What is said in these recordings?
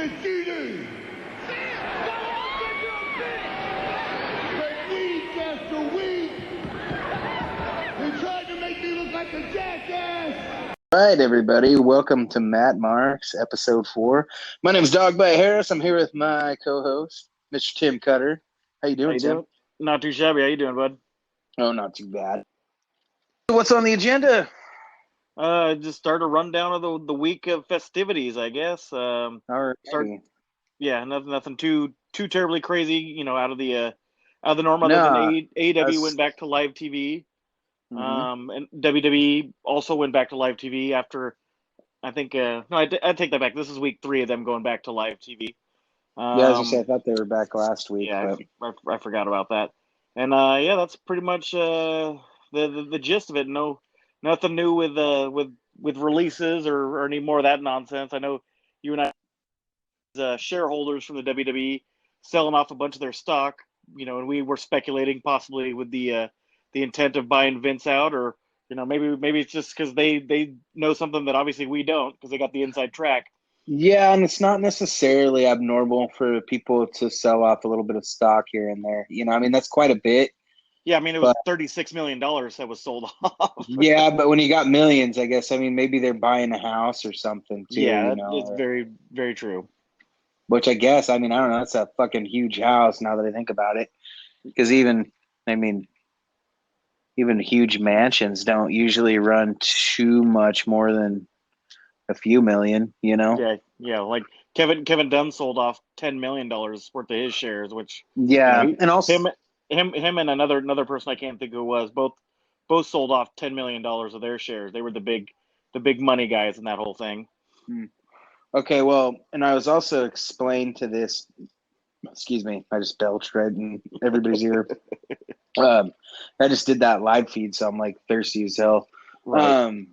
can see this. But we just a week. They tried to make me look like a jackass. All right, everybody. Welcome to Matt Marks, episode 4. My name is Dogbite Harris. I'm here with my co-host, Mr. Tim Cutter. How you doing, Tim? Not too shabby. How you doing, bud? Oh, not too bad. What's on the agenda? Just start a rundown of the week of festivities, I guess. All right. Nothing too terribly crazy, out of the norm. Other than AEW went back to live TV, and WWE also went back to live TV after. I think I take that back. This is week 3 of them going back to live TV. As you said, I thought they were back last week. Yeah, but... I forgot about that. And that's pretty much the gist of it. Nothing new with releases or any more of that nonsense. I know you and I, shareholders from the WWE, selling off a bunch of their stock. And we were speculating possibly with the intent of buying Vince out, or maybe it's just because they know something that obviously we don't, because they got the inside track. Yeah, and it's not necessarily abnormal for people to sell off a little bit of stock here and there. That's quite a bit. Yeah, it was $36 million that was sold off. Yeah, but when you got millions, I guess, maybe they're buying a house or something too. Yeah, it's very, very true. Which I guess, I don't know, that's a fucking huge house now that I think about it. Because even huge mansions don't usually run too much more than a few million, Yeah, like Kevin Dunn sold off $10 million worth of his shares, which and also him and another person I can't think who it was, both sold off $10 million of their shares. They were the big money guys in that whole thing. Okay, well, and I was also explained to this. Excuse me, I just belched right in everybody's ear. I just did that live feed, so I'm like thirsty as hell. Right.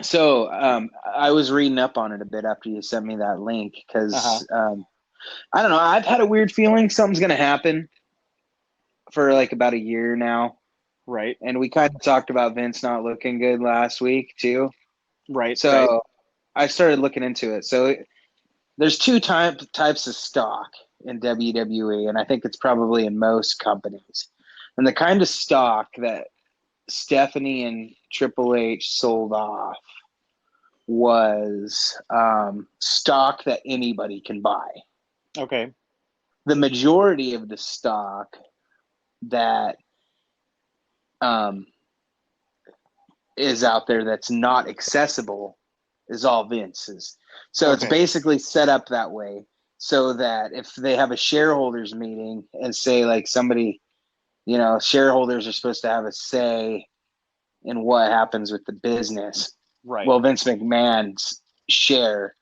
So I was reading up on it a bit after you sent me that link because I don't know. I've had a weird feeling something's going to happen for like about a year now. Right. And we kind of talked about Vince not looking good last week too. Right. So right. I started looking into it. So there's two types of stock in WWE, and I think it's probably in most companies. And the kind of stock that Stephanie and Triple H sold off was stock that anybody can buy. Okay. The majority of the stock that is out there that's not accessible is all Vince's. So It's basically set up that way so that if they have a shareholders meeting and say like somebody, shareholders are supposed to have a say in what happens with the business. Right. Well, Vince McMahon's share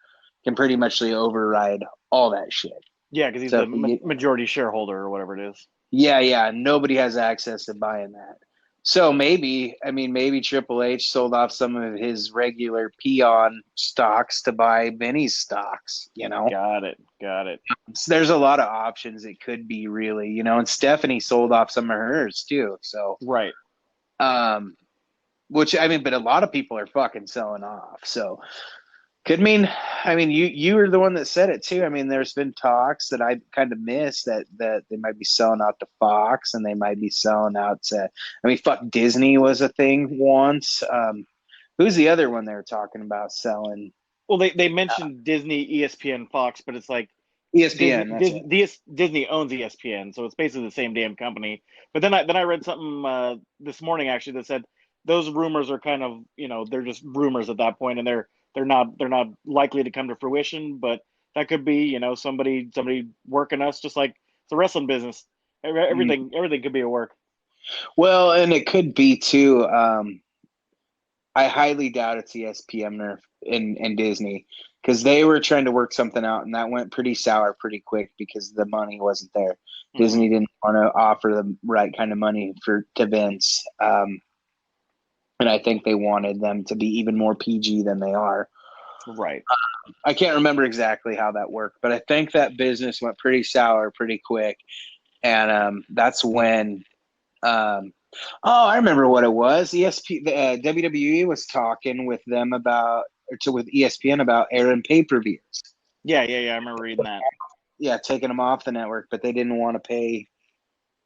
can pretty much override all that shit. Yeah, because he's the majority shareholder or whatever it is. Yeah. Nobody has access to buying that. So maybe Triple H sold off some of his regular peon stocks to buy Vinny's stocks, Got it. So there's a lot of options it could be really, and Stephanie sold off some of hers too. So right. Which but a lot of people are fucking selling off. So could mean, you were the one that said it too. There's been talks that I kind of missed that they might be selling out to Fox and they might be selling out to, fuck, Disney was a thing once. Who's the other one they were talking about selling? Well, they mentioned Disney, ESPN, Fox, but it's like ESPN. Disney owns ESPN, so it's basically the same damn company. But then I read something this morning actually that said those rumors are kind of, they're just rumors at that point, and they're not likely to come to fruition, but that could be, somebody working us, just like it's a wrestling business. Everything could be a work. Well, and it could be too. I highly doubt it's ESPN and Disney, because they were trying to work something out, and that went pretty sour pretty quick because the money wasn't there. Disney didn't want to offer the right kind of money to Vince. And I think they wanted them to be even more PG than they are. Right. I can't remember exactly how that worked, but I think that business went pretty sour pretty quick. And that's when I remember what it was. WWE was talking with them with ESPN about airing pay-per-views. Yeah. I remember reading that. Yeah, taking them off the network, but they didn't want to pay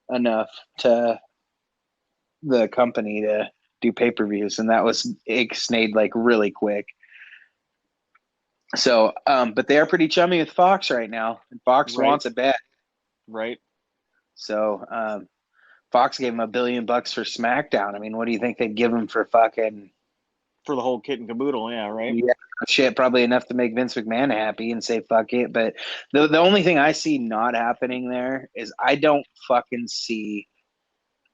enough to the company to do pay-per-views, and that was ixnayed like really quick. So, but they are pretty chummy with Fox right now, and Fox Right. wants it bad. Right. So, Fox gave him $1 billion for SmackDown. I mean, what do you think they'd give him for fucking For the whole kit and caboodle, yeah, right? yeah, shit? Probably enough to make Vince McMahon happy and say fuck it. But the only thing I see not happening there is I don't see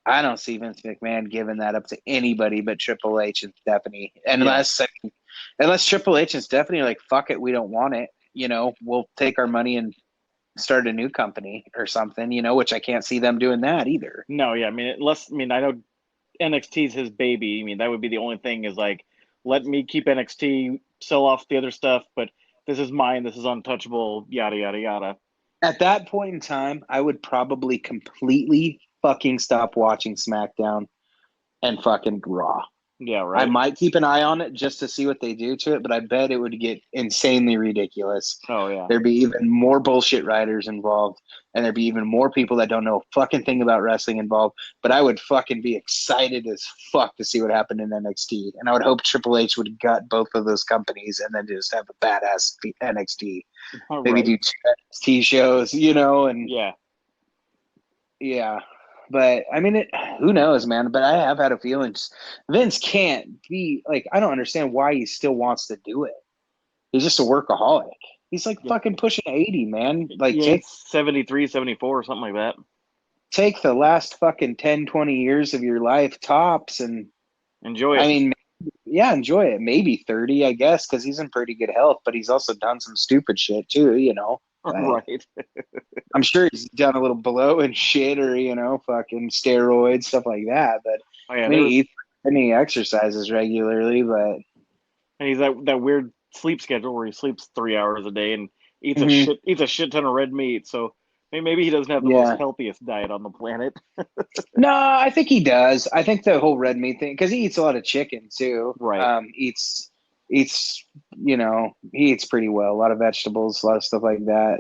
Vince McMahon giving that up to anybody but Triple H and Stephanie, unless Triple H and Stephanie are like, fuck it, we don't want it. We'll take our money and start a new company or something. Which I can't see them doing that either. No, yeah, I mean, I know NXT's his baby. I mean, that would be the only thing is like, let me keep NXT, sell off the other stuff, but this is mine. This is untouchable. Yada yada yada. At that point in time, I would probably completely fucking stop watching SmackDown and fucking Raw. Yeah, I right. might keep an eye on it just to see what they do to it, but I bet it would get insanely ridiculous. Oh yeah. There'd be even more bullshit writers involved, and there'd be even more people that don't know a fucking thing about wrestling involved. But I would fucking be excited as fuck to see what happened in NXT. And I would hope Triple H would gut both of those companies and then just have a badass NXT. Maybe Right. do 2 NXT shows, and Yeah. yeah. But I mean, who knows, man? But I have had a feeling Vince can't be like, I don't understand why he still wants to do it. He's just a workaholic. He's like Yeah. fucking pushing 80, man. Like Yeah, 73, 74, something like that. take the last fucking 10, 20 years of your life tops, and Enjoy I it. mean, yeah, enjoy it. Maybe 30, I guess, because he's in pretty good health, but he's also done some stupid shit too. Right. I'm sure he's done a little blow and shit, or fucking steroids, stuff like that. But Oh yeah, I there mean, was, he exercises regularly. But and he's that weird sleep schedule where he sleeps 3 hours a day and eats mhm, a shit ton of red meat. So maybe he doesn't have the most yeah, healthiest diet on the planet. no, I think he does. I think the whole red meat thing, because he eats a lot of chicken too. Right. Eats, he eats pretty well. A lot of vegetables, a lot of stuff like that.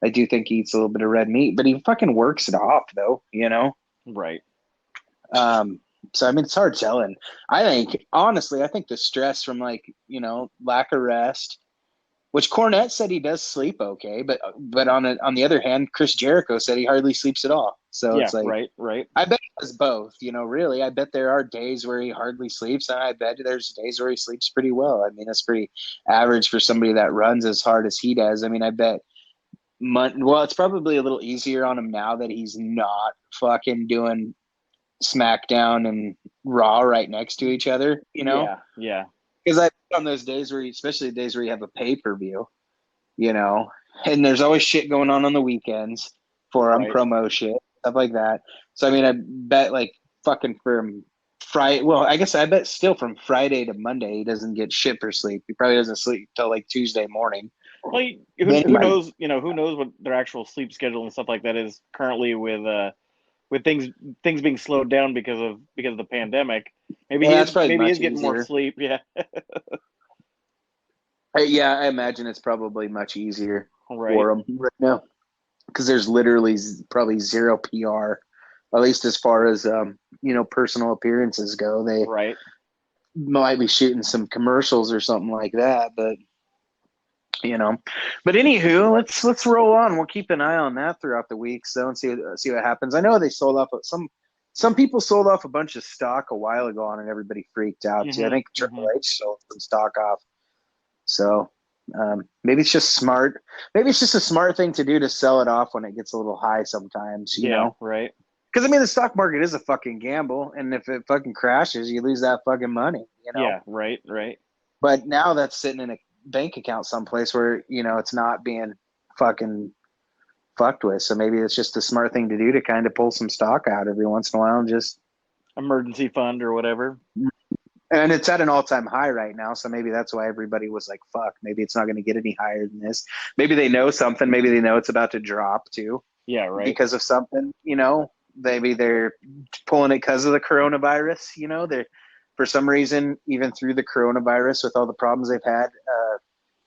I do think he eats a little bit of red meat, but he fucking works it off though. Right. So I mean, it's hard telling. Honestly, I think the stress from lack of rest, which Cornette said he does sleep okay, but on the other hand, Chris Jericho said he hardly sleeps at all. So Yeah. it's like Right. I bet he does both. Really, I bet there are days where he hardly sleeps, and I bet there's days where he sleeps pretty well. I mean, that's pretty average for somebody that runs as hard as he does. I mean, I bet. Well, it's probably a little easier on him now that he's not fucking doing SmackDown and Raw right next to each other, Yeah. Yeah. because I on those days especially the days where you have a pay-per-view, and there's always shit going on the weekends for Right. promo shit, stuff like that. So I mean, I bet like fucking from Friday. Well, I guess I bet still from Friday to Monday he doesn't get shit for sleep. He probably doesn't sleep till like Tuesday morning. Well, Then he who might, knows? Who knows what their actual sleep schedule and stuff like that is currently with things being slowed down because of the pandemic. yeah, that's probably Maybe he is much getting more easier. sleep. Yeah. Yeah, I imagine it's probably much easier Right. for him right now because there's literally probably zero PR, at least as far as personal appearances go. They Right. might be shooting some commercials or something like that, but But anywho, let's roll on. We'll keep an eye on that throughout the week, so and see what happens. I know they sold off some people sold off a bunch of stock a while ago on it. Everybody freaked out too. I think Triple H sold some stock off. So maybe it's just smart. Maybe it's just a smart thing to do to sell it off when it gets a little high sometimes, Yeah. Right. Because I mean, the stock market is a fucking gamble, and if it fucking crashes, you lose that fucking money. Yeah. Right. Right. But now that's sitting in a bank account someplace where it's not being fucking fucked with. So maybe it's just a smart thing to do to kind of pull some stock out every once in a while, and just Emergency fund or whatever. and it's at an all-time high right now, so maybe that's why everybody was like, fuck, maybe it's not going to get any higher than this. Maybe they know something. Maybe they know it's about to drop too Yeah. Right. because of something. Maybe they're pulling it because of the coronavirus. They're for some reason, even through the coronavirus, with all the problems they've had,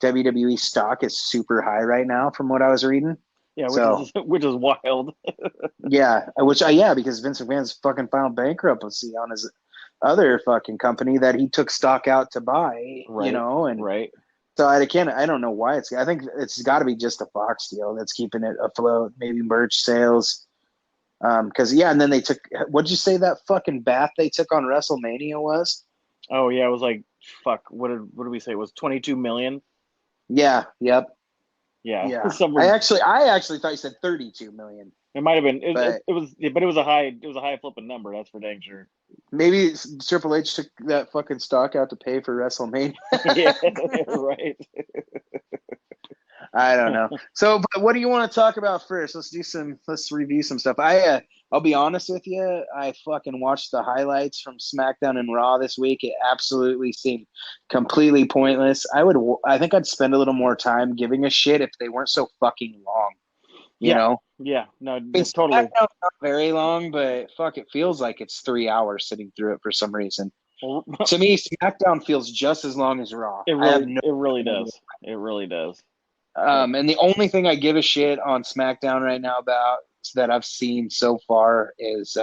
WWE stock is super high right now, from what I was reading. Yeah, So which is wild. yeah, because Vince McMahon's fucking filed bankruptcy on his other fucking company that he took stock out to buy, Right. and Right. so I don't know why I think it's got to be just a Fox deal that's keeping it afloat. Maybe merch sales. Because and then they took. What'd you say that fucking bath they took on WrestleMania was? Oh yeah, it was like fuck. What did we say? It was 22 million. Yeah. Yep. Yeah, Yeah. I somewhere. actually thought you said 32 million, It might have been. but But it was a high flipping number. That's for dang sure. maybe Triple H took that fucking stock out to pay for WrestleMania. Yeah, right. I don't know. So, but what do you want to talk about first? Let's review some stuff. I'll be honest with you. I fucking watched the highlights from SmackDown and Raw this week. It absolutely seemed completely pointless. I think I'd spend a little more time giving a shit if they weren't so fucking long. You Yeah, know, yeah. No, it's totally. not very long, but fuck, it feels like it's 3 hours sitting through it for some reason. Well, To me, SmackDown feels just as long as Raw. it I have really, no it really does. It really does. And the only thing I give a shit on SmackDown right now about that I've seen so far is,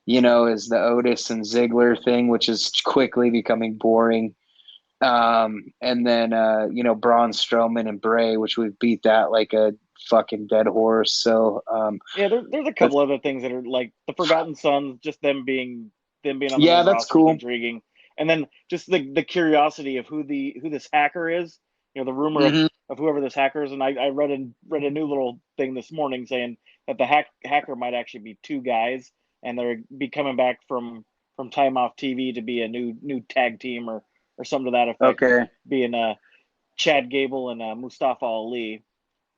is the Otis and Ziggler thing, which is quickly becoming boring. And then, Braun Strowman and Bray, which we've beat that like a fucking dead horse. So, Yeah, there's a but couple other things that are like the Forgotten Sons, just them being on the yeah, main that's roster is cool. intriguing, and then just the curiosity of who this hacker is. The rumor Hmm. of whoever this hacker is, and I read a new little thing this morning saying that the hacker might actually be two guys, and they're be coming back from time off TV to be a new tag team or something to that effect, Okay. being Chad Gable and Mustafa Ali,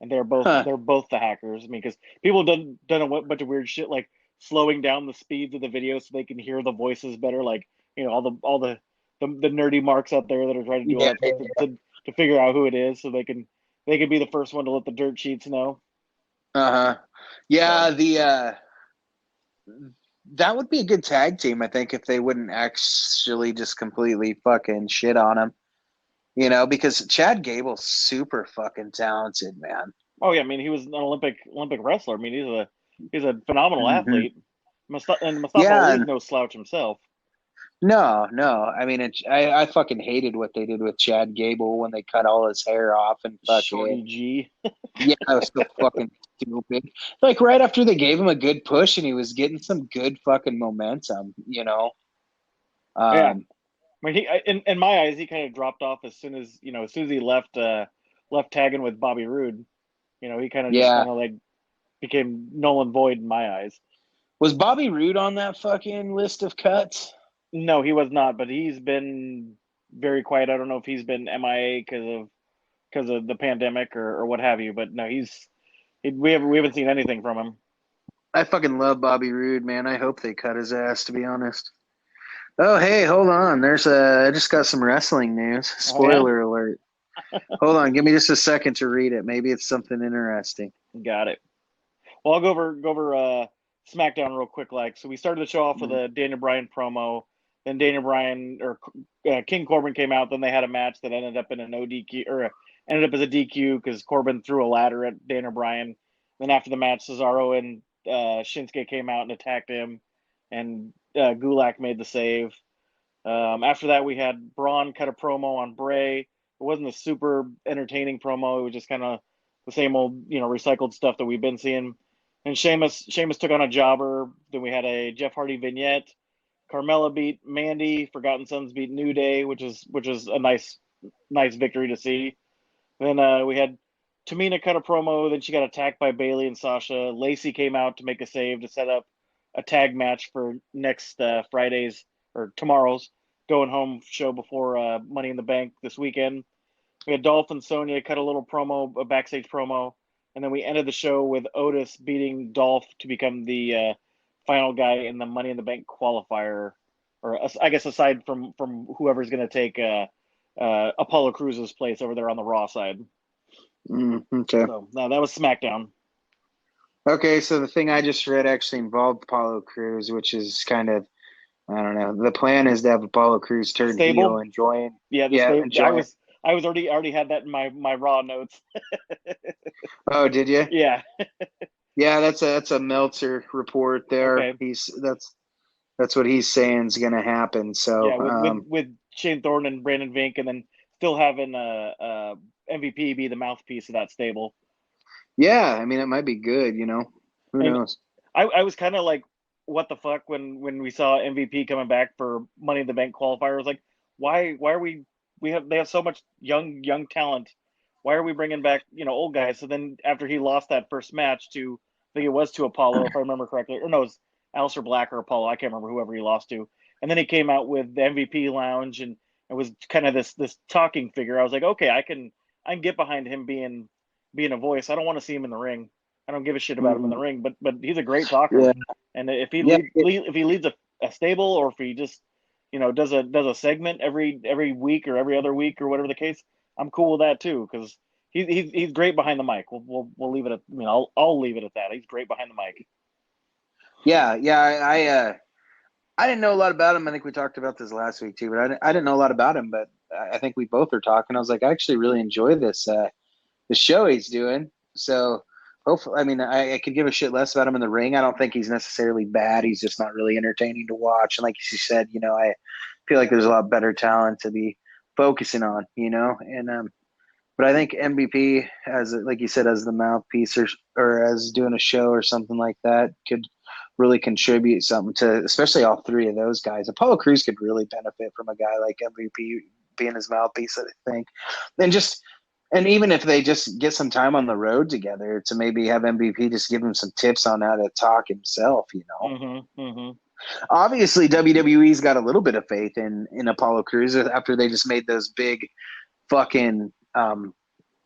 and they're both Huh. they're both the hackers. I mean, because people done a bunch of weird shit like slowing down the speeds of the video so they can hear the voices better. Like all the nerdy marks out there that are trying to do all Yeah. that stuff to figure out who it is, so they can be the first one to let the dirt sheets know. Uh-huh. Yeah, So that would be a good tag team, I think, if they wouldn't actually just completely fucking shit on him. Because Chad Gable's super fucking talented, man. oh yeah, I mean he was an Olympic wrestler. I mean he's a phenomenal Hmm. athlete. Mustafa Yeah, Ali's and no slouch himself. no, no. I mean, I fucking hated what they did with Chad Gable when they cut all his hair off and Shorty fucking G. yeah, that was so fucking stupid. Like right after they gave him a good push and he was getting some good fucking momentum. Yeah, Um, I mean, in my eyes, he kind of dropped off as soon as he left tagging with Bobby Roode. He kind of just yeah. kind of like became null and void in my eyes. Was Bobby Roode on that fucking list of cuts? No, he was not, but he's been very quiet. I don't know if he's been MIA because of the pandemic or what have you. But no, we haven't seen anything from him. I fucking love Bobby Roode, man. I hope they cut his ass, to be honest. Oh, hey, hold on. I just got some wrestling news. Oh yeah, Spoiler alert. Hold on, give me just a second to read it. Maybe it's something interesting. got it. Well, I'll go over SmackDown real quick. Like, so we started the show off with a Daniel Bryan promo. Then Daniel Bryan or King Corbin came out. Then they had a match that ended up in a no DQ ended up as a DQ because Corbin threw a ladder at Daniel Bryan. Then after the match, Cesaro and Shinsuke came out and attacked him, and Gulak made the save. After that, we had Braun cut a promo on Bray. It wasn't a super entertaining promo. It was just kind of the same old, recycled stuff that we've been seeing. And Sheamus took on a jobber. Then we had a Jeff Hardy vignette. Carmella beat Mandy. Forgotten Sons beat New Day, which is a nice victory to see. Then we had Tamina cut a promo. Then she got attacked by Bayley and Sasha. Lacey came out to make a save to set up a tag match for next Friday's or tomorrow's going home show before Money in the Bank this weekend. We had Dolph and Sonya cut a little promo, a backstage promo, and then we ended the show with Otis beating Dolph to become the final guy in the Money in the Bank qualifier, or I guess aside from whoever's going to take Apollo Cruz's place over there on the Raw side. Okay. So no, that was SmackDown. Okay, so the thing I just read actually involved Apollo Crews, which is kind of, I don't know. The plan is to have Apollo Crews turn heel Stable, and join. yeah. The Yeah, stable. and join. I was already had that in my raw notes. Oh, did you? Yeah. Yeah, that's a Meltzer report there. Okay. That's what he's saying is going to happen. So, Yeah, with Shane Thorne and Brandon Vink, and then still having MVP be the mouthpiece of that stable. yeah, I mean, it might be good. Who And knows? I was kind of like, what the fuck when we saw MVP coming back for Money in the Bank qualifier. I was like, why are they have so much young talent. Why are we bringing back old guys? So then after he lost that first match to, I think it was to Apollo if I remember correctly, or no, it was Alistair Black or Apollo. I can't remember whoever he lost to. And then he came out with the MVP lounge and it was kind of this talking figure. I was like, okay, I can get behind him being a voice. I don't want to see him in the ring. I don't give a shit about him in the Mhm. ring, but he's a great talker. Yeah, And if he yeah, if he leads a stable, or if he just does a segment every week or every other week or whatever the case, I'm cool with that too because he's great behind the mic. We'll leave it at, I'll leave it at that. He's great behind the mic. yeah. I didn't know a lot about him. I think we talked about this last week too, but I didn't know a lot about him. But I think we both were talking. I was like, I actually really enjoy this the show he's doing. So hopefully, I mean, I could give a shit less about him in the ring. I don't think he's necessarily bad. He's just not really entertaining to watch. And like you said, I feel like there's a lot better talent to be focusing on. And but I think MVP, as like you said, as the mouthpiece or as doing a show or something like that, could really contribute something to, especially all three of those guys. Apollo Crews could really benefit from a guy like MVP being his mouthpiece, I think. And even if they just get some time on the road together to maybe have MVP just give him some tips on how to talk himself. Mm-hmm. Mm-hmm. Obviously, WWE's got a little bit of faith in Apollo Crews after they just made those big fucking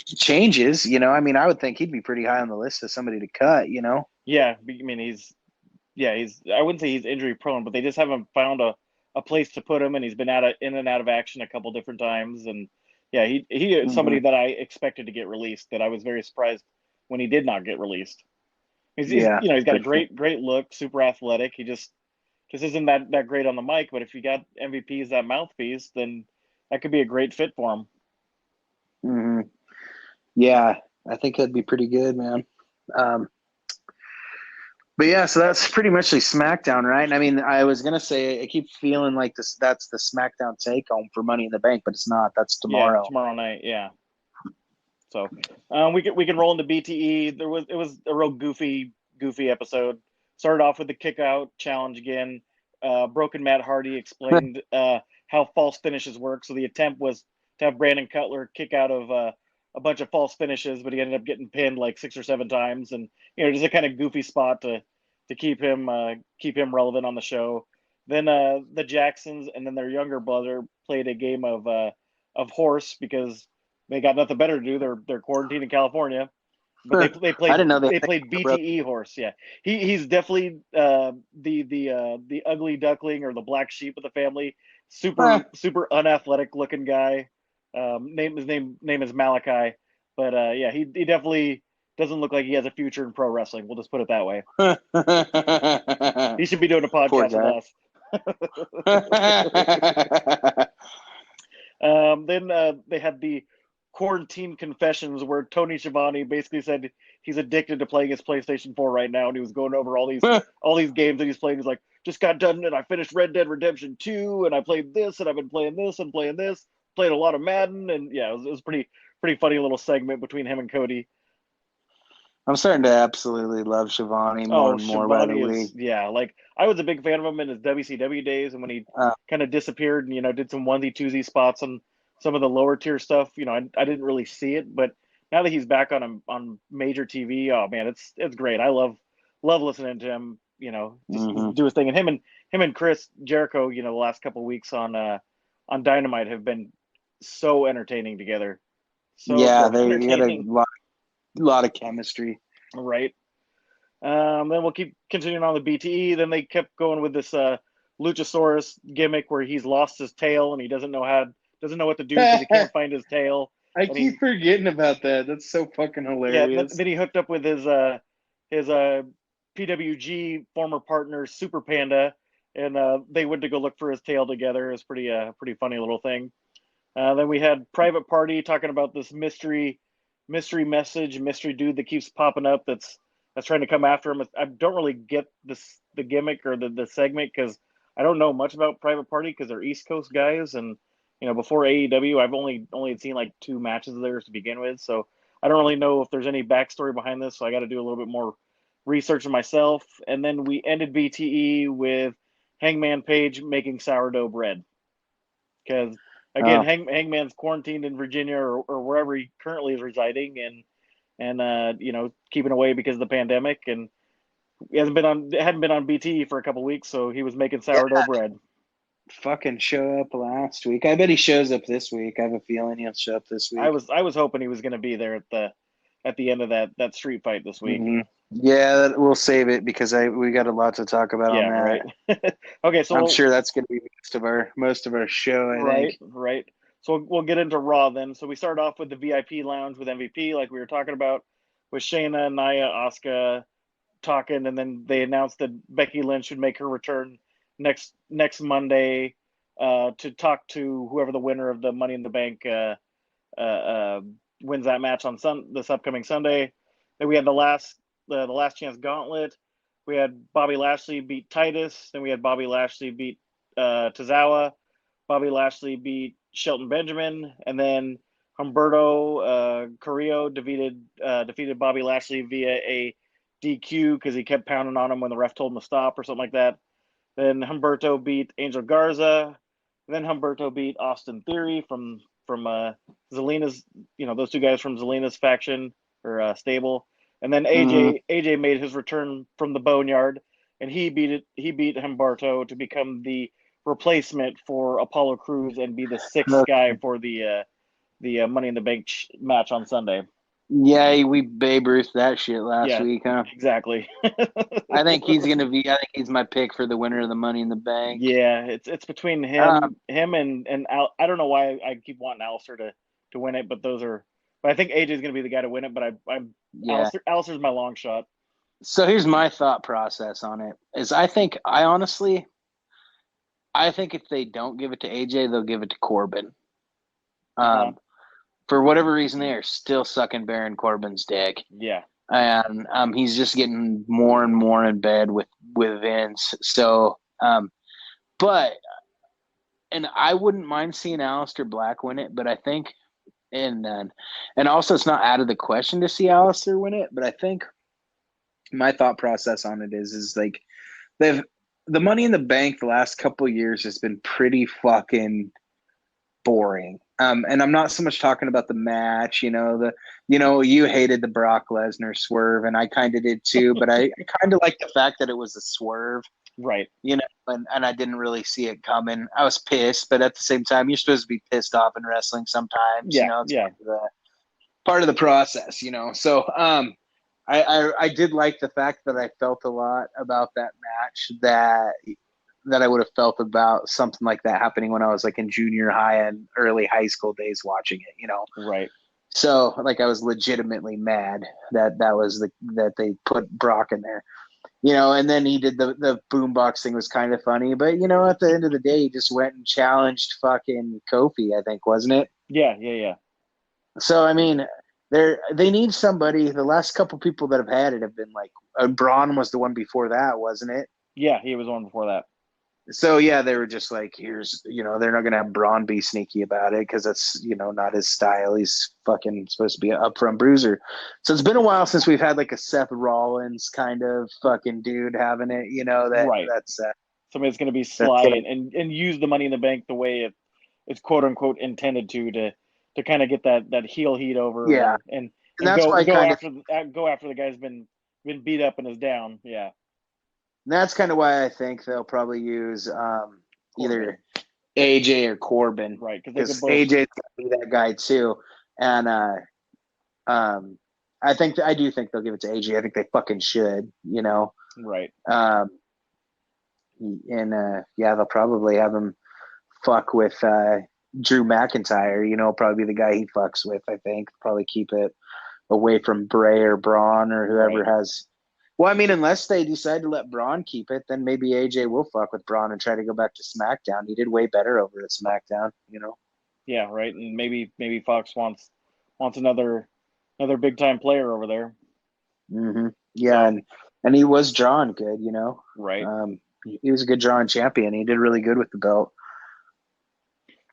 changes. I mean, I would think he'd be pretty high on the list of somebody to cut. Yeah, I mean he's I wouldn't say he's injury prone, but they just haven't found a place to put him, and he's been in and out of action a couple different times, and yeah, he is Hmm. somebody that I expected to get released. That I was very surprised when he did not get released. He's Yeah, he's got for a sure. great look, super athletic. He just isn't that great on the mic. But if you got MVP as that mouthpiece, then that could be a great fit for him. Hmm. Yeah, I think that'd be pretty good, man. Um, but yeah, so that's pretty much the SmackDown, right? And I mean, I was gonna say I keep feeling like that's the SmackDown take home for Money in the Bank, but it's not. That's Yeah, tomorrow. tomorrow night. Yeah. So we can roll into BTE. It was a real goofy episode. Started off with the kick out challenge again. Broken Matt Hardy explained how false finishes work. So the attempt was to have Brandon Cutler kick out of a bunch of false finishes, but he ended up getting pinned like 6 or 7 times, and just a kind of goofy spot to keep him relevant on the show. Then the Jacksons and then their younger brother played a game of horse because they got nothing better to do. They're quarantined in California, but they they I played didn't know they they had played a brother. BTE horse. Yeah, he's definitely the ugly duckling or the black sheep of the family. Super unathletic looking guy. Name is Malachi, but yeah, he definitely doesn't look like he has a future in pro wrestling. We'll just put it that way. He should be doing a Poor podcast with guy. us. Then they had the quarantine confessions where Tony Schiavone basically said he's addicted to playing his PlayStation 4 right now, and he was going over all these games that he's playing. He's like, just got done and I finished Red Dead Redemption 2, and I played this, and I've been playing this and playing this. Played a lot of Madden, and yeah, it was pretty funny little segment between him and Cody. I'm starting to absolutely love Shivani more Oh, and more by the Schiavone week. is, yeah, like I was a big fan of him in his WCW days, and when he Uh, kind of disappeared and did some onesie twosie spots on some of the lower tier stuff, I didn't really see it, but now that he's back on major TV, oh man, it's great. I love listening to him. Just mhm. do his thing, and him and Chris Jericho, the last couple of weeks on Dynamite have been so entertaining together, so Yeah, they had a entertaining, lot of chemistry. right? Then we'll keep continuing on the BTE. Then they kept going with this Luchasaurus gimmick where he's lost his tail and he doesn't know what to do because he can't find his tail. I And keep forgetting about that. That's so fucking then hilarious. he hooked up with his PWG former partner Super Panda, and they went to go look for his tail together. It was pretty funny little thing. Then we had Private Party talking about this mystery message, mystery dude that keeps popping up that's trying to come after him. I don't really get the gimmick or the segment because I don't know much about Private Party because they're East Coast guys, and before AEW I've only seen like 2 matches of theirs to begin with, so I don't really know if there's any backstory behind this. So I got to do a little bit more research myself. And then we ended BTE with Hangman Page making sourdough bread because again, Oh, Hangman's quarantined in Virginia or wherever he currently is residing, and keeping away because of the pandemic, and he hadn't been on BT for a couple weeks, so he was making yeah, sourdough bread. fucking show up last week. I bet he shows up this week. I have a feeling he'll show up this I week. was hoping he was going to be there at the end of that street fight this week. Hmm. Yeah, we'll save it because we got a lot to talk about on Yeah, that. right. Okay, I'm so sure that's going to be most of our show. I think. right. So we'll get into Raw then. So we start off with the VIP lounge with MVP, like we were talking about, with Shayna, Nia, Asuka talking, and then they announced that Becky Lynch should make her return next Monday to talk to whoever the winner of the Money in the Bank uh, uh, wins that match on this upcoming Sunday. Then we had the last chance gauntlet. We had Bobby Lashley beat Titus. Then we had Bobby Lashley beat Tozawa. Bobby Lashley beat Shelton Benjamin, and then Humberto Carrillo defeated Bobby Lashley via a DQ because he kept pounding on him when the ref told him to stop or something like that. Then Humberto beat Angel Garza. Then Humberto beat Austin Theory from Zelina's, those 2 guys from Zelina's faction or stable. And then Hmm. AJ made his return from the Boneyard, and he beat Humberto to become the replacement for Apollo Crews and be the 6th guy for the Money in the Bank match on Sunday. Yeah, we Babe Ruth that shit last Yeah, week, huh? exactly. I think he's gonna be. I think he's my pick for the winner of the Money in the Bank. Yeah, it's between Um, him and Al. I don't know why I keep wanting Alistair to win it, but I think AJ's going to be the guy to win it. But I'm yeah. Alistair's my long shot. So here's my thought process on it: is I think if they don't give it to AJ, they'll give it to Corbin. Uh-huh. Um, for whatever reason, they are still sucking Baron Corbin's dick, Yeah, and he's just getting more and more in bed with Vince. So, but and I wouldn't mind seeing Aleister Black win it, but I think and also it's not out of the question to see Aleister win it, but I think my thought process on it is like they've the Money in the Bank the last couple of years has been pretty fucking boring. And I'm not so much talking about the match, you hated the Brock Lesnar swerve, and I kind of did too, but I kind of like the fact that it was a swerve, right. and I didn't really see it coming. I was pissed, but at the same time, you're supposed to be pissed off in wrestling sometimes, Yeah, it's yeah, part of the process, So, I did like the fact that I felt a lot about that match that I would have felt about something like that happening when I was like in junior high and early high school days watching it. right. So like I was legitimately mad that they put Brock in there. And then he did the boombox thing was kind of funny, but at the end of the day, he just went and challenged fucking Kofi, I think, wasn't it? Yeah, yeah, yeah, So I mean, they need somebody. The last couple people that have had it have been like Braun was the one before that, wasn't it? yeah. He was on before that. So yeah, they were just like, here's, they're not gonna have Braun be sneaky about it because that's, not his style. He's fucking supposed to be an upfront bruiser. So it's been a while since we've had like a Seth Rollins kind of fucking dude having it. Right. That's Somebody's going to be that's sly and use the Money in the Bank the way it's quote unquote intended to kind of get that heel heat over yeah, and and that's why go after the guy's been beat up and is down. Yeah. that's kind of why I think they'll probably use Corbin. either AJ or Corbin, Right, because they could because both. AJ's gonna be that guy too, and um, I do think they'll give it to AJ. I think they fucking should. Right. Um, and yeah, they'll probably have him fuck with Drew McIntyre. Probably be the guy he fucks with. I think probably keep it away from Bray or Braun or whoever Right. has. Well, I mean, unless they decide to let Braun keep it, then maybe AJ will fuck with Braun and try to go back to SmackDown. He did way better over at SmackDown. Yeah, right. And maybe Fox wants another big time player over there. Mm-hmm. Yeah, So and he was drawn good, right. He was a good drawing champion. He did really good with the belt.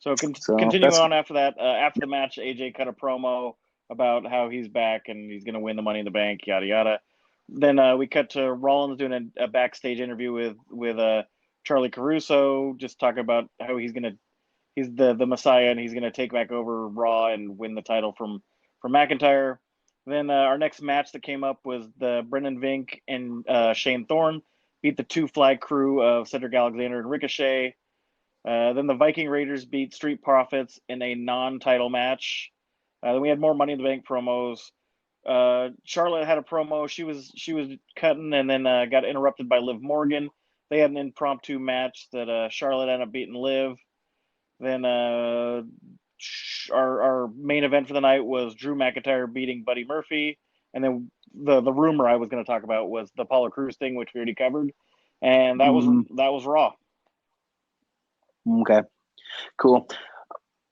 So So continuing that's on after that, after the match, AJ cut a promo about how he's back and he's going to win the Money in the Bank, yada yada. Then we cut to Rollins doing a backstage interview with Charlie Caruso, just talking about how he's the Messiah and he's gonna take back over Raw and win the title from McIntyre. Then our next match that came up was the Brendan Vink and Shane Thorne beat the Two Flag Crew of Cedric Alexander and Ricochet. Then the Viking Raiders beat Street Profits in a non-title match. Then we had more Money in the Bank promos. Charlotte had a promo. She was cutting and then got interrupted by Liv Morgan. They had an impromptu match that Charlotte ended up beating Liv. Then our main event for the night was Drew McIntyre beating Buddy Murphy, and then the rumor I was going to talk about was the Apollo Crews thing, which we already covered, and that was Raw. okay. Cool.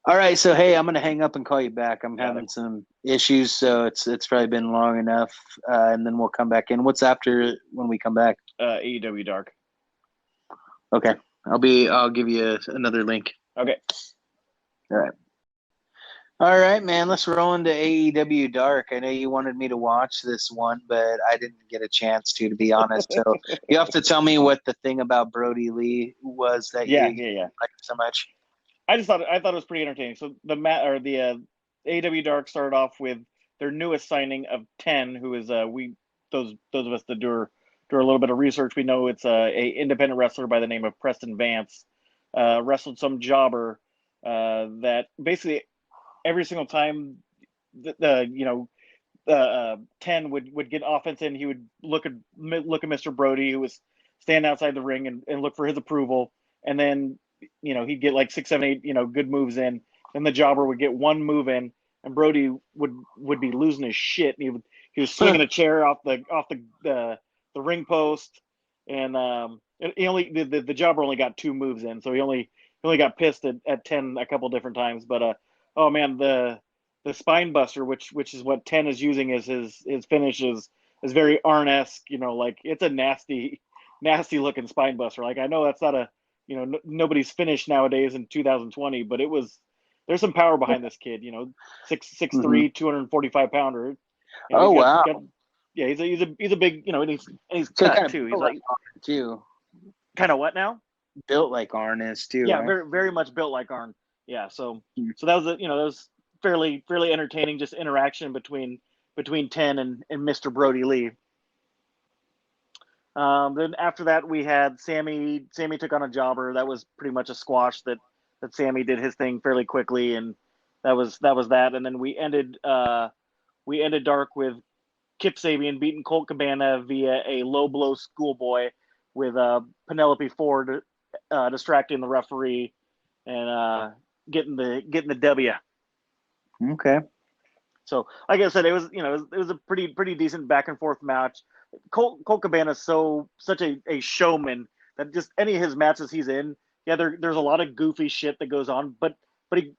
All right, so hey, I'm gonna hang up and call you back. I'm Yeah, having some issues, so it's probably been long enough, and then we'll come back in. What's after when we come back? AEW Dark. Okay, I'll give you another link. Okay. All right, man. Let's roll into AEW Dark. I know you wanted me to watch this one, but I didn't get a chance to be honest. So you have to tell me what the thing about Brody Lee was that Yeah. you liked so much. I thought it was pretty entertaining. So the AEW Dark started off with their newest signing of 10, who is those of us that do a little bit of research, we know it's a independent wrestler by the name of Preston Vance. Wrestled some jobber that basically every single time the 10 would get offense in, he would look at Mr. Brody, who was standing outside the ring, and look for his approval, and then he'd get like 6, 7, 8 good moves in, and the jobber would get one move in, and Brody would be losing his shit, and he was swinging a chair off the ring post, and the jobber only got 2 moves in, so he only got pissed at 10 a couple different times. But oh man, the spine buster, which is what 10 is using as his finish, is very Arn-esque. Like it's a nasty looking spine buster. Like I know that's not a nobody's finish nowadays in 2020, but there's some power behind this kid. 6'3", 245 pounder. Oh wow! Yeah, he's a big and he's So cut kind of too. built He's like Arn too. kind of what now? Built like Arn is too. Yeah, right? very very much built like Arn. Yeah, so that was that was fairly entertaining, just interaction between 10 and Mr. Brody Lee. Then after that we had Sammy took on a jobber. That was pretty much a squash that Sammy did his thing fairly quickly, and that was that. And then we ended Dark with Kip Sabian beating Colt Cabana via a low blow schoolboy with Penelope Ford distracting the referee and getting the W. Okay. So, like I said, it was a pretty decent back and forth match. Colt Cabana is such a showman that just any of his matches he's in, yeah, there's a lot of goofy shit that goes on, but when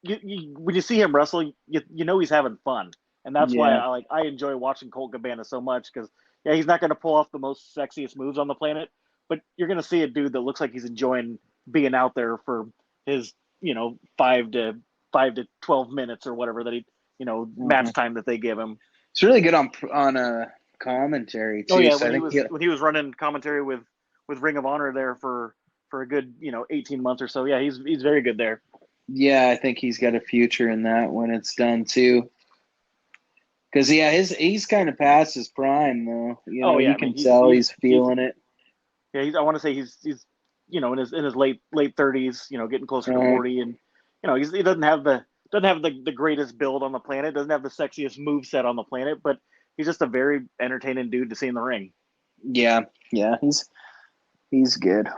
you see him wrestle, you know he's having fun, and that's why I enjoy watching Colt Cabana so much, because yeah, he's not going to pull off the most sexiest moves on the planet, but you're going to see a dude that looks like he's enjoying being out there for his 5 to 12 minutes or whatever that he match time that they give him. It's really good on commentary too. Oh yeah, so when he was running commentary with Ring of Honor there for a good 18 months or so. Yeah, he's very good there. Yeah, I think he's got a future in that when it's done too. Because he's kind of past his prime though. You can tell he's feeling it. Yeah, I want to say he's in his late 30s, getting closer to 40, and he doesn't have the greatest build on the planet, doesn't have the sexiest move set on the planet, but he's just a very entertaining dude to see in the ring. Yeah, he's good.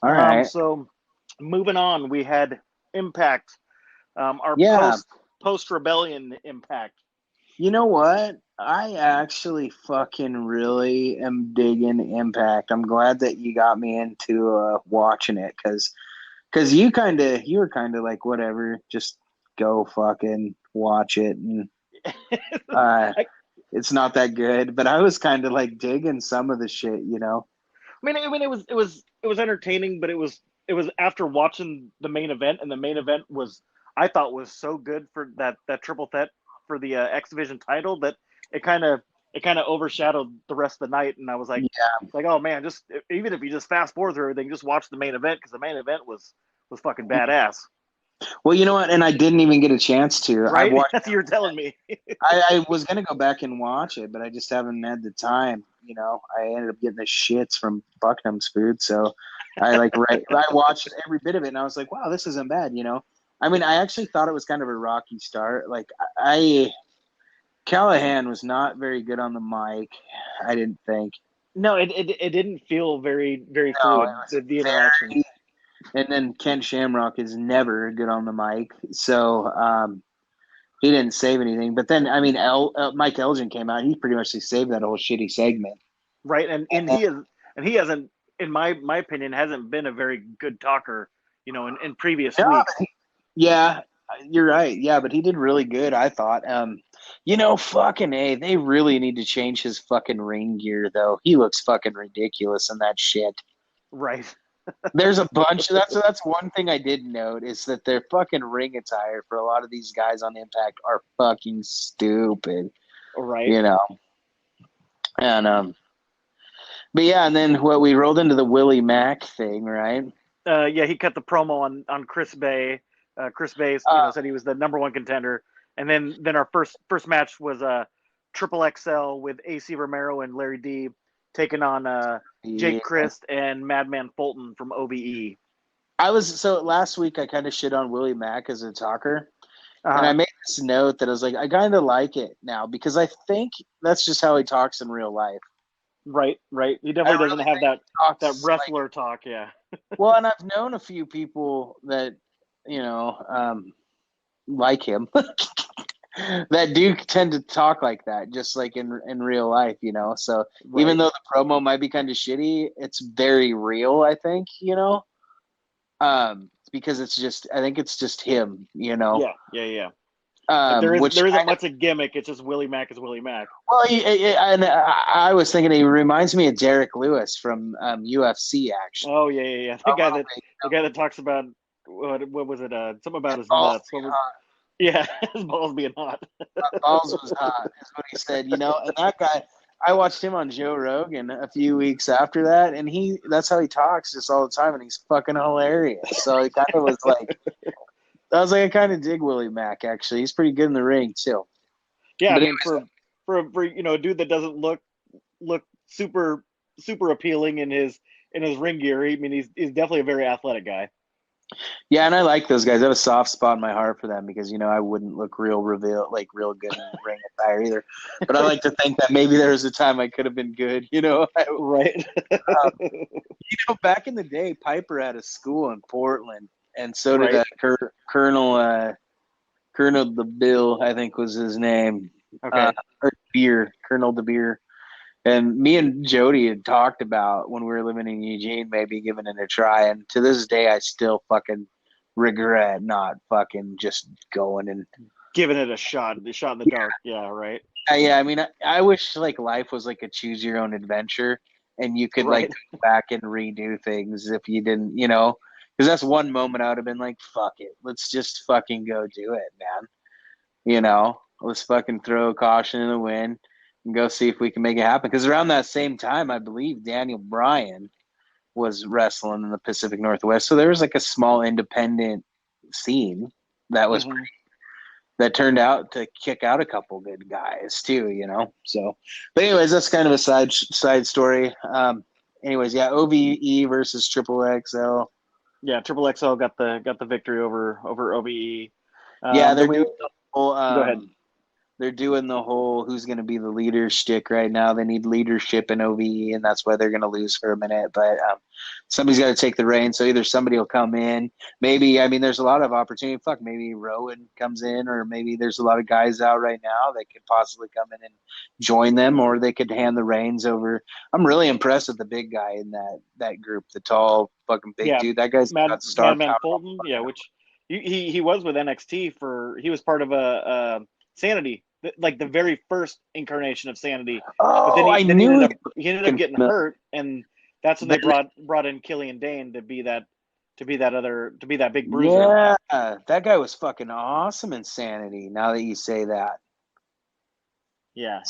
All right. So moving on, we had Impact, our post Rebellion Impact. You know what? I actually fucking really am digging Impact. I'm glad that you got me into watching it because Because you were kind of like, whatever, just go fucking watch it, and uh, I, it's not that good. But I was kind of like digging some of the shit, you know. it was entertaining, but it was after watching the main event, and the main event was I thought was so good for that triple threat for the X Division title that it kind of overshadowed the rest of the night, and I was Yeah. like, oh man, just even if you just fast forward through everything, just watch the main event because the main event was fucking badass, Well, you know what? And I didn't even get a chance to. I've right? watched. That's what you were telling me. I was gonna go back and watch it, but I just haven't had the time. You know, I ended up getting the shits from Bucknum's food, so I watched every bit of it, and I was like, wow, this isn't bad. You know, I mean, I actually thought it was kind of a rocky start. Like I Callahan was not very good on the mic. I didn't think. No, it didn't feel very No, it fluid, was the interaction. very. And then Ken Shamrock is never good on the mic, so he didn't save anything. But then, I mean, Mike Elgin came out. He pretty much saved that whole shitty segment. Right, and he hasn't, in my opinion, hasn't been a very good talker, in previous No, weeks. yeah, you're right. Yeah, but he did really good, I thought. Fucking A, they really need to change his fucking ring gear, though. He looks fucking ridiculous in that shit. Right. There's a bunch. That's one thing I did note is that their fucking ring attire for a lot of these guys on Impact are fucking stupid. Right. You know, and but yeah, and then what we rolled into the Willie Mack thing, right? Yeah, he cut the promo on Chris Bay. Chris Bay, said he was the number one contender, and then our first match was Triple XL with AC Romero and Larry D taking on Yeah. Jake Christ and Madman Fulton from OVE. So last week I kind of shit on Willie Mack as a talker, and I Uh-huh. made this note that I was like, I kind of like it now because I think that's just how he talks in real life. Right. He I definitely doesn't really have think that he talks like, wrestler talk. Yeah. well, and I've known a few people that like him that do tend to talk like that, just like in real life, you know. So even Right. though the promo might be kind of shitty, it's very real. I think, because I think it's just him, Yeah. Like which there isn't kind of, much a gimmick. It's just Willie Mack is Willie Mack. well, and I was thinking he reminds me of Derek Lewis from UFC, actually. Oh yeah. Oh, well, The guy that talks about what was it? Something about his balls nuts. being Yeah, his balls being hot. hot. Balls was hot, is what he said. And that guy, I watched him on Joe Rogan a few weeks after that, and that's how he talks just all the time, and he's fucking hilarious. So it kind of was like, I was like, I kind of dig Willie Mack, actually. He's pretty good in the ring, too. Yeah, I But mean anyways, for a dude that doesn't look super appealing in his ring gear. I mean he's definitely a very athletic guy. yeah, and I like those guys. I have a soft spot in my heart for them because, I wouldn't look real good in ring attire either. But I like to think that maybe there was a time I could have been good, Right. Back in the day, Piper had a school in Portland, and so did Right. Colonel DeBill, I think was his name. Okay. Or Colonel DeBeer. And me and Jody had talked about when we were living in Eugene, maybe giving it a try. And to this day, I still fucking regret not fucking just going. And Giving it a shot in the dark. Yeah, right. yeah, I mean, I wish like life was like a choose your own adventure, and you could like Right. go back and redo things if you didn't, because that's one moment I would have been like, fuck it, let's just fucking go do it, man. Let's fucking throw caution in the wind and go see if we can make it happen. Because around that same time, I believe Daniel Bryan was wrestling in the Pacific Northwest. So there was like a small independent scene that was Mm-hmm. that turned out to kick out a couple good guys too. So, but anyways, that's kind of a side story. Anyways, yeah, OVE versus Triple XL. Yeah, Triple XL got the victory over OVE. Yeah, they're Then doing the whole go ahead. they're doing the whole who's going to be the leader shtick right now. They need leadership in OVE, and that's why they're going to lose for a minute. But somebody's got to take the reins. So either somebody will come in. Maybe, I mean, there's a lot of opportunity. Fuck, maybe Rowan comes in, or maybe there's a lot of guys out right now that could possibly come in and join them, or they could hand the reins over. I'm really impressed with the big guy in that group, the tall, fucking big dude. That guy's got star Madman power. Fulton, which he was with NXT he was part of a Sanity, like the very first incarnation of Sanity. Oh, but then I he knew ended up getting hurt, and that's when they brought in Killian Dane to be that big bruiser. Yeah, that guy was fucking awesome in Sanity. Now that you say that. Yeah.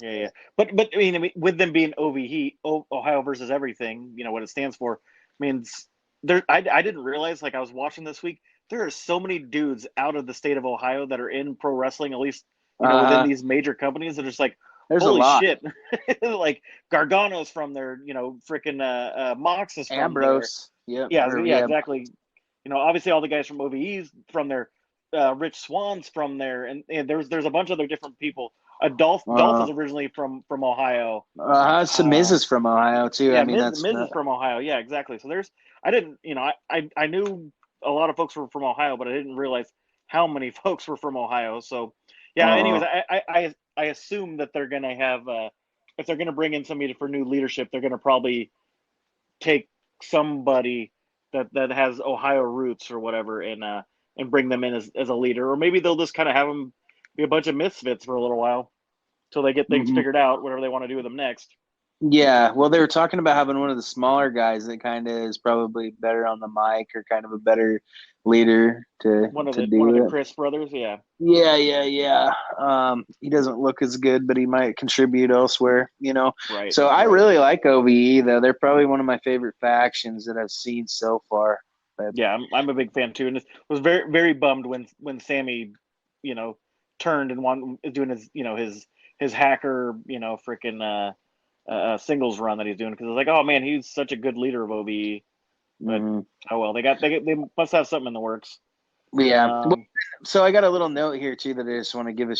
But I mean, with them being Ohio versus everything, what it stands for, means I didn't realize, like, I was watching this week, there are so many dudes out of the state of Ohio that are in pro wrestling, at least within these major companies, that are just like, there's holy a lot. shit. Like Gargano's from there, freaking Mox is from Ambrose. there. Yeah, exactly. Obviously all the guys from OVE's from there. Rich Swan's from there, and there's a bunch of other different people. Dolph is originally from Ohio. Miz is from Ohio too. Yeah, I mean, Miz is from Ohio. Yeah, exactly. So I knew a lot of folks were from Ohio, but I didn't realize how many folks were from Ohio. So yeah. Anyways, I assume that they're gonna have if they're gonna bring in somebody for new leadership, they're gonna probably take somebody that has Ohio roots or whatever, and bring them in as a leader, or maybe they'll just kind of have them be a bunch of misfits for a little while till they get things figured out, whatever they want to do with them next. Yeah, well, they were talking about having one of the smaller guys that kind of is probably better on the mic, or kind of a better leader to one of do the Chris brothers. Yeah. He doesn't look as good, but he might contribute elsewhere, Right. So I really like OVE, though. They're probably one of my favorite factions that I've seen so far. But yeah, I'm a big fan too, and was very, very bummed when Sammy, turned and doing his hacker, freaking singles run that he's doing, because I was like, oh man, he's such a good leader of OVE. But oh well, they must have something in the works. Yeah. So I got a little note here too that I just want to give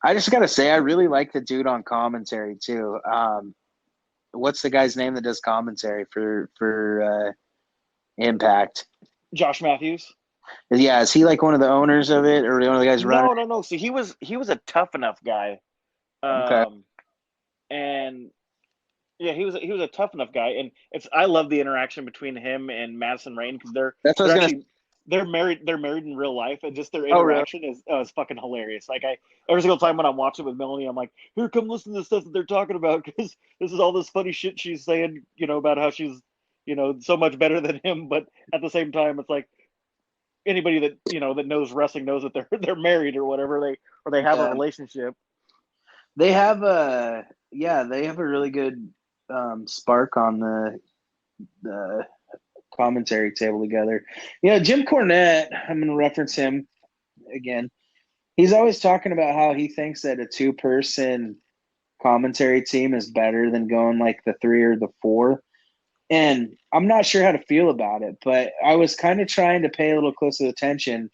I just got to say I really like the dude on commentary too. What's the guy's name that does commentary for Impact? Josh Matthews. Yeah, is he like one of the owners of it, or one of the guys running? No. See, he was a tough enough guy. Okay. And yeah, he was a tough enough guy, and I love the interaction between him and Madison Rayne, because they're married in real life, and just their interaction is fucking hilarious. Like, every single time when I'm watching with Melanie, I'm like, here, come listen to the stuff that they're talking about, because this is all this funny shit she's saying, about how she's so much better than him, but at the same time, it's like, anybody that that knows wrestling knows that they're married or whatever, they have a relationship. They have a really good spark on the commentary table together. Jim Cornette, I'm going to reference him again. He's always talking about how he thinks that a 2-person commentary team is better than going like the 3 or the 4. And I'm not sure how to feel about it, but I was kind of trying to pay a little closer attention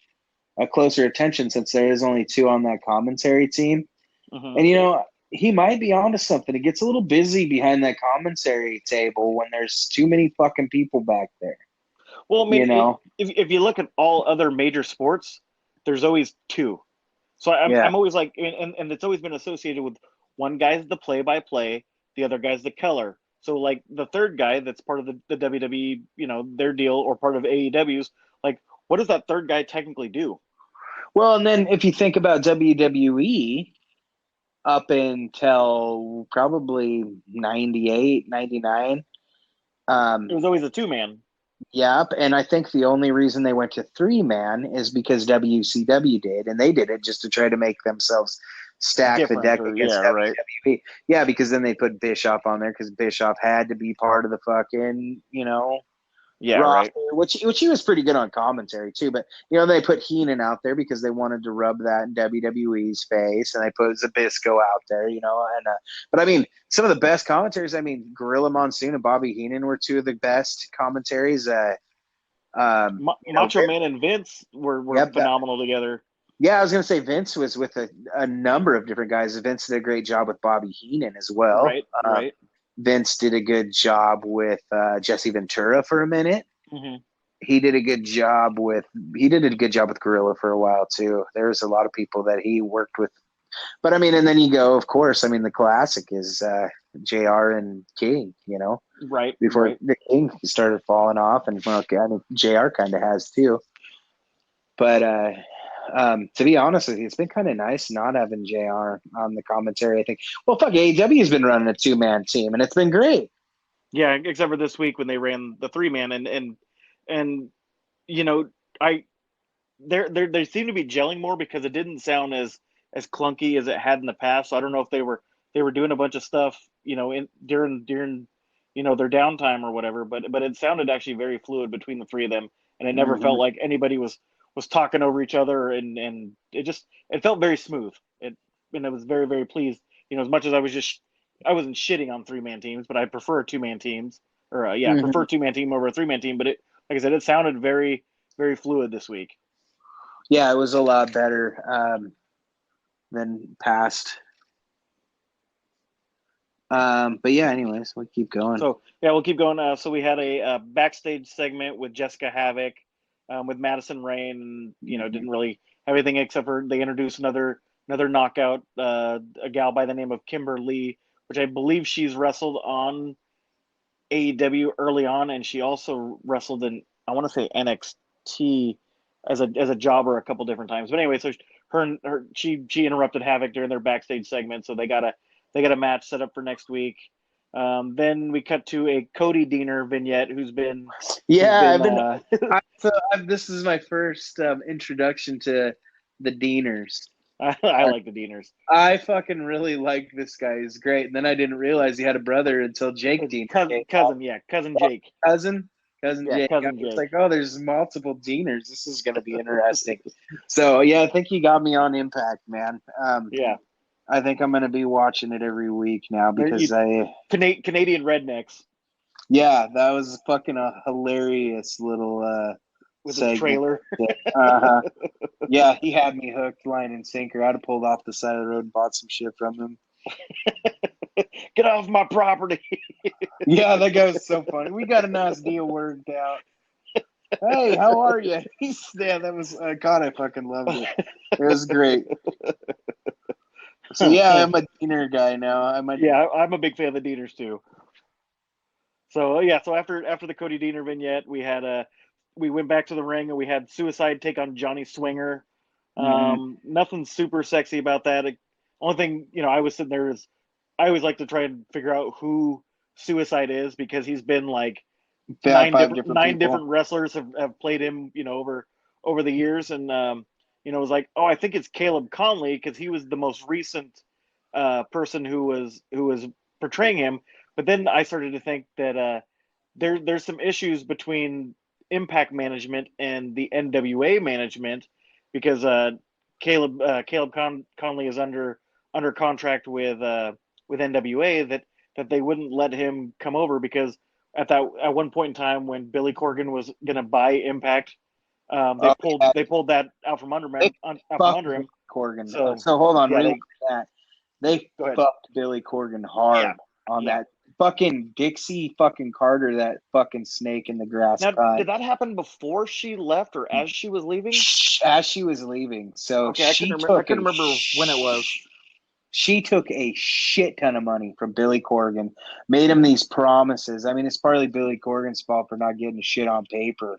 since there is only 2 on that commentary team. And, he might be onto something. It gets a little busy behind that commentary table when there's too many fucking people back there. Well, I mean, if you look at all other major sports, there's always 2. So I'm always like, and it's always been associated with one guy's the play-by-play, the other guy's the color. So, like, the third guy that's part of the WWE, their deal, or part of AEW's, like, what does that third guy technically do? Well, and then if you think about WWE, up until probably 98, 99. It was always a 2-man. Yep, and I think the only reason they went to 3-man is because WCW did, and they did it just to try to make themselves stack the deck against WWE. Right. Yeah, because then they put Bischoff on there, because Bischoff had to be part of the fucking, roster, right. Which he was pretty good on commentary too. But they put Heenan out there because they wanted to rub that in WWE's face, and they put Zbyszko out there, but I mean, some of the best commentaries. I mean, Gorilla Monsoon and Bobby Heenan were 2 of the best commentaries. Macho Man and Vince were phenomenal together. Yeah, I was going to say Vince was with a number of different guys. Vince did a great job with Bobby Heenan as well. Right, right. Vince did a good job with Jesse Ventura for a minute. Mm-hmm. He did a good job with Gorilla for a while too. There was a lot of people that he worked with. But I mean, and then you go, of course, I mean, the classic is JR and King, Right, before right. the King started falling off, and well, I mean, JR kind of has too. But to be honest with you, it's been kind of nice not having JR on the commentary. I think, well, fuck, AEW's been running a 2-man team, and it's been great. Yeah, except for this week when they ran the 3-man, and I they seem to be gelling more because it didn't sound as clunky as it had in the past. So I don't know if they were doing a bunch of stuff, during their downtime or whatever, but it sounded actually very fluid between the three of them, and it never felt like anybody was talking over each other, and it felt very smooth. And I was very, very pleased. As much as I wasn't shitting on 3-man teams, but I prefer 2-man teams, or prefer 2-man team over a 3-man team. But like I said, it sounded very, very fluid this week. Yeah, it was a lot better than past. But yeah, anyways, we'll keep going. So yeah, we'll keep going. So we had a backstage segment with Jessica Havoc, with Madison Rayne. Didn't really have anything except for they introduced another knockout, a gal by the name of Kimber Lee, which I believe she's wrestled on AEW early on, and she also wrestled in, I want to say, NXT as a jobber a couple different times. But anyway, so she interrupted Havoc during their backstage segment, so they got a match set up for next week. Then we cut to a Cody Deaner vignette, who's been this is my first introduction to the Deaners. I like the Deaners. I fucking really like this guy. He's great. And then I didn't realize he had a brother until Jake Deaner. Cousin Jake. Cousin Jake. Cousin Jake. It's like, oh, there's multiple Deaners. This is going to be interesting. So, yeah, I think he got me on Impact, man. Yeah. I think I'm going to be watching it every week now because Canadian rednecks. Yeah, that was fucking a hilarious little with his trailer. Yeah, he had me hooked, line and sinker. I'd have pulled off the side of the road and bought some shit from him. Get off my property. Yeah, that guy was so funny. We got a nice deal worked out. Hey, how are you? Yeah, that was God, I fucking loved it. It was great. So yeah, I'm a Deaner guy now. I'm a big fan of the Deaners too. So yeah, so after the Cody Deaner vignette, we went back to the ring and we had Suicide take on Johnny Swinger. Nothing super sexy about that. Only thing, I was sitting there is I always like to try and figure out who Suicide is, because he's been like nine different wrestlers have played him, over the years. And, it was like, oh, I think it's Caleb Conley, because he was the most recent person who was portraying him. But then I started to think that there's some issues between Impact management and the NWA management, because Caleb Conley is under contract with NWA, that they wouldn't let him come over, because at one point in time when Billy Corgan was going to buy Impact, they pulled that out from under him. Corgan. So hold on, they fucked Billy Corgan hard on that. Fucking Dixie fucking Carter, that fucking snake in the grass. Now, did that happen before she left or as she was leaving? As she was leaving. So okay, I couldn't remember when it was. She took a shit ton of money from Billy Corgan, made him these promises. I mean, it's partly Billy Corgan's fault for not getting shit on paper.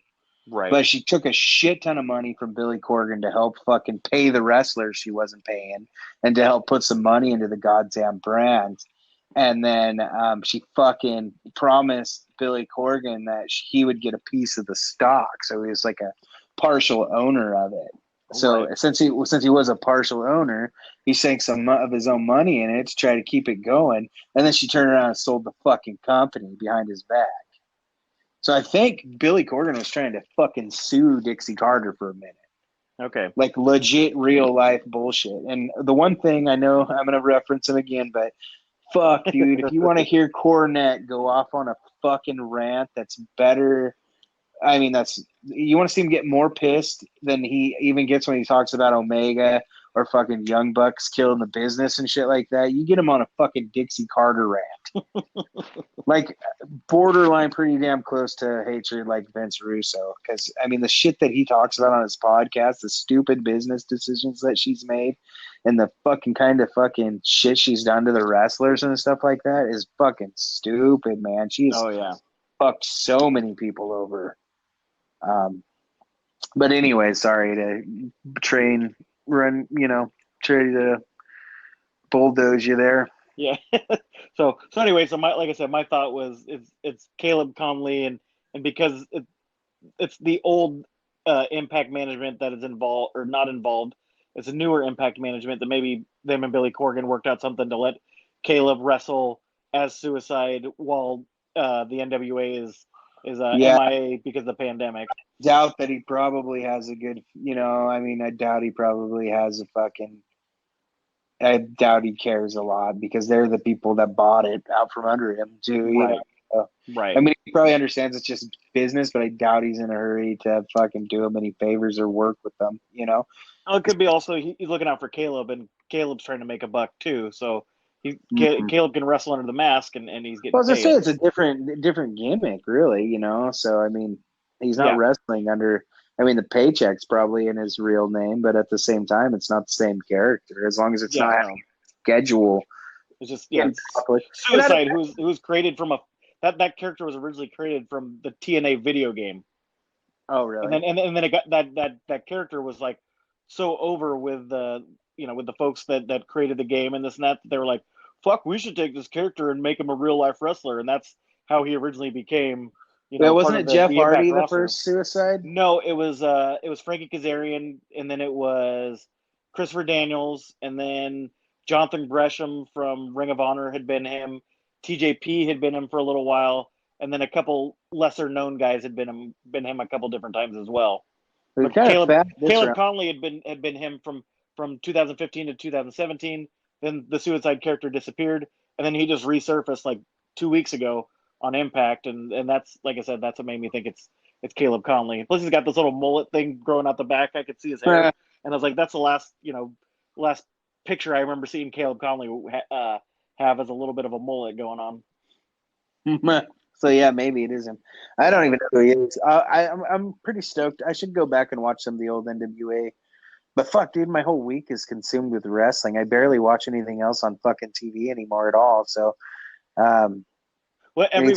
Right. But she took a shit ton of money from Billy Corgan to help fucking pay the wrestlers she wasn't paying, and to help put some money into the goddamn brand. And then she fucking promised Billy Corgan that he would get a piece of the stock, so he was like a partial owner of it. So since he was a partial owner, he sank some of his own money in it to try to keep it going. And then she turned around and sold the fucking company behind his back. So I think Billy Corgan was trying to fucking sue Dixie Carter for a minute. Okay. Like legit real life bullshit. And the one thing I know, I'm going to reference him again, but fuck, dude, if you want to hear Cornette go off on a fucking rant that's better I mean, you want to see him get more pissed than he even gets when he talks about Omega or fucking Young Bucks killing the business and shit like that. You get him on a fucking Dixie Carter rant. Like, borderline pretty damn close to hatred like Vince Russo. Because, I mean, the shit that he talks about on his podcast, the stupid business decisions that she's made, and the fucking kind of fucking shit she's done to the wrestlers and stuff like that is fucking stupid, man. She's fucked so many people over. But anyway, sorry to try to bulldoze you there. Yeah. So anyway, like I said, my thought was it's Caleb Conley, and because it's the old Impact management that is involved or not involved. It's a newer Impact management that maybe them and Billy Corgan worked out something to let Caleb wrestle as Suicide while the NWA is MIA because of the pandemic. Doubt that he probably has a good, I doubt he probably has I doubt he cares a lot because they're the people that bought it out from under him too. Right. I mean, he probably understands it's just business, but I doubt he's in a hurry to fucking do him any favors or work with them, Oh, it could be also he's looking out for Caleb, and Caleb's trying to make a buck too. So Caleb can wrestle under the mask, and he's getting. Well, as I say, it's a different gimmick, really. So I mean, he's not wrestling under. I mean, the paycheck's probably in his real name, but at the same time, it's not the same character. As long as it's not schedule. It's just Suicide, who's created from that character was originally created from the TNA video game. Oh, really? And then it got that character was like so over with with the folks that created the game and this and that. They were like, "Fuck, we should take this character and make him a real life wrestler," and that's how he originally became. Wasn't it Jeff Hardy the first Suicide? No, it was Frankie Kazarian, and then it was Christopher Daniels, and then Jonathan Gresham from Ring of Honor had been him. TJP had been him for a little while, and then a couple lesser known guys had been him a couple different times as well. But Caleb Conley had been him from 2015 to 2017. Then the Suicide character disappeared, and then he just resurfaced like 2 weeks ago on Impact, and that's, like I said, that's what made me think it's Caleb Conley. Plus he's got this little mullet thing growing out the back. I could see his hair, and I was like, that's the last picture I remember seeing Caleb Conley have as a little bit of a mullet going on. So yeah, maybe it is him. I don't even know who he is. I'm pretty stoked. I should go back and watch some of the old NWA. But fuck, dude, my whole week is consumed with wrestling. I barely watch anything else on fucking TV anymore at all. So, well, every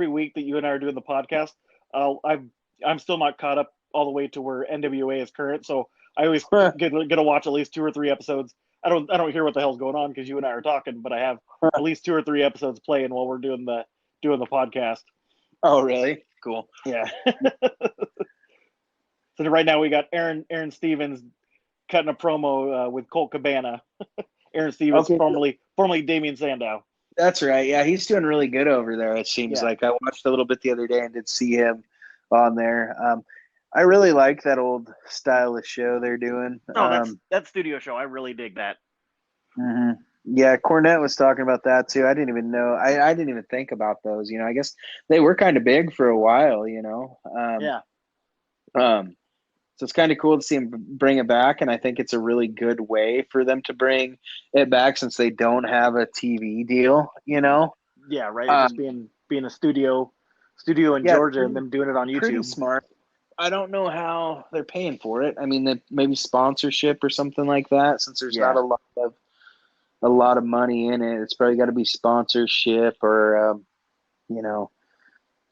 week that you and I are doing the podcast, I'm still not caught up all the way to where NWA is current. So I always get to watch at least 2 or 3 episodes. I don't hear what the hell's going on because you and I are talking, but I have at least 2 or 3 episodes playing while we're doing the podcast. Oh, really? Cool. Yeah. So right now we got Aaron Stevens cutting a promo with Colt Cabana. Aaron Stevens, formerly Damian Sandow. That's right. Yeah, he's doing really good over there, it seems like. I watched a little bit the other day and did see him on there. I really like that old style of show they're doing. Oh, that studio show. I really dig that. Mm-hmm. Yeah, Cornette was talking about that too. I didn't even know. I didn't even think about those. I guess they were kind of big for a while, So it's kind of cool to see him bring it back, and I think it's a really good way for them to bring it back since they don't have a TV deal, Yeah, right. Just being a studio in Georgia and them doing it on YouTube. Pretty smart. I don't know how they're paying for it. I mean, maybe sponsorship or something like that. Since there's not a lot of money in it, it's probably got to be sponsorship or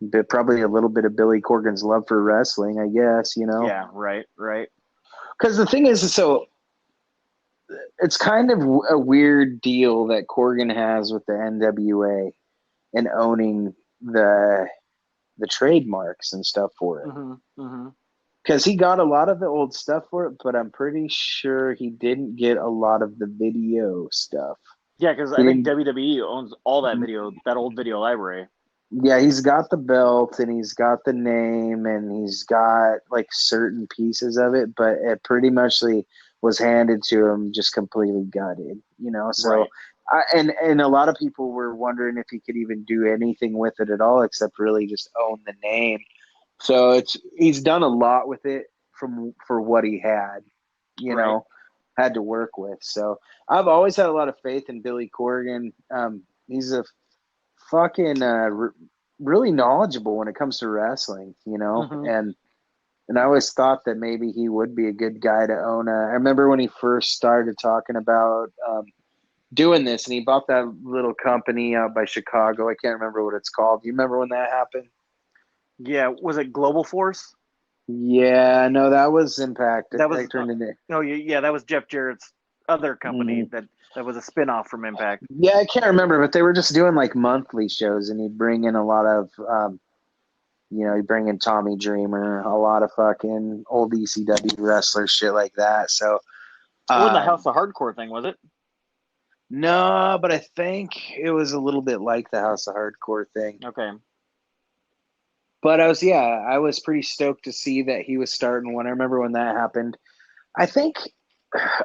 but probably a little bit of Billy Corgan's love for wrestling, I guess, Yeah, right. Because the thing is, so it's kind of a weird deal that Corgan has with the NWA and owning the trademarks and stuff for it. Mm-hmm. Because he got a lot of the old stuff for it, but I'm pretty sure he didn't get a lot of the video stuff. Yeah, because I think WWE owns all that old video library. Yeah, he's got the belt and he's got the name and he's got like certain pieces of it, but it pretty much was handed to him just completely gutted, So, right. And a lot of people were wondering if he could even do anything with it at all, except really just own the name. So he's done a lot with it for what he had, had to work with. So I've always had a lot of faith in Billy Corgan. He's a fucking really knowledgeable when it comes to wrestling, and I always thought that maybe he would be a good guy to own. I remember when he first started talking about doing this, and he bought that little company out by Chicago. I can't remember what it's called. Do you remember when that happened? Yeah, was it Global Force? Yeah, no, that was Impact. That was turned into. that was Jeff Jarrett's other company that was a spinoff from Impact. Yeah, I can't remember, but they were just doing like monthly shows, and he'd bring in a lot of, he'd bring in Tommy Dreamer, a lot of fucking old ECW wrestlers, shit like that. So, It wasn't the House of Hardcore thing, was it? No, but I think it was a little bit like the House of Hardcore thing. Okay. But I was pretty stoked to see that he was starting one. I remember when that happened. I think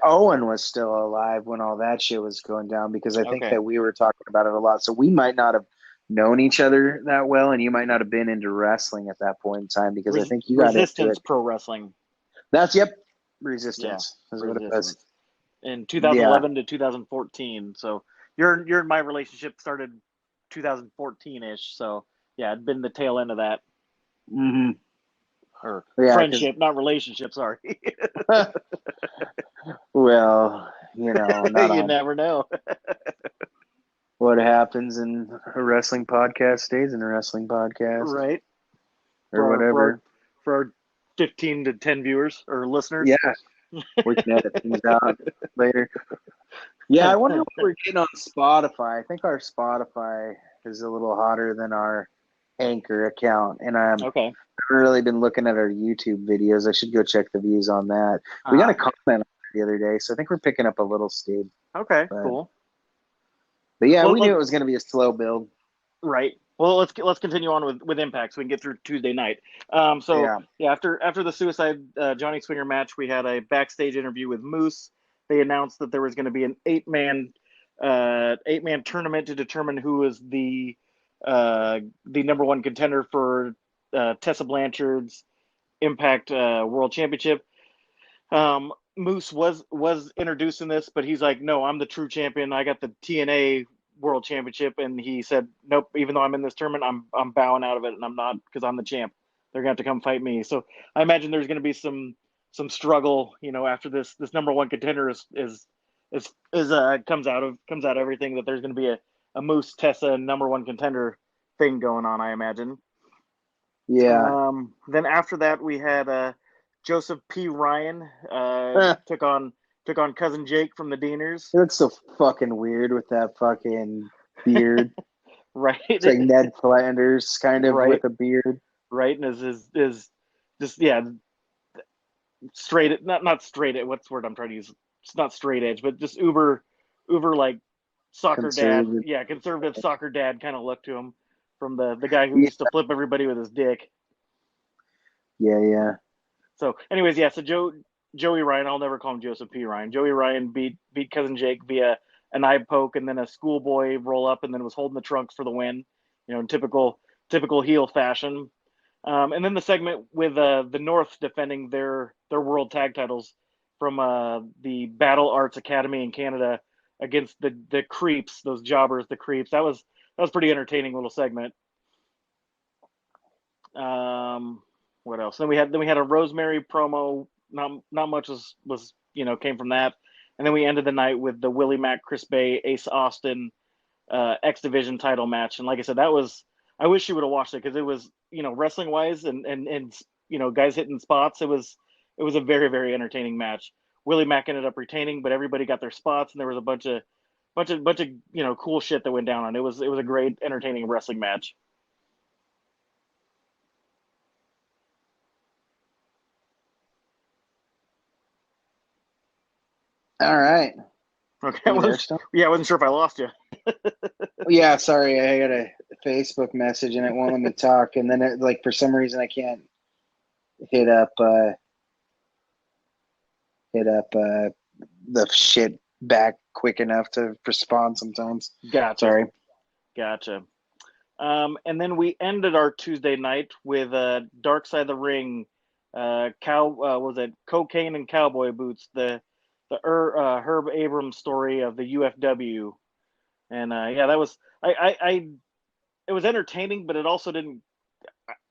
Owen was still alive when all that shit was going down, because I think that we were talking about it a lot. So we might not have known each other that well, and you might not have been into wrestling at that point in time, because I think you got Resistance Pro Wrestling. That's Resistance. Yeah, Resistance. What it was. In 2011 to 2014. So your my relationship started 2014-ish. So yeah, it'd been the tail end of that. Mm-hmm. Or friendship, not relationship. Sorry. Well, you never know. What happens in a wrestling podcast stays in a wrestling podcast, right? Or whatever. For our 15 to 10 viewers or listeners. Yeah. We can edit things out later. Yeah, I wonder what we're getting on Spotify. I think our Spotify is a little hotter than our Anchor account. And I haven't really been looking at our YouTube videos. I should go check the views on that. We got a comment on it the other day, so I think we're picking up a little steam. Okay, cool. But yeah, we knew it was going to be a slow build. Right. Well, let's continue on with Impact so we can get through Tuesday night. After the Suicide Johnny Swinger match, we had a backstage interview with Moose. They announced that there was going to be an eight-man tournament to determine who was the number one contender for Tessa Blanchard's Impact World Championship. Moose was introduced in this, but he's like, no, I'm the true champion. I got the TNA World Championship, and he said, nope, even though I'm in this tournament, I'm bowing out of it, and I'm not, because I'm the champ. They're gonna have to come fight me. So I imagine there's gonna be some struggle, after this number one contender comes out of everything, that there's gonna be a Moose Tessa number one contender thing going on, I imagine. Yeah. Then after that, we had Joseph P. Ryan took on Cousin Jake from the Deaners. He looks so fucking weird with that fucking beard. Right. It's like Ned Flanders kind of with a beard. Right, and is just straight, not straight, what's the word I'm trying to use? It's not straight edge, but just uber like soccer dad. Yeah, conservative soccer dad kind of look to him, from the guy who used to flip everybody with his dick. Yeah. So anyways, so Joey Ryan, I'll never call him Joseph P. Ryan. Joey Ryan beat Cousin Jake via an eye poke and then a schoolboy roll up, and then was holding the trunks for the win, in typical heel fashion. And then the segment with the North defending their world tag titles from the Battle Arts Academy in Canada against the Creeps, those jobbers, the Creeps. That was pretty entertaining little segment. What else? Then we had a Rosemary promo. Not much was came from that. And then we ended the night with the Willie Mack, Chris Bay, Ace Austin X Division title match. And like I said, I wish you would have watched it, because it was, wrestling wise and guys hitting spots. It was a very, very entertaining match. Willie Mack ended up retaining, but everybody got their spots, and there was a bunch of cool shit that went down on it. It was a great, entertaining wrestling match. All right. Okay. I wasn't sure if I lost you. Yeah, sorry. I got a Facebook message and it won't let me talk, and then for some reason I can't hit up the shit back quick enough to respond sometimes. Gotcha. Sorry. Gotcha. And then we ended our Tuesday night with Dark Side of the Ring, was it Cocaine and Cowboy Boots, the Herb Abrams story of the UFW, and yeah, that was it was entertaining, but it also didn't.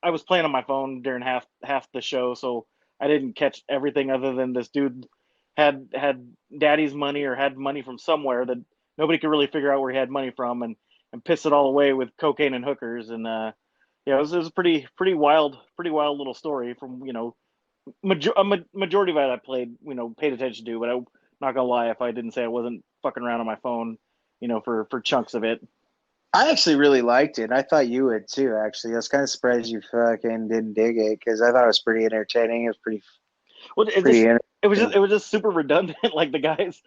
I was playing on my phone during half the show, so I didn't catch everything other than this dude had daddy's money or had money from somewhere that nobody could really figure out where he had money from, and pissed it all away with cocaine and hookers, and yeah, it was a pretty wild little story from majority of it I paid attention to, but I'm not gonna lie if I didn't say I wasn't fucking around on my phone, for chunks of it. I actually really liked it. I thought you would too. Actually, I was kind of surprised you fucking didn't dig it because I thought it was pretty entertaining. It was Well, pretty it entertaining. was just super redundant. Like the guy's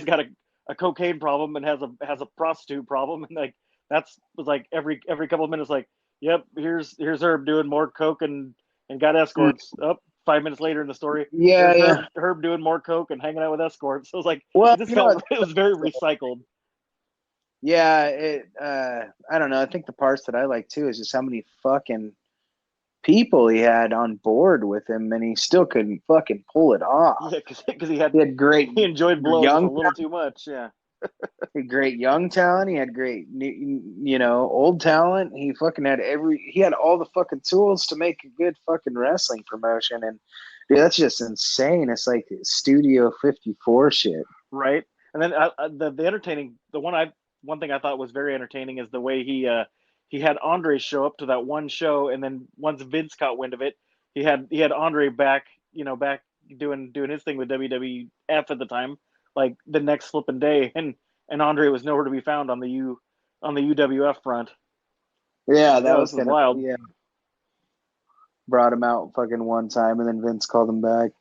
got a cocaine problem and has a prostitute problem, and like that's was like every couple of minutes, like, yep, here's Herb doing more coke and got Mm, escorts. Up 5 minutes later in the story, yeah, here's yeah. Herb doing more coke and hanging out with escorts. So it was like Well, it just you know felt what? it was very recycled. Yeah, I don't know. I think the parts that I like too is just how many fucking people he had on board with him, and he still couldn't fucking pull it off. Yeah, because He had great he enjoyed blow just a young, little too much. Yeah. great young talent. He had great, old talent. He fucking had he had all the fucking tools to make a good fucking wrestling promotion. And dude, that's just insane. It's like Studio 54 shit. Right. And then the entertaining one thing I thought was very entertaining is the way he had Andre show up to that one show, and then once Vince caught wind of it, he had Andre back, back doing his thing with WWF at the time, like the next flipping day, and Andre was nowhere to be found on the UWF front. Yeah, Like, that yeah, was this was kind of, wild. yeah. Brought him out fucking one time, and then Vince called him back.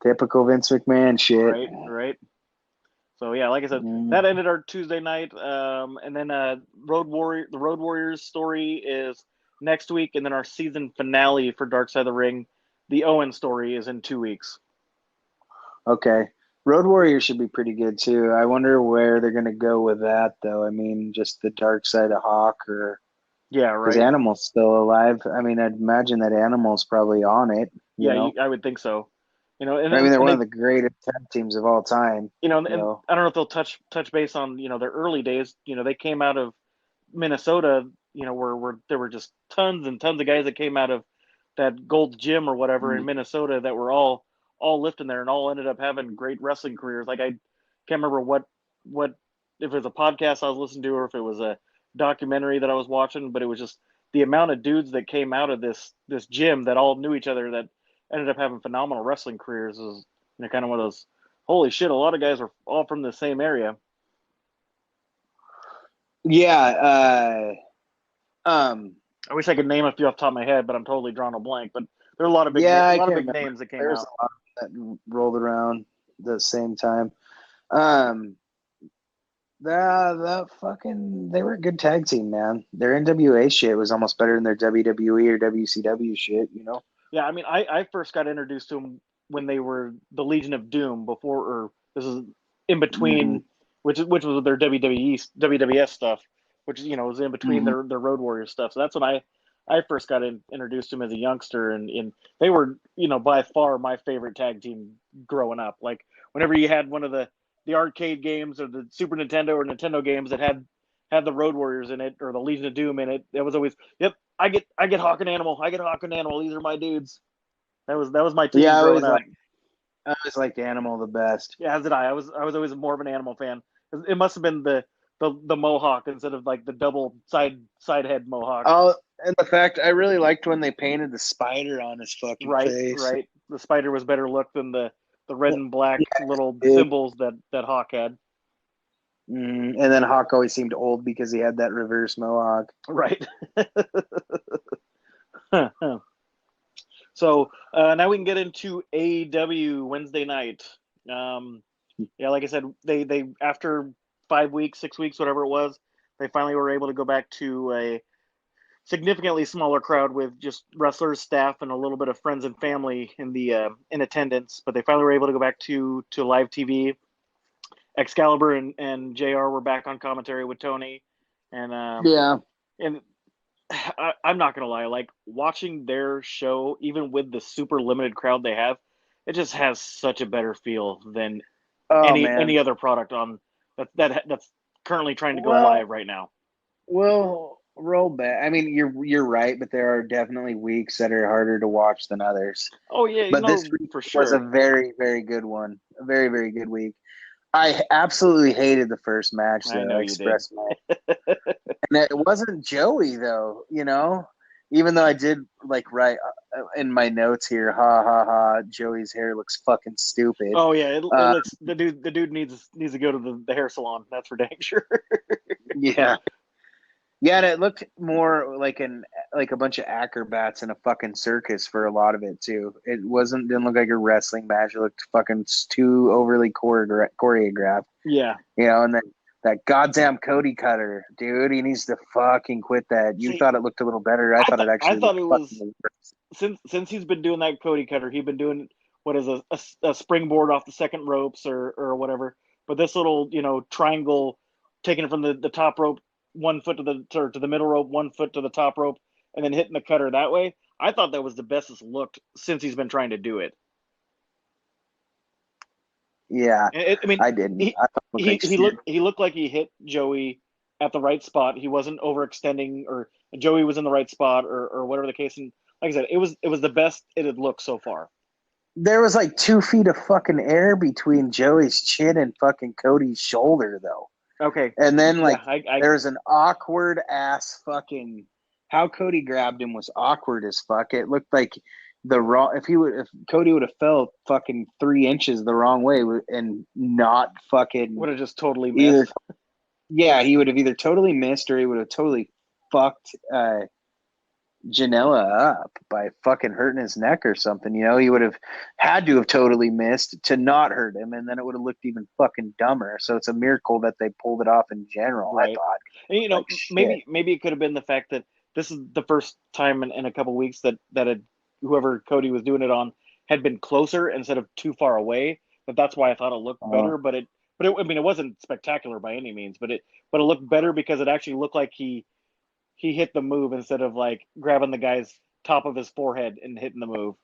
Typical Vince McMahon shit. Right, right. So yeah, like I said, Mm. that ended our Tuesday night, and then the Road Warriors story is next week, and then our season finale for Dark Side of the Ring, the Owen story, is in 2 weeks. Okay. Road Warrior should be pretty good too. I wonder where they're gonna go with that though. I mean, just the dark side of Hawk, or Yeah, is right. Animal still alive? I mean, I'd imagine that Animal's probably on it, you Yeah, know. I would think so. And I mean, they're and one they of the greatest tag teams of all time. and So, I don't know if they'll touch base on their early days. They came out of Minnesota, where there were just tons and tons of guys that came out of that Gold's Gym or whatever in Minnesota that were all lifting there and all ended up having great wrestling careers. Like I can't remember what if it was a podcast I was listening to or if it was a documentary that I was watching, but it was just the amount of dudes that came out of this gym that all knew each other that ended up having phenomenal wrestling careers is kind of one of those holy shit, a lot of guys are all from the same area. yeah, I wish I could name a few off the top of my head, but I'm totally drawing a blank. But there are yeah, a I lot of can't big remember. names that came There was out. a lot that rolled around the same time. Um, the fucking they were a good tag team, man. Their NWA shit was almost better than their WWE or WCW shit, you know? Yeah, I mean, I first got introduced to them when they were the Legion of Doom before, or this is in Hmm. between, which was their WWF stuff, which was in between Hmm. their Road Warrior stuff. So that's when I first got introduced to them as a youngster, and they were by far my favorite tag team growing up. Like whenever you had one of the arcade games or the Super Nintendo or Nintendo games that had the Road Warriors in it or the Legion of Doom in it, it was always, yep, I get Hawk and Animal. I get Hawk and Animal. These are my dudes. That was my team Yeah, growing up. I always liked Animal the best. Yeah, as did I. I was always more of an Animal fan. It must have been the mohawk instead of like the double side head mohawk. Oh, and the fact I really liked when they painted the spider on his fucking Right, face. right. The spider was better look than the red and black little Yeah. symbols that Hawk had. And then Hawk always seemed old because he had that reverse mohawk. Right. So now we can get into AEW Wednesday night. Yeah, like I said, they after 5 weeks, 6 weeks, whatever it was, they finally were able to go back to a significantly smaller crowd with just wrestlers, staff, and a little bit of friends and family in attendance. But they finally were able to go back to live TV. Excalibur and Jr. were back on commentary with Tony, and Yeah. And I'm not gonna lie, like watching their show, even with the super limited crowd they have, it just has such a better feel than Oh any man. other product on that's currently trying to go live Well, right now. we'll roll back. I mean, you're right, but there are definitely weeks that are harder to watch than others. Oh yeah, But this week for was a sure. very, very good one. A very, very good week. I absolutely hated the first match, I though. know I you did. expressed my, and it wasn't Joey though. Even though I did like write in my notes here, ha ha ha, Joey's hair looks fucking stupid. Oh yeah, it Uh, looks the dude needs to go to the hair salon. That's for dang sure. yeah, yeah, and it looked more like a bunch of acrobats in a fucking circus for a lot of it too. It didn't look like a wrestling match. It looked fucking too overly choreographed. Yeah. And then that goddamn Cody Cutter, dude, he needs to fucking quit that. You See, thought it looked a little better. I thought it I actually thought looked it was fucking worse. since he's been doing that Cody Cutter, he's been doing what is a springboard off the second ropes or whatever. But this little triangle, taking it from the top rope, 1 foot to the middle rope, 1 foot to the top rope, and then hitting the cutter that way. I thought that was the best it's looked since he's been trying to do it. Yeah, I mean, I didn't. I thought it looked like shit. he looked like he hit Joey at the right spot. He wasn't overextending, or Joey was in the right spot, or whatever the case. And like I said, it was the best it had looked so far. There was like 2 feet of fucking air between Joey's chin and fucking Cody's shoulder, though. Okay, And then yeah, like there's an awkward ass fucking how Cody grabbed him was awkward as fuck. It looked like the wrong if Cody would have fell fucking 3 inches the wrong way and not fucking would have just totally either. missed. Yeah, he would have either totally missed or he would have totally fucked Janela up by fucking hurting his neck or something. He would have had to have totally missed to not hurt him, and then it would have looked even fucking dumber. So it's a miracle that they pulled it off in general. I Right. thought, And, like shit. maybe it could have been the fact that this is the first time in a couple weeks that whoever Cody was doing it on had been closer instead of too far away. That's why I thought it looked Uh, better. I mean, it wasn't spectacular by any means, but it looked better because it actually looked like he hit the move instead of like grabbing the guy's top of his forehead and hitting the move.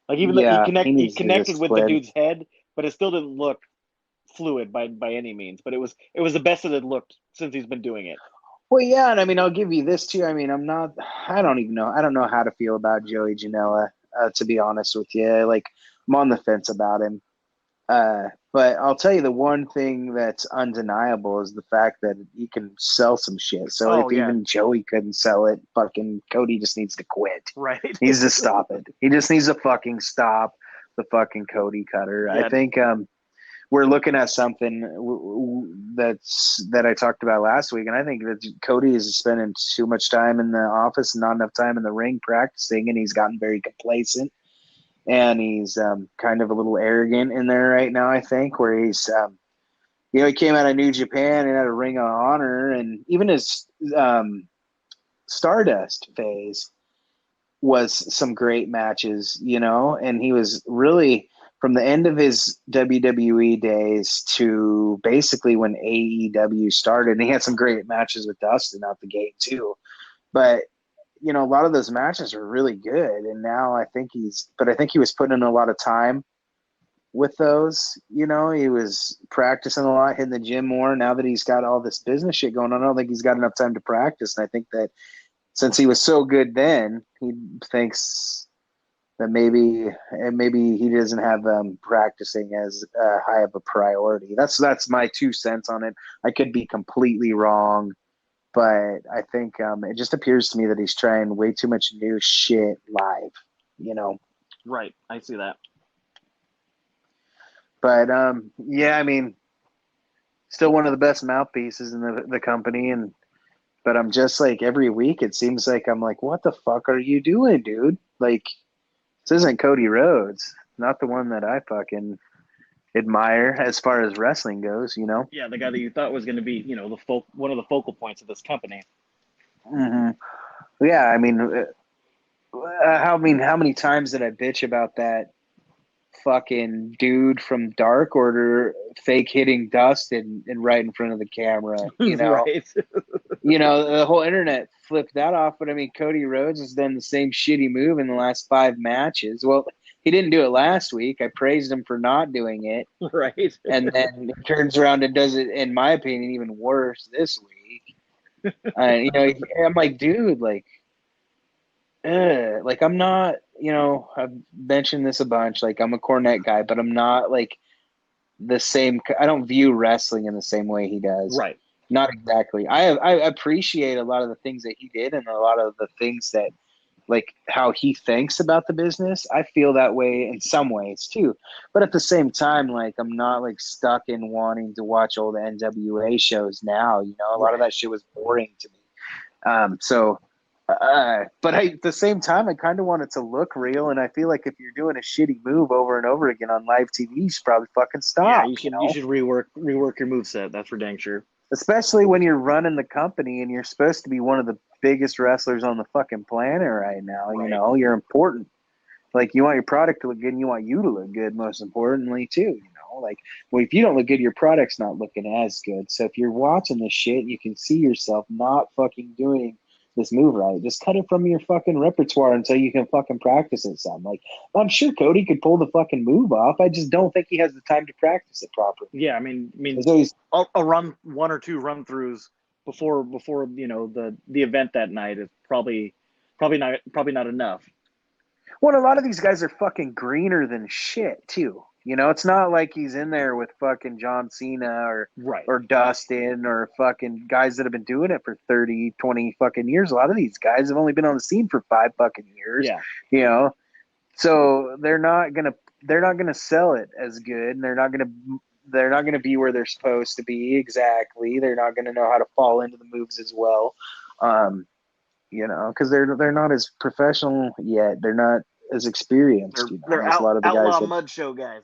Like even though yeah, he he needs to connected just with the quit. dude's head, but it still didn't look fluid by any means. But it was the best it had looked since he's been doing it. Well, yeah, and I mean, I'll give you this too. I mean, I don't even know. I don't know how to feel about Joey Janela, to be honest with you. Like, I'm on the fence about him. But I'll tell you the one thing that's undeniable is the fact that he can sell some shit. So Oh if yeah, even Joey couldn't sell it, fucking Cody just needs to quit. right. He needs to stop it. He just needs to fucking stop the fucking Cody Cutter. I Yeah, think we're looking at something that I talked about last week, and I think that Cody is spending too much time in the office and not enough time in the ring practicing, and he's gotten very complacent, and he's kind of a little arrogant in there right now. I think where he's he came out of New Japan and had a Ring of Honor, and even his Stardust phase was some great matches, and he was really from the end of his WWE days to basically when AEW started, and he had some great matches with Dustin out the gate too. But a lot of those matches were really good, and now I think he was putting in a lot of time with those. He was practicing a lot, hitting the gym more. Now that he's got all this business shit going on, I don't think he's got enough time to practice, and I think that since he was so good then, he thinks that maybe he doesn't have practicing as high of a priority. That's my 2 cents on it. I could be completely wrong, but I think it just appears to me that he's trying way too much new shit live, right. I see that. But yeah, I mean, still one of the best mouthpieces in the company, but I'm just like every week it seems like I'm like, what the fuck are you doing, dude? Like, this isn't Cody Rhodes, not the one that I fucking admire as far as wrestling goes. Yeah, the guy that you thought was going to be, one of the focal points of this company. Mm-hmm. Yeah, I mean, how many times did I bitch about that fucking dude from Dark Order fake hitting Dustin and right in front of the camera, Right. The whole internet flipped that off. But I mean, Cody Rhodes has done the same shitty move in the last 5 matches. Well, he didn't do it last week. I praised him for not doing it. Right. And then he turns around and does it, in my opinion, even worse this week. I'm like, dude, I'm not, I've mentioned this a bunch. Like, I'm a Cornette guy, but I'm not like the same. I don't view wrestling in the same way he does. Right. Not exactly. I appreciate a lot of the things that he did and a lot of the things that, like, how he thinks about the business. I feel that way in some ways too. But at the same time, like, I'm not like stuck in wanting to watch old NWA shows now. A lot of that shit was boring to me. But at the same time, I kind of want it to look real, and I feel like if you're doing a shitty move over and over again on live TV, you should probably fucking stop. Yeah, you should rework your moveset. That's for dang sure. Especially when you're running the company and you're supposed to be one of the biggest wrestlers on the fucking planet right now. Right. You're important. Like, you want your product to look good, and you want you to look good, most importantly, too. Like, well, if you don't look good, your product's not looking as good. So if you're watching this shit, you can see yourself not fucking doing this move right. Just cut it from your fucking repertoire until you can fucking practice it some. Like, I'm sure Cody could pull the fucking move off. I just don't think he has the time to practice it properly. Yeah, I mean, always, I'll run 1 or 2 run throughs before the event that night is probably not enough. well, a lot of these guys are fucking greener than shit too. It's not like he's in there with fucking John Cena or Dustin or fucking guys that have been doing it for 30, 20 fucking years. A lot of these guys have only been on the scene for 5 fucking years. Yeah. So they're not gonna sell it as good, and they're not gonna be where they're supposed to be exactly. They're not gonna know how to fall into the moves as well. Because they're not as professional yet. They're not as experienced. They're a lot of the outlaw guys mud show guys.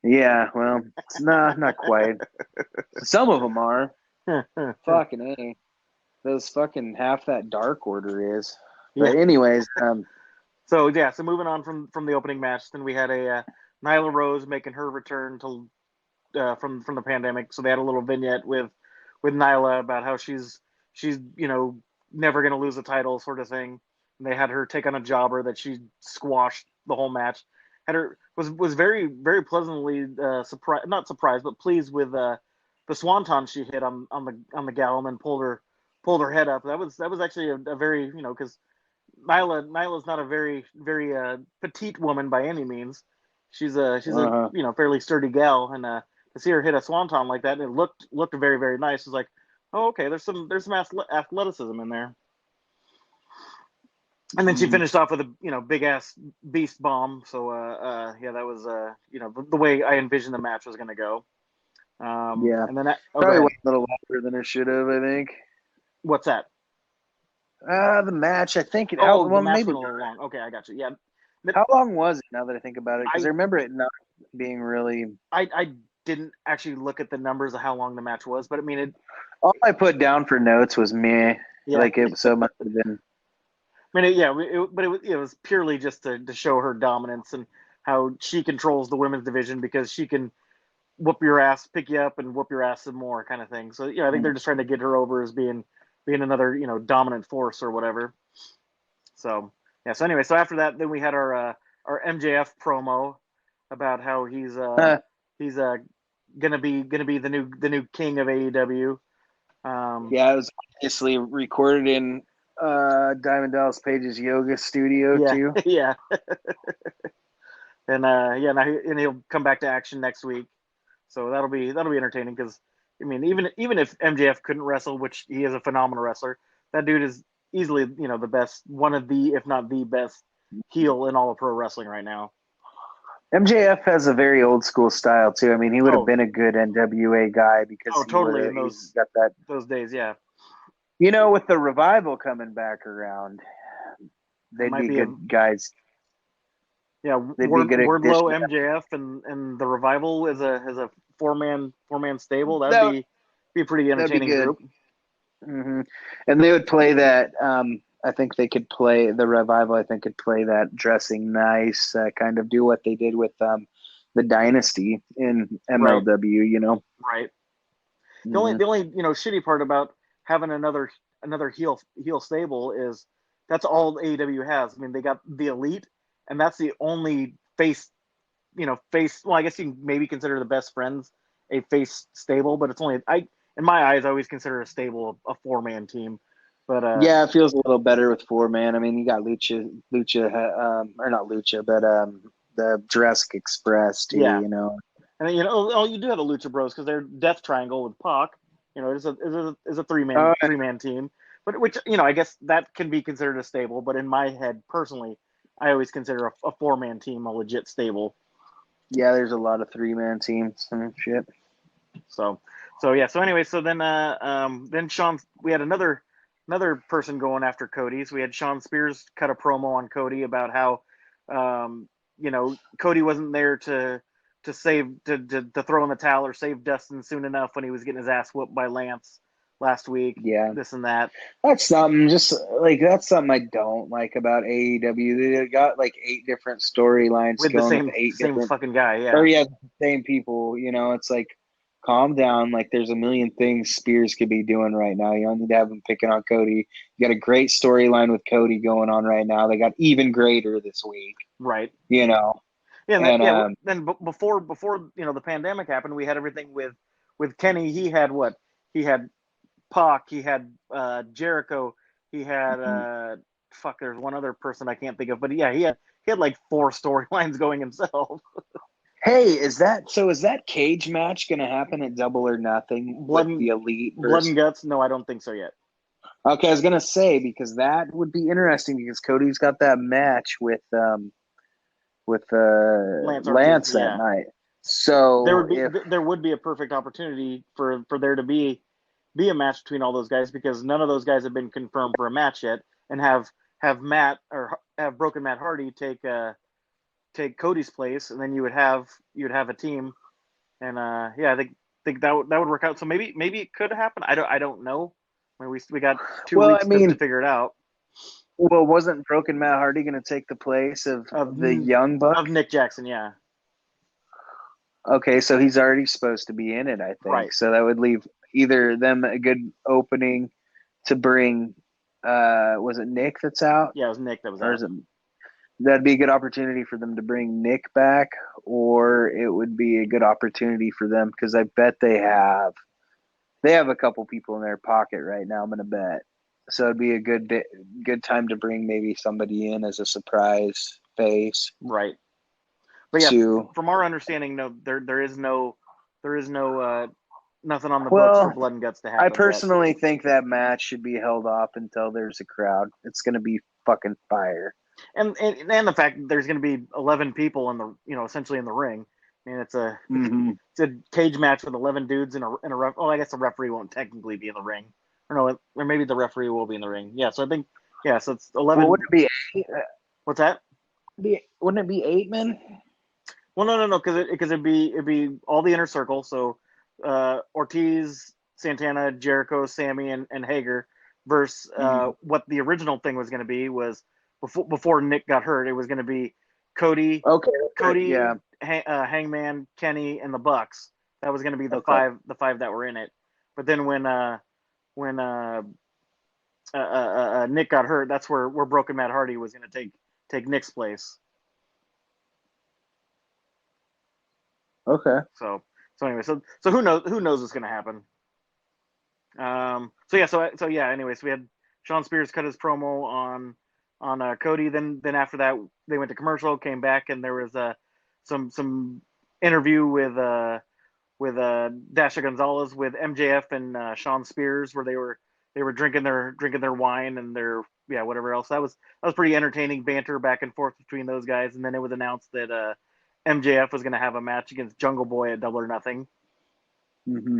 Yeah, well, it's not quite. Some of them are. Fucking A. Those fucking half that Dark Order is. But anyways, So moving on from the opening match, then we had a Nyla Rose making her return to from the pandemic. So they had a little vignette with Nyla about how she's never going to lose a title, sort of thing. And they had her take on a jobber that she squashed the whole match. Had her was very, very pleasantly not surprised, but pleased with the swanton she hit on the gal, and then pulled her head up. That was actually a very, because Nyla's not a very, very petite woman by any means. She's a fairly sturdy gal, and to see her hit a swanton like that, and it looked very, very nice. It's like, oh, okay, there's some athleticism in there. And then she finished off with a big ass beast bomb. So that was the way I envisioned the match was going to go. And then probably went a little longer than it should have. I think. What's that? The match. I think. The match maybe went a little long. Okay, I got you. Yeah. How long was it? Now that I think about it, because I remember it not being really. I didn't actually look at the numbers of how long the match was, but I mean all I put down for notes was meh. Yeah. Like it so much have been. I mean, it was purely just to show her dominance and how she controls the women's division, because she can whoop your ass, pick you up, and whoop your ass some more, kind of thing. So I think they're just trying to get her over as being another dominant force or whatever. So So anyway, so after that, then we had our MJF promo about how he's gonna be the new king of AEW. It was obviously recorded in Diamond Dallas Page's yoga studio too. Yeah. and he'll come back to action next week, so that'll be entertaining, because I mean, even if MJF couldn't wrestle, which he is a phenomenal wrestler, that dude is easily the best, one of the, if not the best heel in all of pro wrestling right now. MJF has a very old school style too. I mean, he would have been a good NWA guy, because totally in got those days, yeah. With the revival coming back around, they'd be good guys. Yeah, Wardlow, MJF, and the revival as a four-man stable. That'd be a pretty entertaining group. Mm-hmm. And they would play that I think they could play the Revival. I think could play that dressing nice, kind of do what they did with the Dynasty in Right. MLW. Right. The only Mhm. shitty part about having another heel stable is that's all AEW has. I mean, they got the Elite, and that's the only face. Well, I guess you can maybe consider the Best Friends a face stable, but it's only in my eyes, I always consider a stable a 4-man team. But Yeah, it feels a little better with 4-man. I mean, you got or not Lucha, but the Jurassic Express too. yeah, and then, you do have the Lucha Bros because they're Death Triangle with Pac. Is a Oh, three man team, but which I guess that can be considered a stable. But in my head, personally, I always consider a 4-man team a legit stable. yeah, there's a lot of 3-man teams and shit. So yeah. So anyway, so then Sean, we had another person going after Cody. So we had Sean Spears cut a promo on Cody about how, Cody wasn't there to throw in the towel or save Dustin soon enough when he was getting his ass whooped by Lance last week. Yeah, This and that. that's something. That's something I don't like about AEW. They got like 8 different storylines With the going with same 8 different, fucking guy, yeah. or yeah, same people. It's like, calm down. Like, there's a million things Spears could be doing right now. You don't need to have him picking on Cody. You got a great storyline with Cody going on right now. They got even greater this week. Right. Yeah, and then before the pandemic happened, we had everything with Kenny. He had what? He had Pac. He had Jericho. He had there's one other person I can't think of, but yeah, he had like 4 storylines going himself. Hey, is that cage match going to happen at Double or Nothing with the Elite? Blood and Guts? No, I don't think so yet. Okay, I was going to say, because that would be interesting, because Cody's got that match with Lance that night. So there would be a perfect opportunity for there to be a match between all those guys, because none of those guys have been confirmed for a match yet, and have Matt or have Broken Matt Hardy take Cody's place, and then you would have a team, and I think that would work out. So maybe it could happen. I don't know. I mean, we got 2 weeks to figure it out. Well, wasn't Broken Matt Hardy going to take the place of the Young Buck? Of Nick Jackson, yeah. Okay, so he's already supposed to be in it, I think. Right. So that would leave either them a good opening to bring. Was it Nick that's out? Yeah, it was Nick that was out. That'd be a good opportunity for them to bring Nick back, or it would be a good opportunity for them, because I bet they have a couple people in their pocket right now. I'm gonna bet. So it'd be a good time to bring maybe somebody in as a surprise face. Right. But yeah, from our understanding, no, there is no nothing on the books for Blood and Guts to happen. I personally think that match should be held off until there's a crowd. It's going to be fucking fire. And the fact that there's going to be 11 people in the essentially in the ring. I mean, it's a cage match with 11 dudes in a ref. Oh, I guess the referee won't technically be in the ring. Or maybe the referee will be in the ring. Yeah, so I think so it's 11. Well, wouldn't it be 8? What's that? Wouldn't it be 8 men? Well, no, because it'd be all the inner circle. So Ortiz, Santana, Jericho, Sammy, and Hager versus what the original thing was going to be was before Nick got hurt. It was going to be Cody, yeah. Hangman, Kenny, and the Bucks. That was going to be the five that were in it. But then when Nick got hurt, that's where Broken Matt Hardy was going to take Nick's place. Okay. So anyway, so who knows what's going to happen. So anyway, so we had Sean Spears cut his promo on Cody. Then after that, they went to commercial, came back, and there was some interview with Dasha Gonzalez with MJF and Sean Spears, where they were drinking their wine and their whatever else. That was pretty entertaining banter back and forth between those guys. And then it was announced that MJF was going to have a match against Jungle Boy at Double or Nothing. Mm-hmm.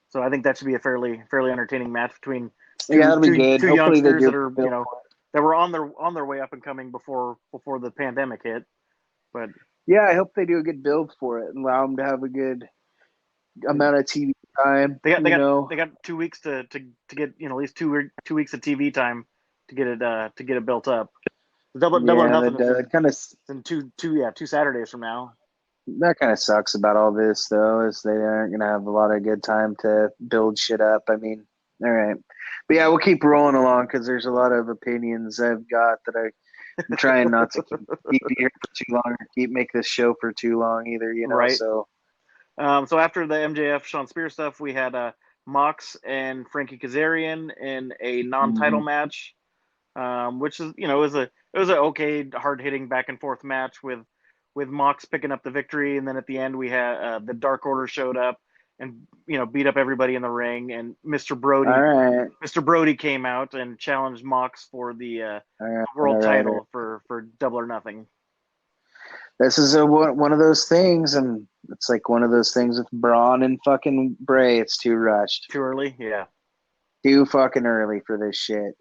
So I think that should be a fairly entertaining match between two youngsters that are that were on their way up and coming before the pandemic hit. But yeah, I hope they do a good build for it and allow them to have a good amount of TV time. They got 2 weeks to get at least two weeks of TV time to get it built up. Double or Yeah, nothing is that kind of in two Saturdays from now. that kind of sucks about all this, though, is they aren't gonna have a lot of good time to build shit up. I mean, all right, but yeah, we'll keep rolling along because there's a lot of opinions I've got that I'm trying not to keep you here for too long or make this show for too long either, Right. So So after the MJF Sean Spears stuff, we had Mox and Frankie Kazarian in a non-title mhm. match, which is it was an okay hard hitting back and forth match with Mox picking up the victory, and then at the end we had the Dark Order showed up and beat up everybody in the ring, and All right, Mr. Brody came out and challenged Mox for the all right, all world right. title for Double or Nothing. This is one of those things, and it's like one of those things with Braun and fucking Bray. It's too rushed, Too early, yeah. too fucking early for this shit.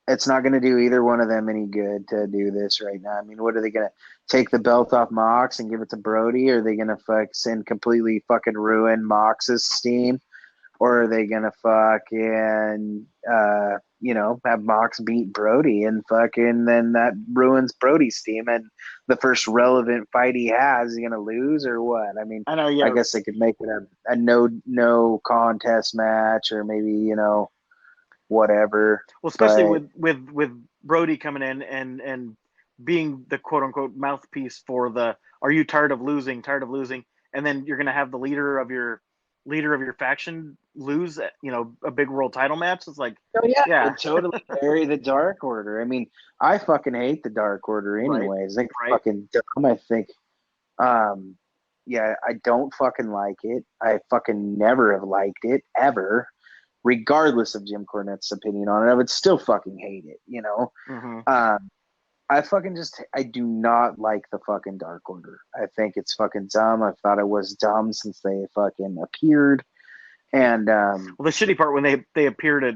It's not going to do either one of them any good to do this right now. I mean, what are they going to take the belt off Mox and give it to Brody? Or are they going to completely fucking ruin Mox's steam? Or are they going to fucking, have Mox beat Brody and fucking then that ruins Brody's steam and the first relevant fight he has, is he going to lose or what? I mean, I know, I yeah. guess they could make it a no contest match or maybe, whatever. Well, especially But with Brody coming in and being the quote unquote mouthpiece for the "Are you tired of losing? Tired of losing?" And then you're going to have the leader of your faction lose, a big world title match. It's like, oh yeah, yeah, it totally bury the Dark Order. I mean, I fucking hate the Dark Order right, anyways. I think right. fucking dumb. I think, yeah, I don't fucking like it. I fucking never have liked it ever, regardless of Jim Cornette's opinion on it. I would still fucking hate it. Mm-hmm. I do not like the fucking Dark Order. I think it's fucking dumb. I thought it was dumb since they fucking appeared. And Well, the shitty part when they appeared at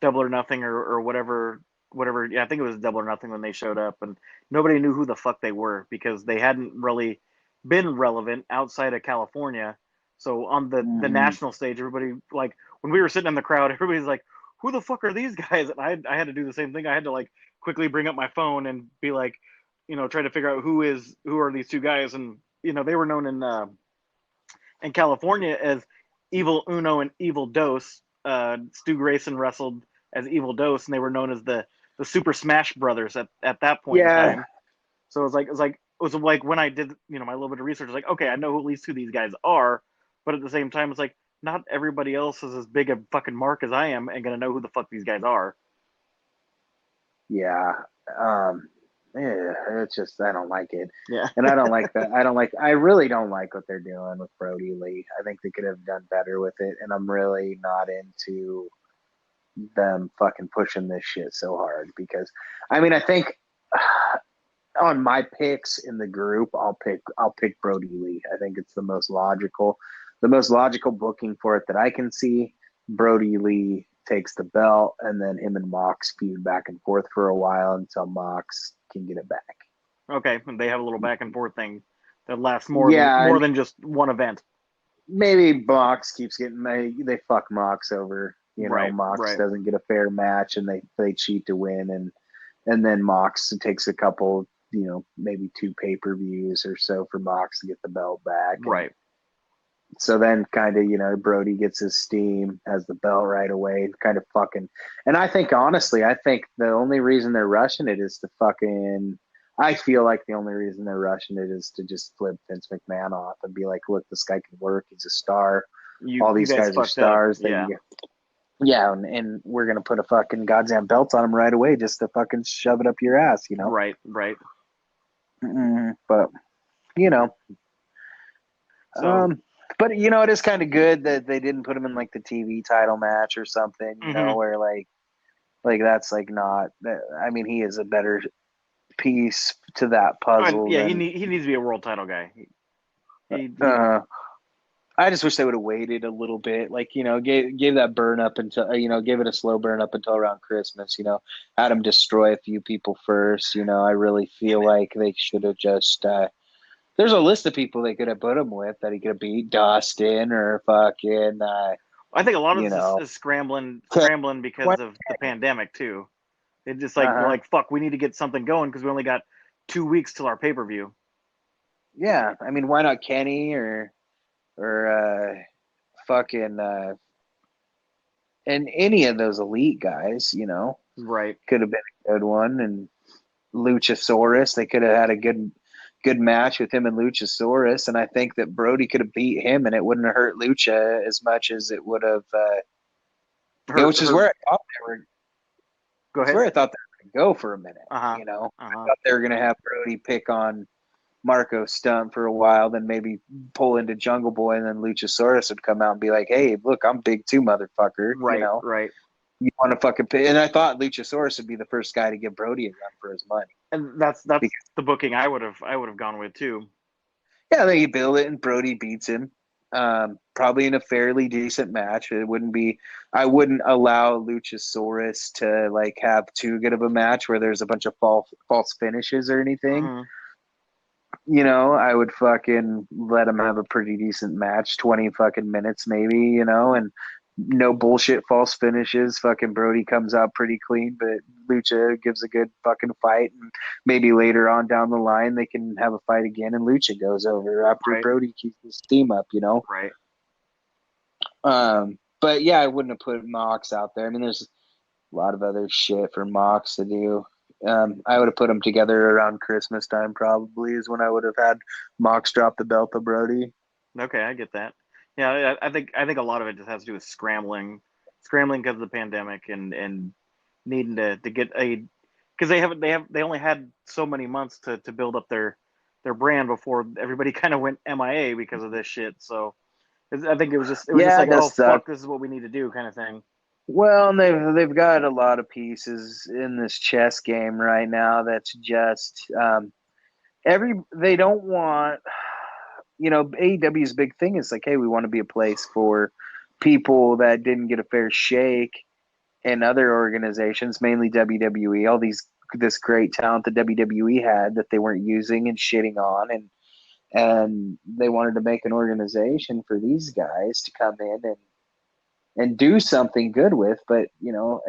Double or Nothing or whatever. Yeah, I think it was Double or Nothing when they showed up, and nobody knew who the fuck they were because they hadn't really been relevant outside of California. So on the mm, national stage, everybody, like, when we were sitting in the crowd, everybody's like, "Who the fuck are these guys?" And I had to do the same thing. I had to like quickly bring up my phone and be like, try to figure out who are these two guys, and they were known in California as Evil Uno and Evil Dos. Stu Grayson wrestled as Evil Dos, and they were known as the Super Smash Brothers at that point in yeah, time. So it was like when I did my little bit of research, like, okay, I know at least who these guys are, but at the same time, it's like not everybody else is as big a fucking mark as I am and gonna know who the fuck these guys are. yeah. Um, yeah, it's just I don't like it, Yeah. and I don't like that. I really don't like what they're doing with Brody Lee. I think they could have done better with it, and I'm really not into them fucking pushing this shit so hard because, I mean, I think on my picks in the group, I'll pick Brody Lee. I think it's the most logical booking for it that I can see. Brody Lee takes the belt, and then him and Mox feud back and forth for a while until Mox can get it back. Okay, and they have a little back and forth thing that lasts Yeah, more and than just one event. maybe Mox keeps getting they fuck Mox over. Right, Mox right, doesn't get a fair match, and they cheat to win, and then Mox takes a couple, maybe 2 pay-per-views or so for Mox to get the belt back. And right. so then kind of, Brody gets his steam, has the belt right away, kind of fucking. And I think, honestly, the only reason they're rushing it is to fucking. I feel like the only reason they're rushing it is to just flip Vince McMahon off and be like, look, this guy can work. He's a star. All You these guys guys are fucked up. stars. Yeah. Yeah, and we're gonna put a fucking goddamn belt on him right away just to fucking shove it up your ass. Right, right. But you know, So, but it is kind of good that they didn't put him in like the TV title match or something. mhm. Where like that's like not. I mean, he is a better piece to that puzzle Yeah, than. he needs to be a world title guy. He I just wish they would have waited a little bit, like gave that burn up until gave it a slow burn up until around Christmas. Had him destroy a few people first. I really feel like they should have just. There's a list of people they could have put him with that he could have beat Dustin or fucking. I think a lot of You this know, is scrambling because of the pandemic too. It's just like they're like, fuck, we need to get something going because we only got 2 weeks till our pay-per-view. Yeah, I mean, why not Kenny or fucking and any of those elite guys? You know, Right. could have been a good one. And Luchasaurus, they could have had a good match with him and Luchasaurus, and I think that Brody could have beat him, and it wouldn't have hurt Lucha as much as it would have. Which is where I thought they were. Go ahead. Where I thought they were going to go for a minute. Uh-huh. You know, I thought they were going to have Brody pick on Marco Stunt for a while, then maybe pull into Jungle Boy, and then Luchasaurus would come out and be like, "Hey, look, I'm big too, motherfucker." Right. You know, Right. you want to fucking pay. And I thought Luchasaurus would be the first guy to give Brody a run for his money. And that's the booking I would have gone with too. Yeah, they build it and Brody beats him. Probably in a fairly decent match. It wouldn't be. I wouldn't allow Luchasaurus to like have too good of a match where there's a bunch of false finishes or anything. Mm-hmm. You know, I would fucking let him have a pretty decent match, 20 fucking minutes maybe. You know, and no bullshit false finishes. Fucking Brody comes out pretty clean, but Lucha gives a good fucking fight, and maybe later on down the line they can have a fight again, and Lucha goes over after Brody keeps his steam up, you know. Right. But yeah, I wouldn't have put Mox out there. I mean, there's a lot of other shit for Mox to do. I would have put them together around Christmas time. Probably is when I would have had Mox drop the belt to Brody. Okay, I get that. Yeah, I think a lot of it just has to do with scrambling because of the pandemic and needing to get because they only had so many months to build up their brand before everybody kind of went MIA because of this shit. So I think it was just like, oh fuck, this is what we need to do kind of thing. Well, and they've got a lot of pieces in this chess game right now that's just they don't want. You know, AEW's big thing is like, hey, we want to be a place for people that didn't get a fair shake in other organizations, mainly WWE. All this great talent that WWE had that they weren't using and shitting on, and they wanted to make an organization for these guys to come in and do something good with. But you know,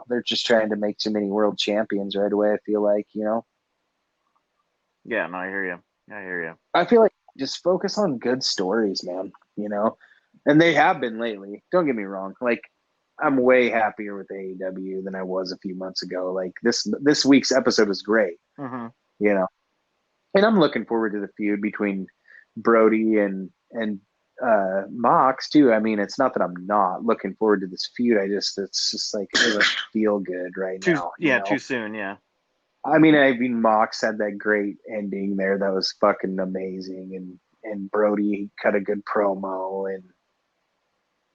they're just trying to make too many world champions right away. I feel like, you know. Yeah, no, I hear you. I feel like just focus on good stories, man, you know? And they have been lately. Don't get me wrong. Like, I'm way happier with AEW than I was a few months ago. Like, this week's episode was great, mm-hmm. You know? And I'm looking forward to the feud between Brody and Mox, too. I mean, it's not that I'm not looking forward to this feud. It's just like, it doesn't feel good right now. Yeah, too soon, yeah. I mean, Mox had that great ending there that was fucking amazing, and Brody cut a good promo,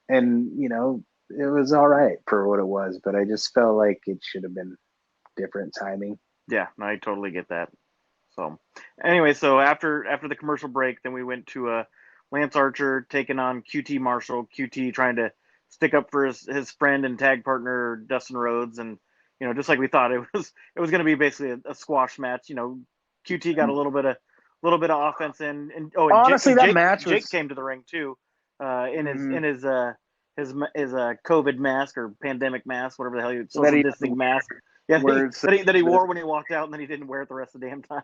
and you know, it was all right for what it was, but I just felt like it should have been different timing. Yeah, no, I totally get that. So, anyway, so after the commercial break, then we went to Lance Archer taking on QT Marshall. QT trying to stick up for his friend and tag partner Dustin Rhodes, and you know, just like we thought, it was going to be basically a squash match. You know, QT got a little bit of offense in, and honestly, Jake, that match Jake came to the ring too, in his COVID mask or pandemic mask, whatever the hell social distancing mask. Yeah, that he wore when he walked out, and then he didn't wear it the rest of the damn time.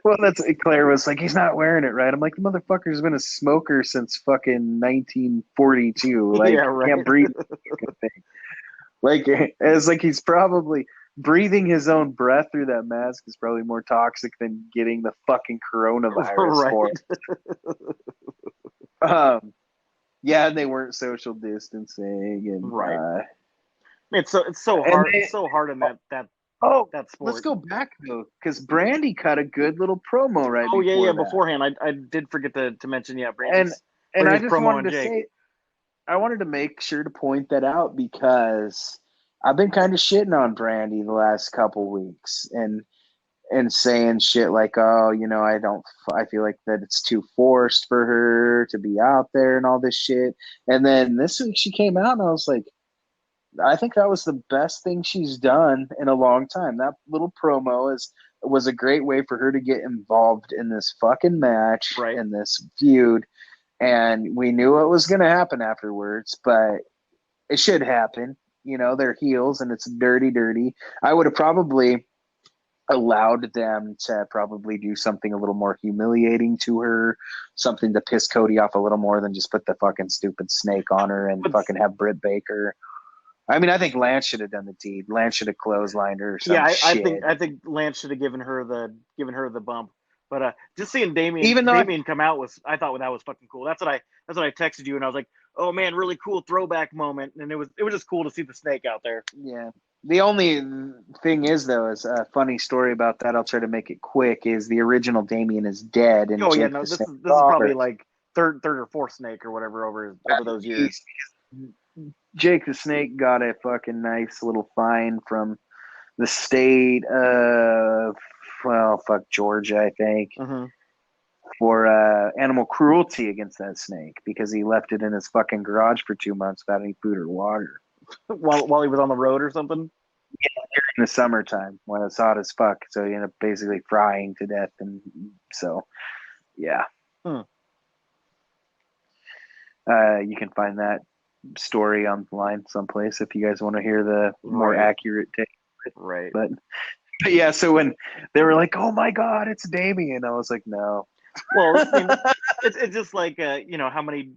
Well, Claire was like, he's not wearing it right. I'm like, the motherfucker's been a smoker since fucking 1942. Like, yeah, right. Can't breathe. Like, it's like he's probably breathing his own breath through that mask is probably more toxic than getting the fucking coronavirus for it. Yeah, and they weren't social distancing, and right. It's so hard. It's so hard in that sport. Let's go back though, because Brandy cut a good little promo right. Oh before that. Beforehand, I did forget to mention Brandy's and I just wanted to say. I wanted to make sure to point that out because I've been kind of shitting on Brandy the last couple weeks and saying shit like, oh, you know, I feel like that it's too forced for her to be out there and all this shit. And then this week she came out and I was like, I think that was the best thing she's done in a long time. That little promo was a great way for her to get involved in this fucking match, right. In this feud. and we knew what was going to happen afterwards, but it should happen. You know, they're heels, and it's dirty. I would have probably allowed them to probably do something a little more humiliating to her, something to piss Cody off a little more than just put the fucking stupid snake on her and fucking have Britt Baker. I mean, I think Lance should have done the deed. Lance should have clotheslined her or some shit. I think Lance should have given her the bump. But just seeing Damien Even though Damien come out I thought that was fucking cool. That's what I texted you, and I was like, oh man, really cool throwback moment. And it was just cool to see the snake out there. Yeah. The only thing is, though, is a funny story about that. I'll try to make it quick. Is the original Damien is dead, and Oh Jake yeah, no, this is probably like third or fourth snake or whatever over those years. Jake the Snake got a fucking nice little fine from the state of Georgia, I think, for animal cruelty against that snake because he left it in his fucking garage for 2 months without any food or water. while he was on the road or something? Yeah, during the summertime when it's hot as fuck. So he ended up basically frying to death. And so, yeah. You can find that story online someplace if you guys want to hear the more accurate take. Right. But yeah, so when they were like, oh my God, it's Damien, I was like, no. Well, I mean, it's just like, how many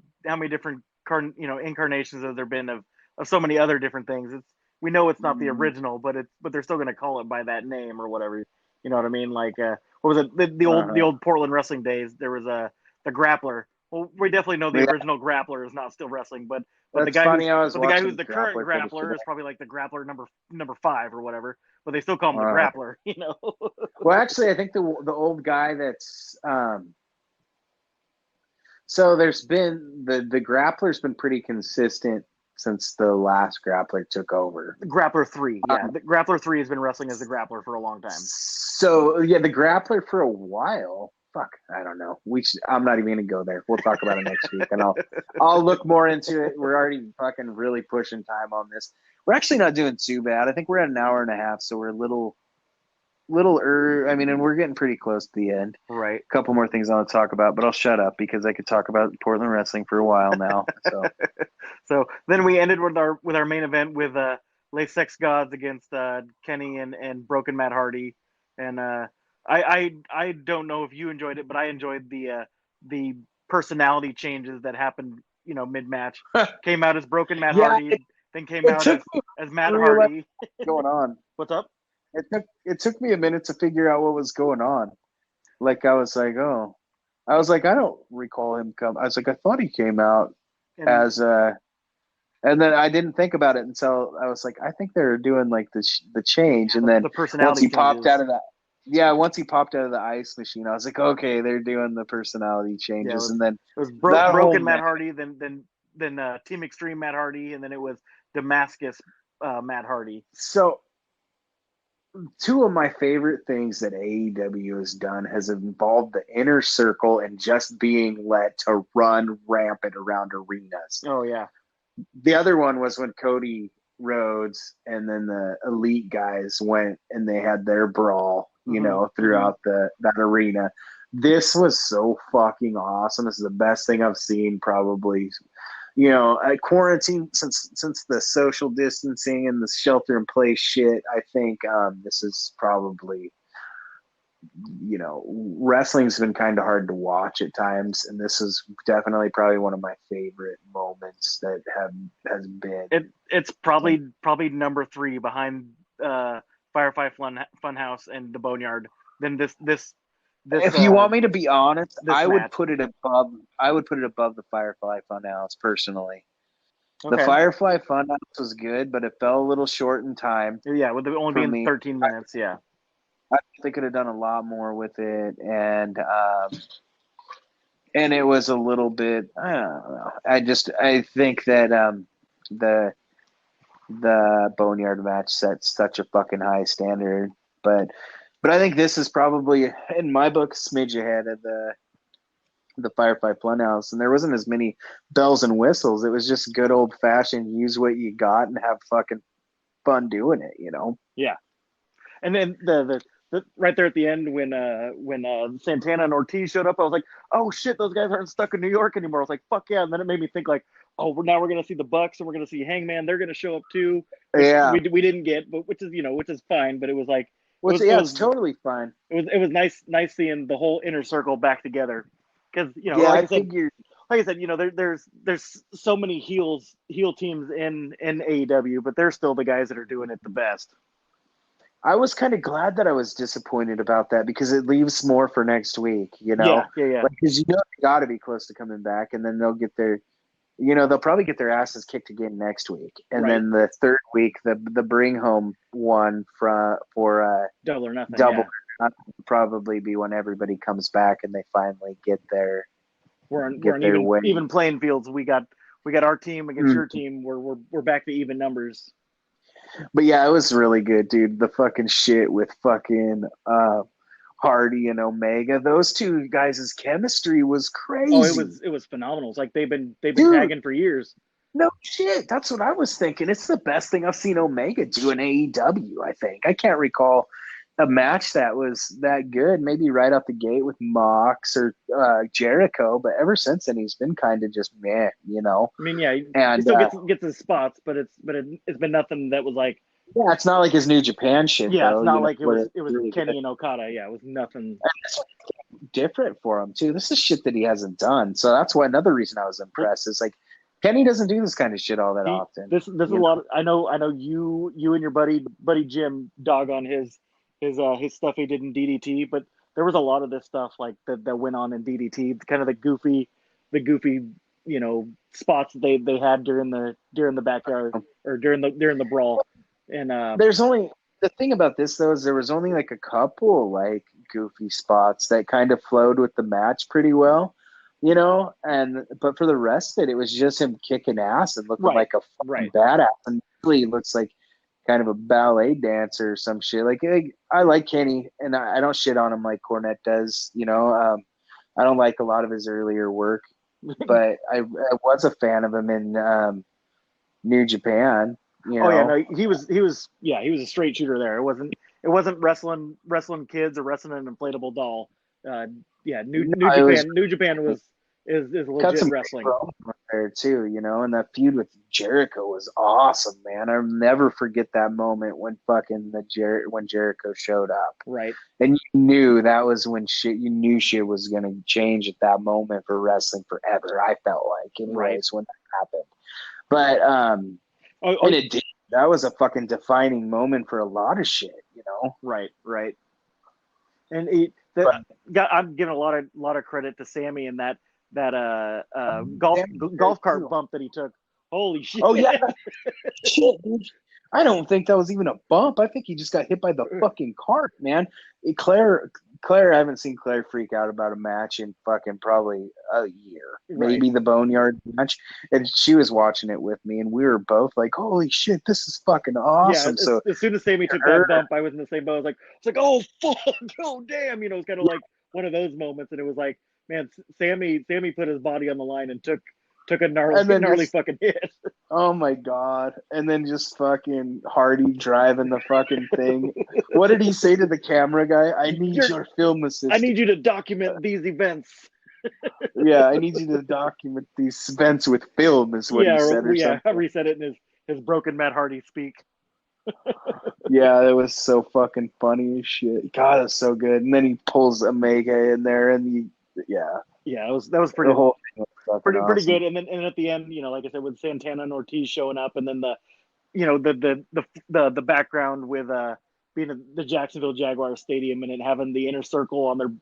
different incarnations have there been of so many other different things. We know it's not the original, but they're still going to call it by that name or whatever. You know what I mean? Like, what was it? The old Portland wrestling days. There was the Grappler. Well, we definitely know the original Grappler is not still wrestling, but the guy who's the current Grappler is probably like the Grappler number 5 or whatever. But they still call him the Grappler. You know. Well, actually, I think the old guy that's so there's been the Grappler's been pretty consistent since the last Grappler took over. Grappler 3, yeah. The Grappler 3 has been wrestling as the Grappler for a long time. So, yeah, the Grappler for a while. Fuck, I don't know. I'm not even going to go there. We'll talk about it next week, and I'll look more into it. We're already fucking really pushing time on this. We're actually not doing too bad. I think we're at an hour and a half, so we're a little and we're getting pretty close to the end. Right. A couple more things I want to talk about, but I'll shut up because I could talk about Portland wrestling for a while now. So, so then we ended with our main event with Les Sex Gods against Kenny and Broken Matt Hardy, and I don't know if you enjoyed it, but I enjoyed the personality changes that happened, mid match. Came out as Broken Matt Hardy, then came out as Matt Hardy. What's going on? What's up? It took me a minute to figure out what was going on. Like I was like, I don't recall him come. I was like, I thought he came out as and then I didn't think about it until I was like, I think they're doing like the change, and then once he popped out of the ice machine, I was like, okay, they're doing the personality changes, and then it was Broken Matt Hardy, then Team Extreme Matt Hardy, and then it was Damascus Matt Hardy. So, two of my favorite things that AEW has done has involved the inner circle and just being let to run rampant around arenas. Oh, yeah. The other one was when Cody Rhodes and then the Elite guys went and they had their brawl, throughout that arena. This was so fucking awesome. This is the best thing I've seen probably. At quarantine, since the social distancing and the shelter in place shit, I think this is probably, wrestling's been kind of hard to watch at times, and this is definitely probably one of my favorite moments that has been. It's probably number 3 behind Firefly Funhouse and the Boneyard. Then this. If you want me to be honest, I would put it above the Firefly Funhouse personally. Okay. The Firefly Funhouse was good, but it fell a little short in time. Yeah, with it only being 13 minutes. Yeah, I think they could have done a lot more with it, and it was a little bit. I don't know. I think that the Boneyard match set such a fucking high standard, but I think this is probably, in my book, a smidge ahead of the Firefly Funhouse. And there wasn't as many bells and whistles. It was just good old fashioned, use what you got and have fucking fun doing it, Yeah. And then the right there at the end when Santana and Ortiz showed up, I was like, oh shit, those guys aren't stuck in New York anymore. I was like, fuck yeah. And then it made me think like, oh, now we're gonna see the Bucks and we're gonna see Hangman. They're gonna show up too, which Yeah. we didn't get, but which is fine. But it was like, It's totally fine. It was nice seeing the whole inner circle back together, because Yeah, I figured. like I said, there's so many heel teams in AEW, but they're still the guys that are doing it the best. I was kind of glad that I was disappointed about that because it leaves more for next week, Yeah. Because they got to be close to coming back, and then they'll get they'll probably get their asses kicked again next week, and then the third week, the bring home one for Double or Nothing. Double or Nothing will probably be when everybody comes back and they finally get their we're in even playing fields. We got our team against your team. We're back to even numbers. But yeah, it was really good, dude. The fucking shit with fucking Hardy and Omega. Those two guys' chemistry was crazy. Oh, it was phenomenal. It's like they've been tagging for years. No shit. That's what I was thinking. It's the best thing I've seen Omega do in AEW, I think. I can't recall a match that was that good. Maybe right out the gate with Mox or Jericho, but ever since then he's been kind of just meh, I mean, yeah, and he still gets his spots, but it's been nothing that was like. Yeah, it's not like his New Japan shit. Yeah, though, it's not like it was really Kenny good. and Okada. Yeah, it was nothing. And that's different for him too. This is shit that he hasn't done. So that's why another reason I was impressed is like Kenny doesn't do this kind of shit all that often. This is a lot. I know you and your buddy Jim dog on his stuff he did in DDT, but there was a lot of this stuff like that went on in DDT, kind of the goofy spots that they had during the backyard or during the brawl. And there's only the thing about this though is there was only like a couple like goofy spots that kind of flowed with the match pretty well, but for the rest of it, it was just him kicking ass and looking like a fucking badass, and really looks like kind of a ballet dancer or some shit. Like I like Kenny, and I don't shit on him like Cornette does. I don't like a lot of his earlier work, but I was a fan of him in New Japan. Oh yeah, no, he was a straight shooter there. It wasn't wrestling kids or wrestling an inflatable doll. New Japan is legit wrestling there too, and that feud with Jericho was awesome, man. I'll never forget that moment when fucking when Jericho showed up. Right. And you knew that was when shit was gonna change at that moment for wrestling forever. I felt like anyways when that happened. But and it did. That was a fucking defining moment for a lot of shit, Right. And I'm giving a lot of credit to Sammy and that golf cart bump that he took. Holy shit! Oh yeah, shit, dude. I don't think that was even a bump. I think he just got hit by the fucking cart, man. Claire, I haven't seen Claire freak out about a match in fucking probably a year. Maybe the Boneyard match. And she was watching it with me, and we were both like, holy shit, this is fucking awesome. Yeah, so as soon as Sammy took that bump, I was in the same boat. I was like, oh, fuck, oh, damn. It's kind of like one of those moments. And it was like, man, Sammy put his body on the line and took a gnarly fucking hit. Oh my god! And then just fucking Hardy driving the fucking thing. What did he say to the camera guy? I need your film assistant. I need you to document these events. Yeah, I need you to document these events with film. Is what he said. However he said it in his broken Matt Hardy speak. Yeah, it was so fucking funny as shit. God, it's so good. And then he pulls Omega in there, and that was pretty. The whole thing was pretty awesome. good. And then at the end, like I said, with Santana and Ortiz showing up, and then the background with being the Jacksonville Jaguars stadium and it having the inner circle on their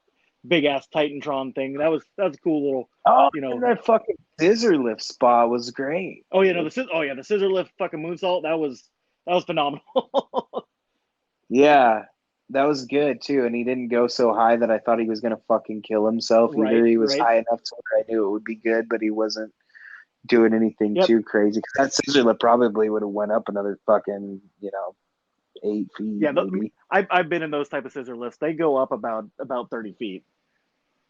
big ass Titantron thing. That was a cool little. And that fucking scissor lift spot was great. Oh yeah, no, the scissor lift fucking moonsault. That was phenomenal. Yeah. That was good too, and he didn't go so high that I thought he was gonna fucking kill himself. Either he was high enough to where I knew it would be good, but he wasn't doing anything too crazy. Because that scissor lift probably would have went up another fucking 8 feet. Yeah, I've been in those type of scissor lifts. They go up about 30 feet.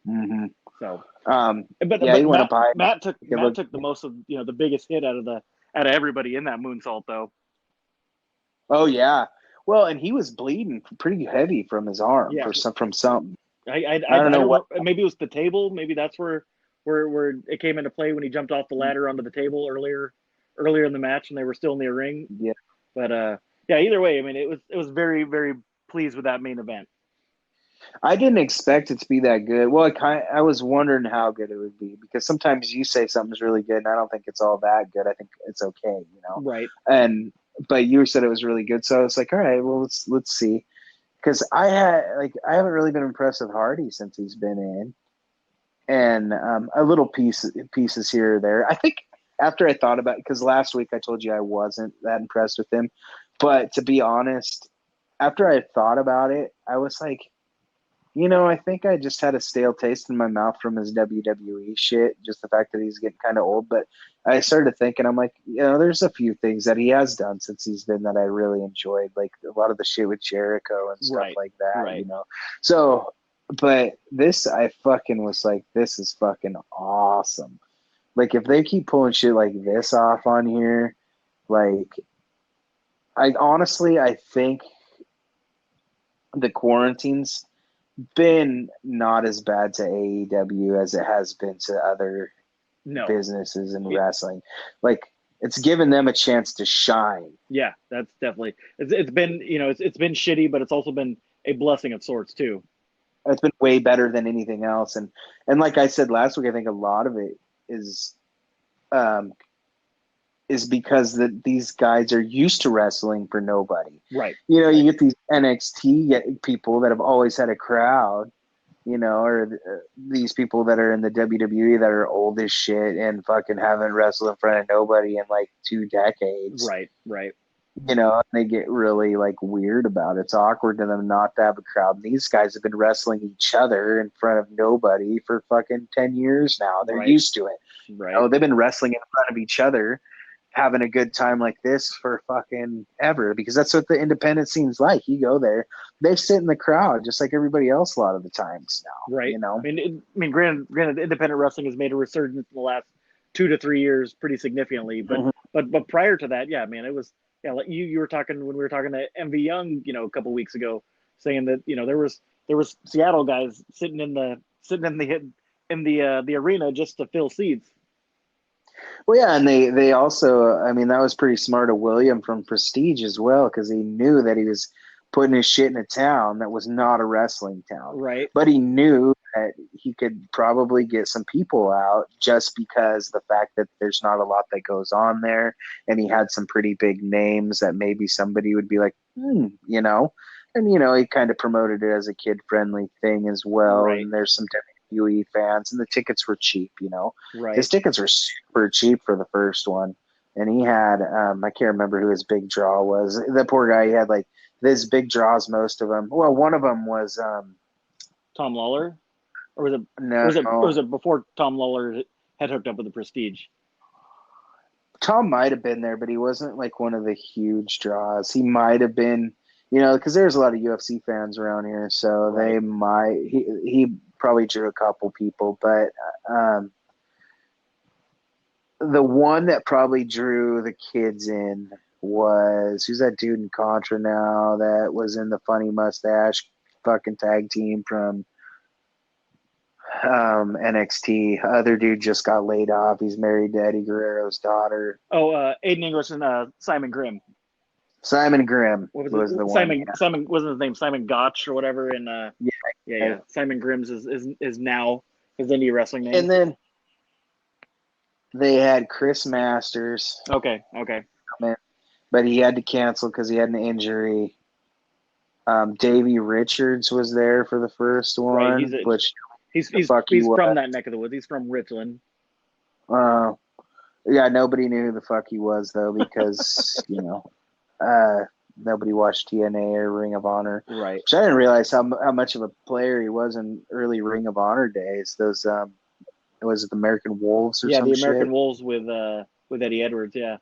Mm-hmm. So, but he went up high. Matt took the most of the biggest hit out of everybody in that moonsault though. Oh yeah. Well, and he was bleeding pretty heavy from his arm Yeah. from something. I don't know what. Maybe it was the table. Maybe that's where it came into play when he jumped off the ladder onto the table earlier in the match, and they were still in the ring. Yeah. But yeah, either way, I mean, it was very, very pleased with that main event. I didn't expect it to be that good. Well, I was wondering how good it would be because sometimes you say something's really good, and I don't think it's all that good. I think it's okay, Right. But you said it was really good, so I was like, all right, well, let's see. Because I haven't really been impressed with Hardy since he's been in, and a little pieces here or there. I think after I thought about it, because last week I told you I wasn't that impressed with him, but to be honest, after I thought about it, I was like, I think I just had a stale taste in my mouth from his WWE shit, just the fact that he's getting kind of old. But I started thinking, I'm like, there's a few things that he has done since he's been that I really enjoyed, like a lot of the shit with Jericho and stuff like that, Right. So, but this, I fucking was like, this is fucking awesome. Like, if they keep pulling shit like this off on here, like, I think the quarantine's been not as bad to AEW as it has been to other businesses in wrestling. Like, it's given them a chance to shine. Yeah, that's definitely. It's been it's been shitty, but it's also been a blessing of sorts too. It's been way better than anything else, and like I said last week, I think a lot of it is because these guys are used to wrestling for nobody. Right. You get these NXT people that have always had a crowd, or these people that are in the WWE that are old as shit and fucking haven't wrestled in front of nobody in like 2 decades. Right. And they get really like weird about it. It's awkward to them not to have a crowd. And these guys have been wrestling each other in front of nobody for fucking 10 years now. They're used to it. Right. They've been wrestling in front of each other, having a good time like this for fucking ever, because that's what the independent scene's like. You go there, they sit in the crowd just like everybody else a lot of the times now. Right. I mean, granted, independent wrestling has made a resurgence in the last 2 to 3 years pretty significantly, but prior to that, yeah, man, it was like you were talking when we were talking to MV Young, a couple weeks ago, saying that there was Seattle guys sitting in the arena just to fill seats. Well, yeah, and they also, I mean, that was pretty smart of William from Prestige as well, because he knew that he was putting his shit in a town that was not a wrestling town. Right. But he knew that he could probably get some people out just because the fact that there's not a lot that goes on there, and he had some pretty big names that maybe somebody would be like, And, he kind of promoted it as a kid-friendly thing as well, and there's some WWE fans, and the tickets were cheap, Right. His tickets were super cheap for the first one, and he had I can't remember who his big draw was. The poor guy, he had like this big draws, most of them. Well, one of them was Tom Lawler, or was it no, was it before Tom Lawler had hooked up with the Prestige? Tom might have been there, but he wasn't like one of the huge draws. He might have been, because there's a lot of UFC fans around here, so they might. He probably drew a couple people, but the one that probably drew the kids in was, who's that dude in Contra now that was in the funny mustache fucking tag team from NXT? Other dude just got laid off. He's married to Eddie Guerrero's daughter. Oh, Aiden English and Simon Grimm. Simon Grimm was the Simon, one. Yeah. Simon wasn't his name, Simon Gotch or whatever. And yeah. Simon Grimm's is now his indie wrestling name. And then they had Chris Masters. Okay. But he had to cancel because he had an injury. Davey Richards was there for the first one, he's from that neck of the woods. He's from Richland. Yeah, nobody knew who the fuck he was though, because nobody watched TNA or Ring of Honor. Right. Which I didn't realize how much of a player he was in early Ring of Honor days. Those was it the American Wolves or some shit? Yeah, the American Wolves with Eddie Edwards. Yeah.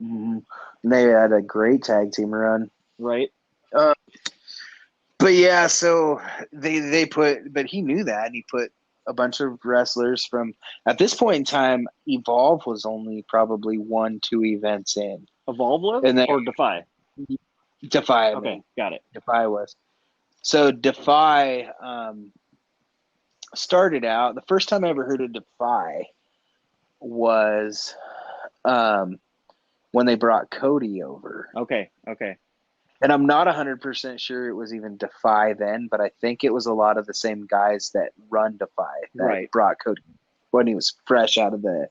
Mm-hmm. And they had a great tag team run. Right. But yeah, so they put, but he knew that, and he put a bunch of wrestlers from, at this point in time, Evolve was only probably 1-2 events in. Evolve was? And then, or Defy? Defy. Okay, got it. Defy was. So Defy started out. The first time I ever heard of Defy was when they brought Cody over. Okay. And I'm not 100% sure it was even Defy then, but I think it was a lot of the same guys that run Defy that brought Cody when he was fresh out of the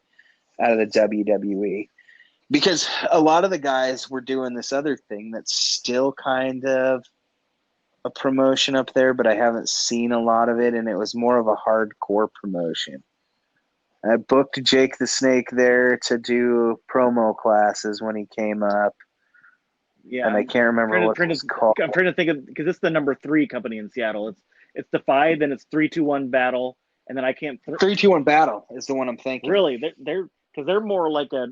WWE. Because a lot of the guys were doing this other thing that's still kind of a promotion up there, but I haven't seen a lot of it, and it was more of a hardcore promotion. I booked Jake the Snake there to do promo classes when he came up. Yeah, and I can't remember what it was called. I'm trying to think of, because it's the number 3 company in Seattle. It's Defy, then it's 3-2-1 Battle, and then I can't. 3-2-1 Battle is the one I'm thinking. Really, they're more like a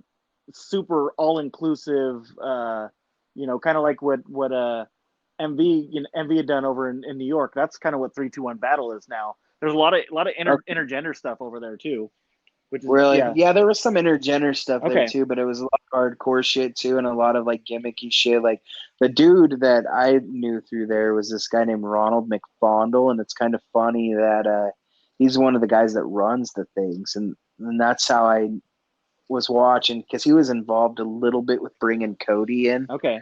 super all inclusive, kind of like what MV had done over in New York. That's kind of what 3-2-1 Battle is now. There's a lot of intergender stuff over there too. Which is, really? Yeah, there was some intergender stuff there Okay. too, but it was a lot of hardcore shit too, and a lot of like gimmicky shit. Like the dude that I knew through there was this guy named Ronald McFondle, and it's kind of funny that he's one of the guys that runs the things, and that's how I was watching, because he was involved a little bit with bringing Cody in. Okay.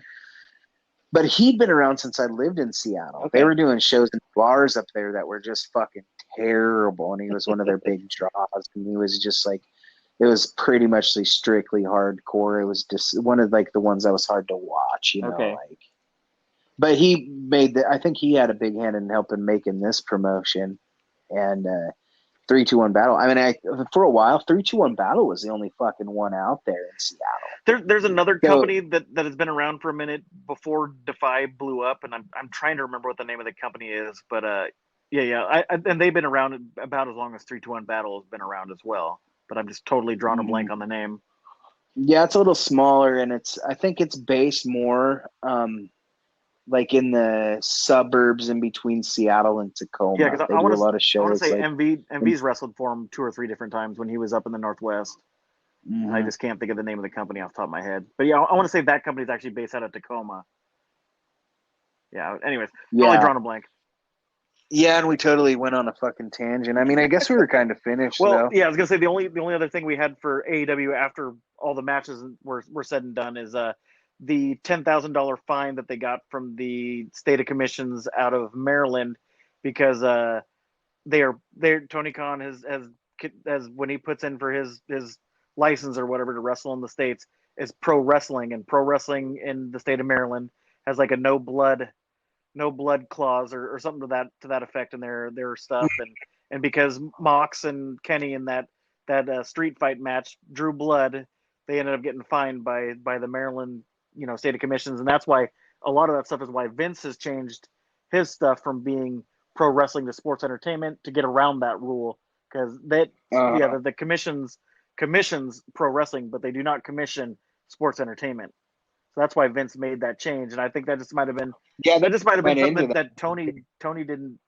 But he'd been around since I lived in Seattle. Okay. They were doing shows in bars up there that were just fucking terrible, and he was one of their big draws. And he was just like, it was pretty much strictly hardcore. It was just one of like the ones that was hard to watch, you know. Okay. Like, but he made I think he had a big hand in helping making this promotion, and 3-2-1 Battle. I mean, for a while, 3-2-1 Battle was the only fucking one out there in Seattle. There's another company that has been around for a minute before Defy blew up, and I'm trying to remember what the name of the company is, but and they've been around about as long as 3-2-1 Battle has been around as well. But I'm just totally drawing a blank on the name. Yeah, it's a little smaller, and I think it's based more like in the suburbs in between Seattle and Tacoma. Yeah, because I want a lot of shows. I want to say MV's wrestled for him 2 or 3 different times when he was up in the Northwest. Mm-hmm. I just can't think of the name of the company off the top of my head. But yeah, I want to say that company is actually based out of Tacoma. Yeah. Anyways, totally drawing a blank. Yeah, and we totally went on a fucking tangent. I mean, I guess we were kind of finished. Well, though. Yeah, I was gonna say the only other thing we had for AEW after all the matches were said and done is the $10,000 fine that they got from the state of commissions out of Maryland, because Tony Khan has when he puts in for his license or whatever to wrestle in the States is pro wrestling, and pro wrestling in the state of Maryland has like a no blood clause or something to that effect in their stuff, and because Mox and Kenny in that street fight match drew blood, they ended up getting fined by the Maryland state of commissions, and that's why a lot of that stuff is why Vince has changed his stuff from being pro wrestling to sports entertainment to get around that rule, because the commissions pro wrestling, but they do not commission sports entertainment. So that's why Vince made that change, and I think that just might have been something that Tony didn't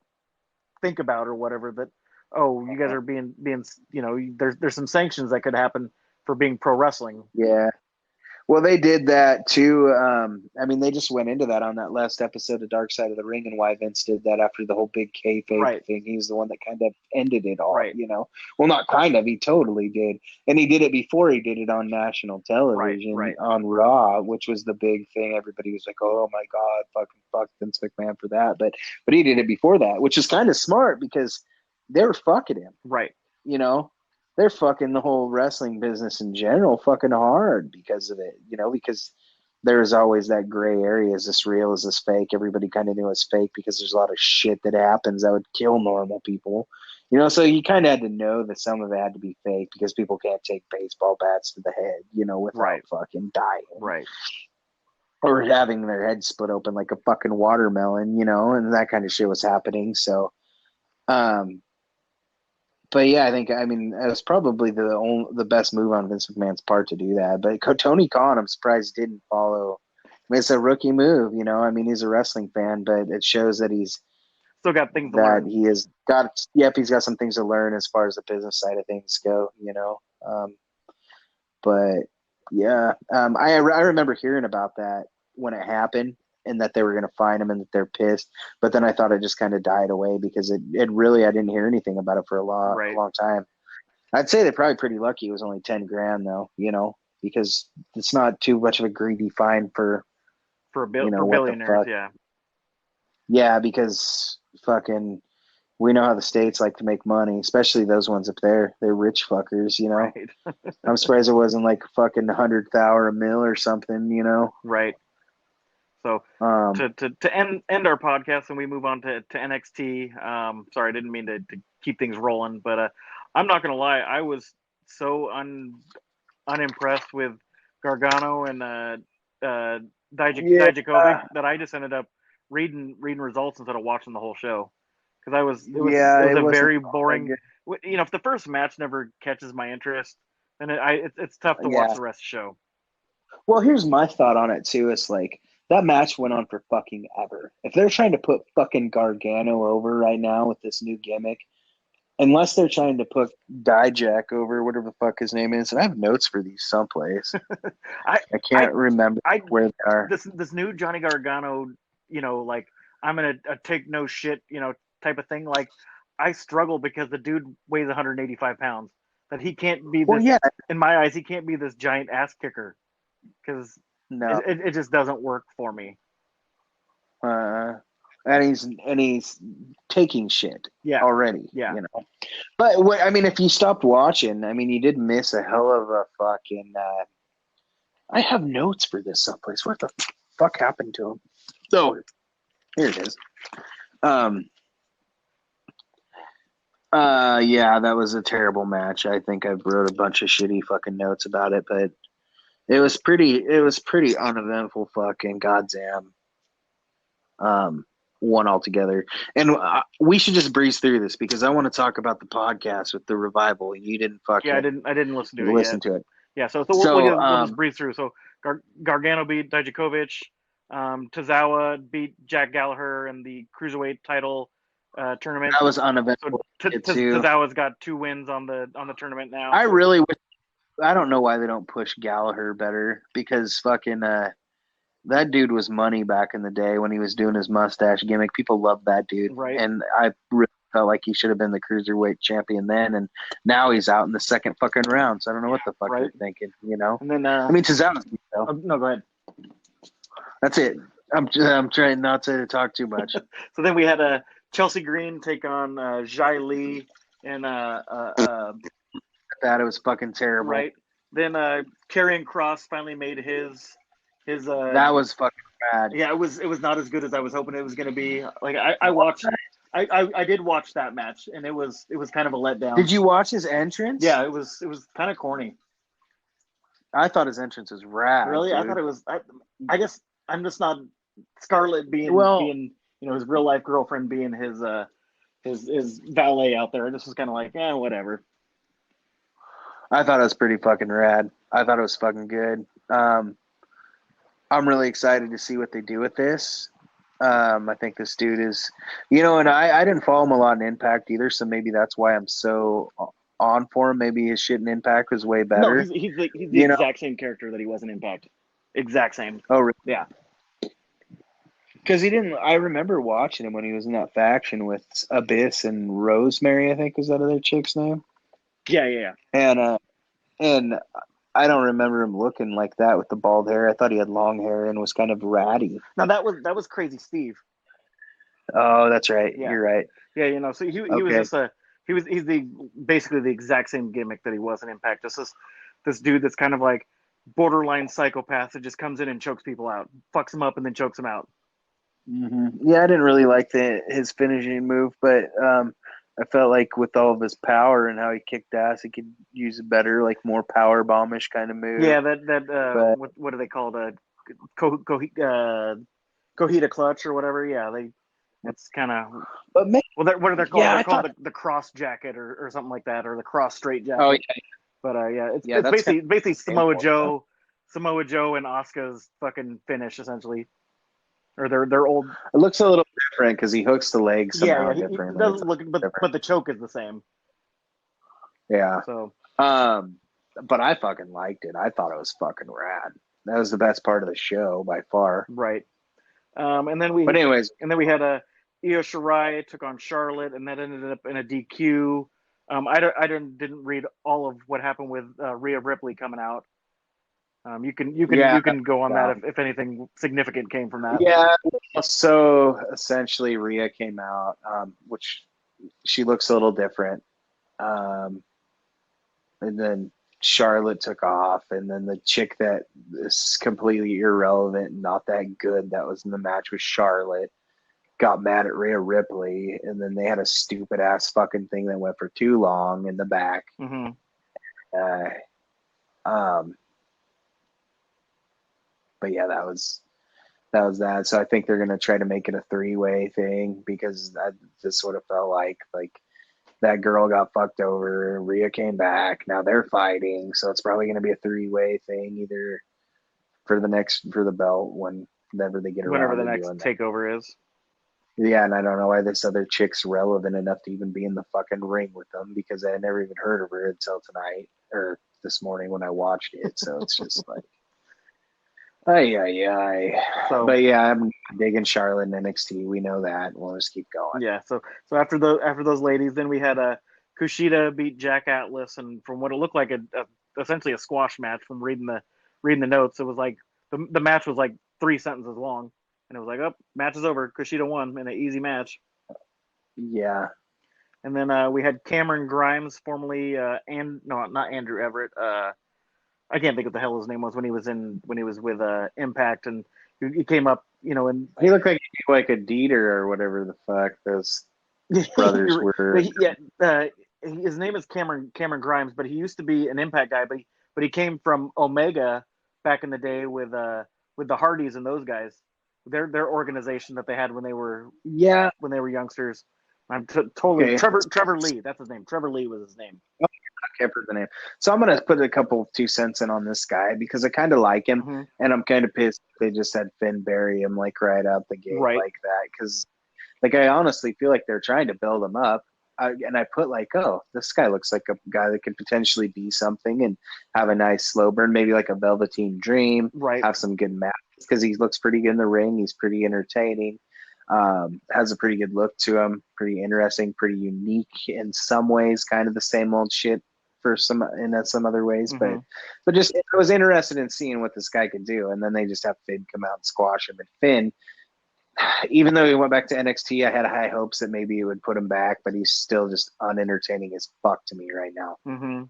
think about or whatever. That you guys are being there's some sanctions that could happen for being pro wrestling. Yeah. Well, they did that too. I mean, they just went into that on that last episode of Dark Side of the Ring, and why Vince did that after the whole big kayfabe thing. He was the one that kind of ended it all, Well, not kind of. He totally did. And he did it before he did it on national television, on Raw, which was the big thing. Everybody was like, oh, my God, fuck Vince McMahon for that. But he did it before that, which is kind of smart because they were fucking him. Right. They're fucking the whole wrestling business in general fucking hard because of it, because there's always that gray area. Is this real? Is this fake? Everybody kind of knew it's fake because there's a lot of shit that happens that would kill normal people, so you kind of had to know that some of it had to be fake because people can't take baseball bats to the head, without fucking dying. Right. Or having their head split open like a fucking watermelon, and that kind of shit was happening. So, but yeah, it was probably the best move on Vince McMahon's part to do that. But Tony Khan, I'm surprised didn't follow. I mean, it's a rookie move, he's a wrestling fan, but it shows that he's still got things to learn. He's got some things to learn as far as the business side of things go, But yeah, I remember hearing about that when it happened, and that they were going to fine him and that they're pissed. But then I thought it just kind of died away because it really, I didn't hear anything about it for a long time. I'd say they're probably pretty lucky it was only 10 grand though, because it's not too much of a greedy fine for for billionaires. Yeah. Yeah, because fucking we know how the states like to make money, especially those ones up there. They're rich fuckers, Right. I'm surprised it wasn't like fucking 100,000 a mil or something, Right. So to end our podcast and we move on to NXT. Sorry, I didn't mean to keep things rolling, but I'm not gonna lie, I was so unimpressed with Gargano and Dijakovic that I just ended up reading results instead of watching the whole show because it was a very boring. If the first match never catches my interest, then it's tough to watch the rest of the show. Well, here's my thought on it too. It's like that match went on for fucking ever. If they're trying to put fucking Gargano over right now with this new gimmick, unless they're trying to put Dijak over, whatever the fuck his name is, and I have notes for these someplace. I can't remember where they are. This new Johnny Gargano, like I'm gonna take no shit, type of thing. Like I struggle because the dude weighs 185 pounds. That he can't be this. In my eyes, he can't be this giant ass kicker because it just doesn't work for me. And he's taking shit already. Yeah. But if you stopped watching, you did miss a hell of a fucking. I have notes for this someplace. What the fuck happened to him? Oh, here it is. Yeah, that was a terrible match. I think I wrote a bunch of shitty fucking notes about it, but it was pretty uneventful fucking goddamn. One altogether, and we should just breeze through this because I want to talk about the podcast with the revival. You didn't fucking I didn't listen to it. Yeah, so we'll just breeze through. So Gargano beat Dijakovic, Tozawa beat Jack Gallagher in the cruiserweight title tournament. That was uneventful. So Tozawa's got 2 wins on the tournament now. I don't know why they don't push Gallagher better because fucking that dude was money back in the day when he was doing his mustache gimmick. People loved that dude. Right. And I really felt like he should have been the cruiserweight champion then. And now he's out in the second fucking round. So I don't know what the fuck you're thinking, And then, Tozawa's though. No, go ahead. That's it. I'm trying not to talk too much. So then we had Chelsea Green take on Jai Lee and that it was fucking terrible. Right. Then Karrion Kross finally made his that was fucking bad. Yeah, it was not as good as I was hoping it was going to be. Like I watched, I did watch that match, and it was kind of a letdown. Did you watch his entrance? Yeah, it was kind of corny. I thought his entrance was rad. Really, dude. I thought it was. I guess I'm just not Scarlett being his real life girlfriend being his valet out there. This was kind of like whatever. I thought it was pretty fucking rad. I thought it was fucking good. I'm really excited to see what they do with this. I think this dude is, and I didn't follow him a lot in Impact either, so maybe that's why I'm so on for him. Maybe his shit in Impact was way better. No, he's the exact same character that he was in Impact. Exact same. Oh, really? Yeah. Because I remember watching him when he was in that faction with Abyss and Rosemary, I think was that other chick's name. Yeah. And I don't remember him looking like that with the bald hair. I thought he had long hair and was kind of ratty. Now that was Crazy Steve. Oh, that's right. Yeah. You're right. Yeah, so he was just he's basically the exact same gimmick that he was in Impact. Just this dude that's kind of like borderline psychopath that just comes in and chokes people out, fucks them up, and then chokes them out. Mm-hmm. Yeah, I didn't really like his finishing move, but I felt like with all of his power and how he kicked ass, he could use a better, like more power bombish kind of move. Yeah, what do they call it? Cohita clutch or whatever. Yeah, that's kind of. But what are they called? Yeah, they're called the cross jacket or something like that, or the cross straight jacket. Oh yeah. But it's basically Samoa Joe and Asuka's fucking finish essentially. Or their old. It looks a little different because he hooks the legs somehow different. It doesn't look, but the choke is the same. Yeah. So. But I fucking liked it. I thought it was fucking rad. That was the best part of the show by far. Right. But anyways, we had a Io Shirai took on Charlotte, and that ended up in a DQ. I didn't read all of what happened with Rhea Ripley coming out. You yeah, can go on that if anything significant came from that. yeah. So essentially, Rhea came out, which she looks a little different. And then Charlotte took off, and then the chick that is completely irrelevant and not that good that was in the match with Charlotte got mad at Rhea Ripley, and then they had a stupid ass fucking thing that went for too long in the back. Mm-hmm. But yeah, that was that. So I think they're gonna try to make it a 3-way thing because that just sort of felt like that girl got fucked over. Rhea came back. Now they're fighting, so it's probably going to be a 3-way thing, either for the belt whenever they get around. Whenever the next takeover is. Yeah, and I don't know why this other chick's relevant enough to even be in the fucking ring with them because I had never even heard of her until tonight or this morning when I watched it. So it's just like, So, but yeah, I'm digging Charlotte and NXT. We know that. We'll just keep going. Yeah. So after those ladies, then we had Kushida beat Jack Atlas, and from what it looked like, essentially a squash match. From reading the notes, it was like the match was like 3 sentences long, and it was like, oh, match is over. Kushida won in an easy match. Yeah. And then we had Cameron Grimes, formerly not Andrew Everett. I can't think of what the hell his name was when he was with Impact, and he came up, and he looked like a Dieter or whatever the fuck those brothers were. His name is Cameron Grimes, but he used to be an Impact guy, but he came from Omega back in the day with the Hardys and those guys, their organization that they had when they were youngsters. I'm totally okay. Trevor Lee, that's his name. Trevor Lee was his name. I can't remember the name. So I'm gonna put a couple 2 cents in on this guy because I kind of like him, and I'm kind of pissed they just had Finn bury him like right out the gate like that because like I honestly feel like they're trying to build him up. And I put like, oh, this guy looks like a guy that could potentially be something and have a nice slow burn, maybe like a Velveteen Dream, have some good matches because he looks pretty good in the ring. He's pretty entertaining, has a pretty good look to him, pretty interesting, pretty unique in some ways, kind of the same old shit for some other ways. But just I was interested in seeing what this guy could do, and then they just have Finn come out and squash him. And Finn, even though he went back to NXT, I had high hopes that maybe it would put him back, but he's still just unentertaining as fuck to me right now. Mm-hmm.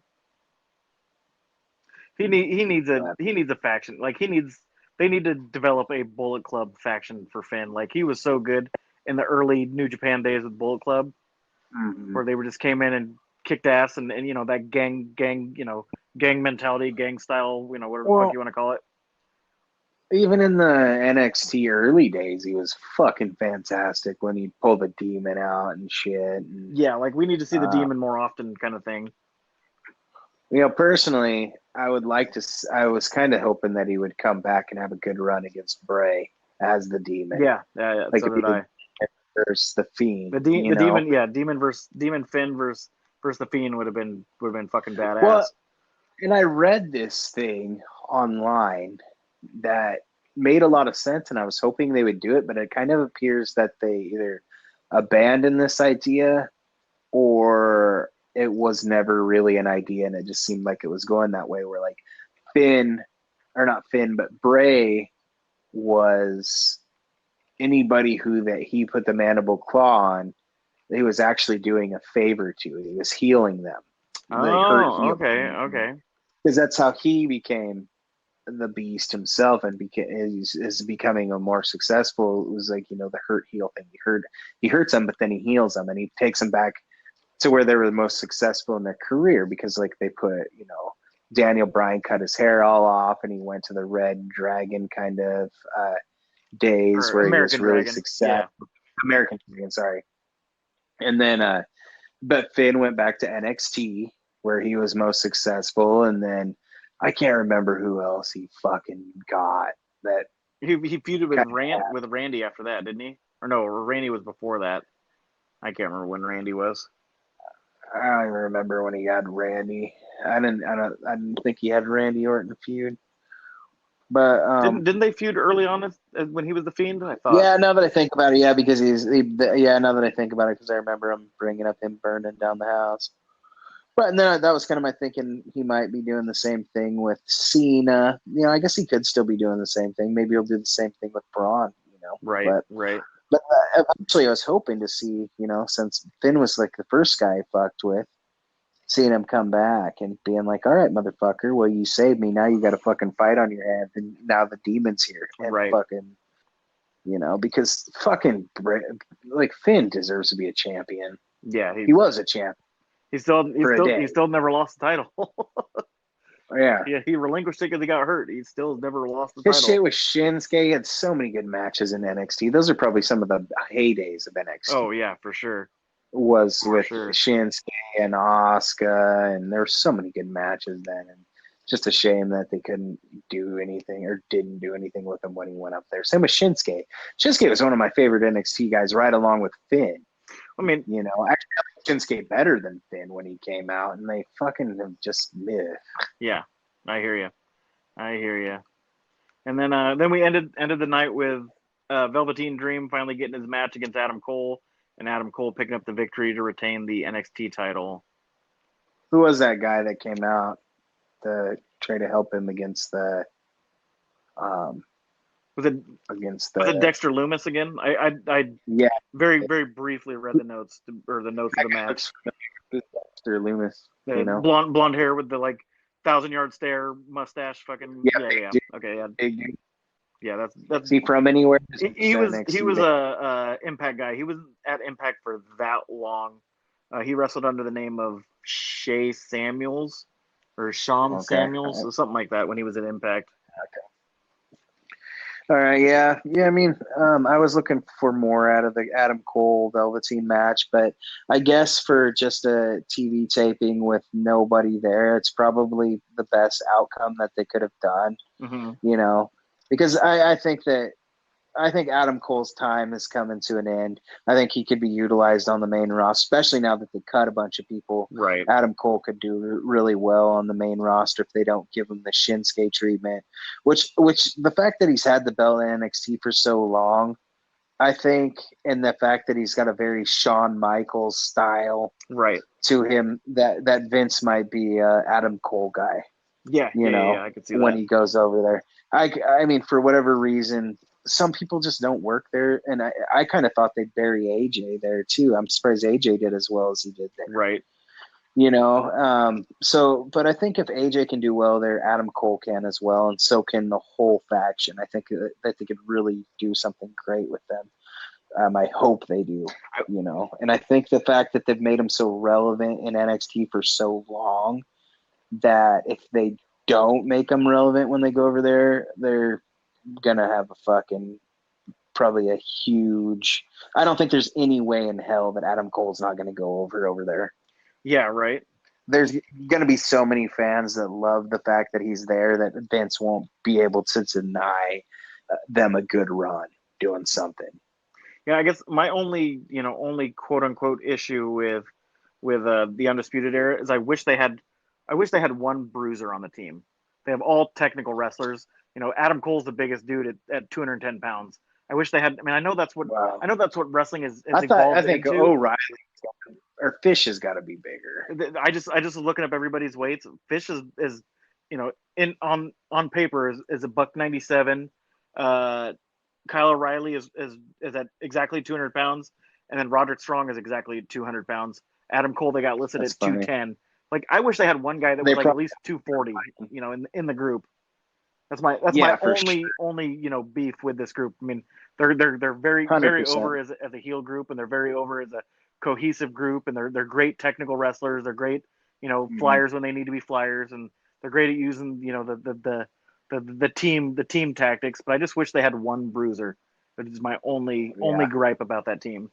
He needs a faction. Like they need to develop a Bullet Club faction for Finn. Like he was so good in the early New Japan days with Bullet Club, where they just came in and kicked ass and that gang mentality, gang style, whatever the fuck you want to call it. Even in the NXT early days, he was fucking fantastic when he pulled the Demon out and shit. And, yeah, like we need to see the Demon more often, kind of thing. Personally, I was kind of hoping that he would come back and have a good run against Bray as the Demon. Yeah, like so did I. Versus the Fiend. The Demon, Demon Finn versus the Fiend would have been fucking badass. Well, and I read this thing online that made a lot of sense, and I was hoping they would do it, but it kind of appears that they either abandoned this idea or it was never really an idea, and it just seemed like it was going that way, where like Bray was anybody that he put the mandible claw on, he was actually doing a favor to. He was healing them. Okay. Because that's how he became the Beast himself and is becoming a more successful. It was like, the hurt heal thing. He hurts them, but then he heals them and he takes them back to where they were the most successful in their career because like they put, Daniel Bryan cut his hair all off and he went to the Red Dragon kind of days where American he was really successful. Yeah. American Dragon, sorry. And then, but Finn went back to NXT where he was most successful, and then I can't remember who else he fucking got. That he feuded with Randy after that, didn't he? Or no, Randy was before that. I can't remember when Randy was. I don't even remember when he had Randy. I didn't think he had Randy Orton feud. But Didn't they feud early on when he was the Fiend? I thought. yeah, now that I think about it, yeah, because now that I think about it, because I remember him bringing up him burning down the house. But and then that was kind of my thinking. He might be doing the same thing with Cena. I guess he could still be doing the same thing. Maybe he'll do the same thing with Braun. Right, But right. but eventually, I was hoping to see, since Finn was like the first guy I fucked with, seeing him come back and being like, "All right, motherfucker, well, you saved me. Now you got a fucking fight on your hands, and now the demon's here." And Right. fucking, because fucking like Finn deserves to be a champion. Yeah, He was a champ he still for a day. never lost the title. Yeah. Yeah, he relinquished it because he got hurt. He still has never lost the His title. shit with Shinsuke, he had so many good matches in NXT. Those are probably some of the heydays of NXT. Oh yeah, for sure. Was with sure. Shinsuke and Asuka, and there were so many good matches then. And just a shame that they couldn't do anything or didn't do anything with him when he went up there. Same with Shinsuke. Shinsuke was one of my favorite NXT guys, right along with Finn. I mean, actually, I like Shinsuke better than Finn when he came out, and they fucking have just meh. Yeah, I hear you. And then we ended the night with Velveteen Dream finally getting his match against Adam Cole, and Adam Cole picking up the victory to retain the NXT title. Who was that guy that came out to try to help him against the Was it Dexter Lumis again? I yeah, very very briefly read the notes of the match. Dexter Lumis, blonde hair with the 1,000-yard stare, mustache, fucking yeah. Okay, yeah. Big. Yeah, that's. Is he from anywhere? He was a Impact guy. He was at Impact for that long. He wrestled under the name of Shay Samuels or Sean Samuels or something like that when he was at Impact. Okay. All right, yeah. I mean, I was looking for more out of the Adam Cole Velveteen match, but I guess for just a TV taping with nobody there, it's probably the best outcome that they could have done. Mm-hmm. Because I think Adam Cole's time is coming to an end. I think he could be utilized on the main roster, especially now that they cut a bunch of people. Right. Adam Cole could do really well on the main roster if they don't give him the Shinsuke treatment. Which the fact that he's had the belt in NXT for so long, I think, and the fact that he's got a very Shawn Michaels style to him, that Vince might be Adam Cole guy. Yeah, I could see that. When he goes over there. I mean, for whatever reason, some people just don't work there, and I kind of thought they'd bury AJ there too. I'm surprised AJ did as well as he did there. Right. But I think if AJ can do well there, Adam Cole can as well, and so can the whole faction. I think that they could really do something great with them. I hope they do, and I think the fact that they've made him so relevant in NXT for so long, that if they don't make them relevant when they go over there, they're gonna have probably a huge. I don't think there's any way in hell that Adam Cole's not gonna go over there. Yeah, right. There's gonna be so many fans that love the fact that he's there that Vince won't be able to deny them a good run doing something. Yeah, I guess my only quote unquote issue with the Undisputed Era is I wish they had one bruiser on the team. They have all technical wrestlers. Adam Cole's the biggest dude at 210 pounds. I wish they had. I mean, I know that's what wrestling is evolved I think into. O'Reilly or Fish has got to be bigger. I just was looking up everybody's weights. Fish is on paper is a $197. Kyle O'Reilly is at exactly 200 pounds, and then Roderick Strong is exactly 200 pounds. Adam Cole they got listed at 210. I wish they had one guy that was at least 240. In the group. That's my only beef with this group. I mean, they're very 100%. Very over as a heel group, and they're very over as a cohesive group, and they're great technical wrestlers. They're great, flyers when they need to be flyers, and they're great at using the team tactics. But I just wish they had one bruiser. That is my only gripe about that team.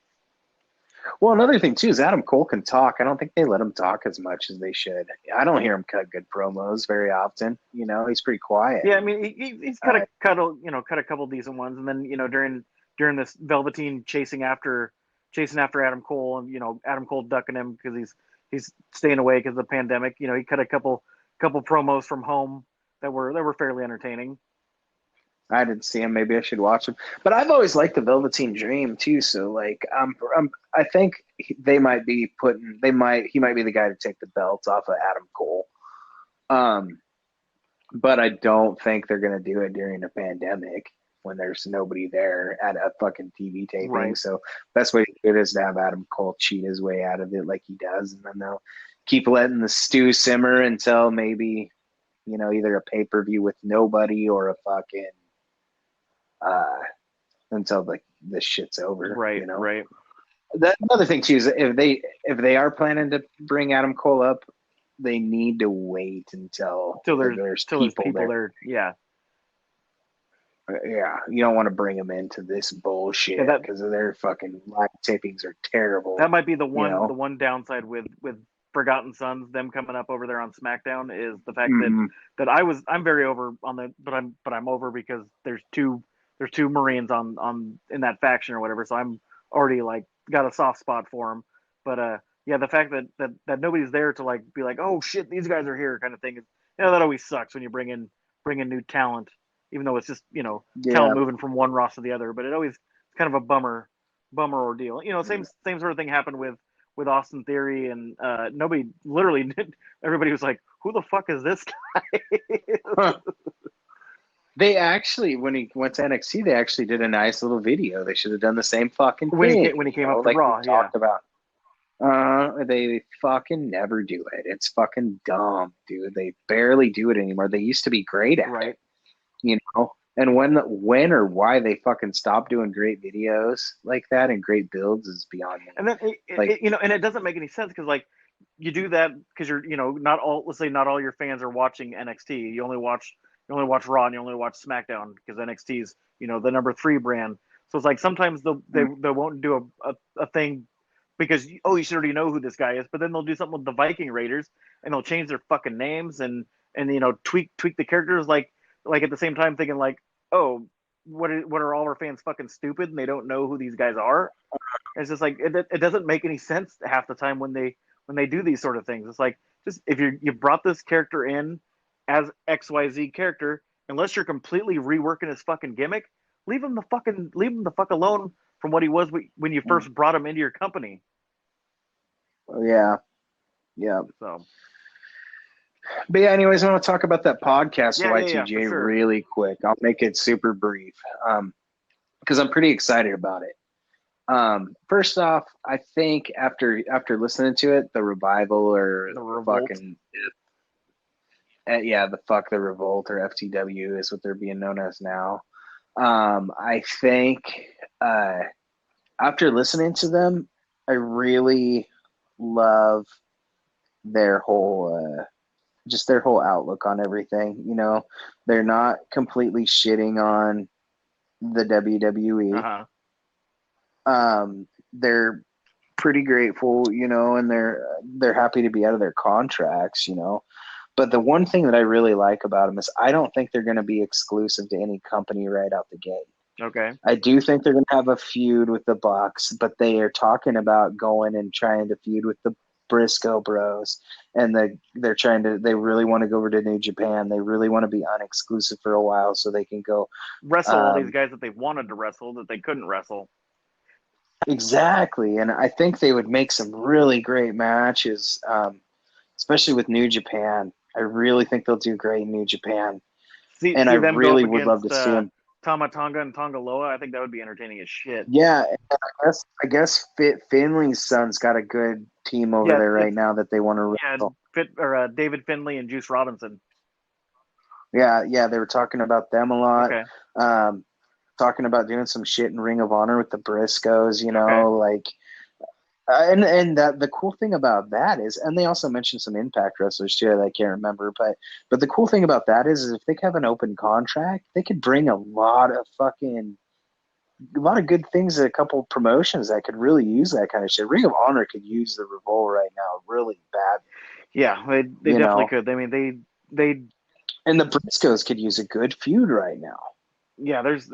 Well, another thing too is Adam Cole can talk. I don't think they let him talk as much as they should. I don't hear him cut good promos very often. He's pretty quiet. Yeah, I mean he's cut a couple decent ones, and then during this Velveteen chasing after Adam Cole, and Adam Cole ducking him because he's staying away because of the pandemic. He cut a couple promos from home that were fairly entertaining. I didn't see him. Maybe I should watch him. But I've always liked the Velveteen Dream too. So like, I think they might be putting. He might be the guy to take the belts off of Adam Cole. But I don't think they're gonna do it during a pandemic when there's nobody there at a fucking TV taping. Right. So best way to do it is to have Adam Cole cheat his way out of it like he does, and then they'll keep letting the stew simmer until maybe, either a pay-per-view with nobody or a fucking until the shit's over. Right. Right. Another thing too is if they are planning to bring Adam Cole up, they need to wait until there's people there. Yeah. Yeah, you don't want to bring them into this bullshit because their fucking live tapings are terrible. That might be the one downside with Forgotten Sons, them coming up over there on SmackDown, is the fact that I'm very over on the, but I'm over because there's two Marines on in that faction or whatever, so I'm already like got a soft spot for them. But yeah, the fact that nobody's there to like be like, oh shit, these guys are here kind of thing is, that always sucks when you bring in new talent. Even though it's just, talent moving from one roster to the other, but it's kind of a bummer ordeal. Same sort of thing happened with Austin Theory, and nobody, literally, everybody was like, who the fuck is this guy? They actually, when he went to NXT, they actually did a nice little video. They should have done the same fucking thing. When he came up to Raw, we talked about. They fucking never do it. It's fucking dumb, dude. They barely do it anymore. They used to be great at it. And when or why they fucking stopped doing great videos like that and great builds is beyond me. And then and it doesn't make any sense because like you do that because you're not all your fans are watching NXT. You only watch Raw and you only watch SmackDown because NXT's the number 3 brand. So it's like sometimes they won't do a thing because you should already know who this guy is, but then they'll do something with the Viking Raiders and they'll change their fucking names and tweak the characters like at the same time thinking like, oh, what are all our fans fucking stupid and they don't know who these guys are? It's just like it doesn't make any sense half the time when they do these sort of things. It's like, just if you brought this character in as XYZ character, unless you're completely reworking his fucking gimmick, leave him the fuck alone from what he was when you first brought him into your company. Yeah. So. But yeah, anyways, I want to talk about that podcast with Y2J sure. really quick. I'll make it super brief because I'm pretty excited about it. First off, I think after listening to it, the revival or the revolt. fucking the revolt or FTW is what they're being known as now. I think after listening to them, I really love their whole outlook on everything. They're not completely shitting on the WWE. They're pretty grateful, and they're happy to be out of their contracts, But the one thing that I really like about them is I don't think they're going to be exclusive to any company right out the gate. Okay. I do think they're going to have a feud with the Bucks, but they are talking about going and trying to feud with the Briscoe Bros, and they really want to go over to New Japan. They really want to be unexclusive for a while so they can go wrestle all these guys that they wanted to wrestle that they couldn't wrestle. Exactly, and I think they would make some really great matches, especially with New Japan. I really think they'll do great in New Japan, and I really would love to see them. Tama Tonga and Tonga Loa, I think that would be entertaining as shit. Yeah, I guess Finley's son's got a good team over there right now that they want to wrestle. David Finley and Juice Robinson. Yeah, they were talking about them a lot. Okay. Talking about doing some shit in Ring of Honor with the Briscoes, Okay. And that the cool thing about that is, and they also mentioned some Impact wrestlers too that I can't remember, but the cool thing about that is if they have an open contract, they could bring a lot of good things to a couple promotions that could really use that kind of shit. Ring of Honor could use the Revolt right now really bad. Yeah, they definitely could. I mean, they and the Briscoes could use a good feud right now. Yeah, there's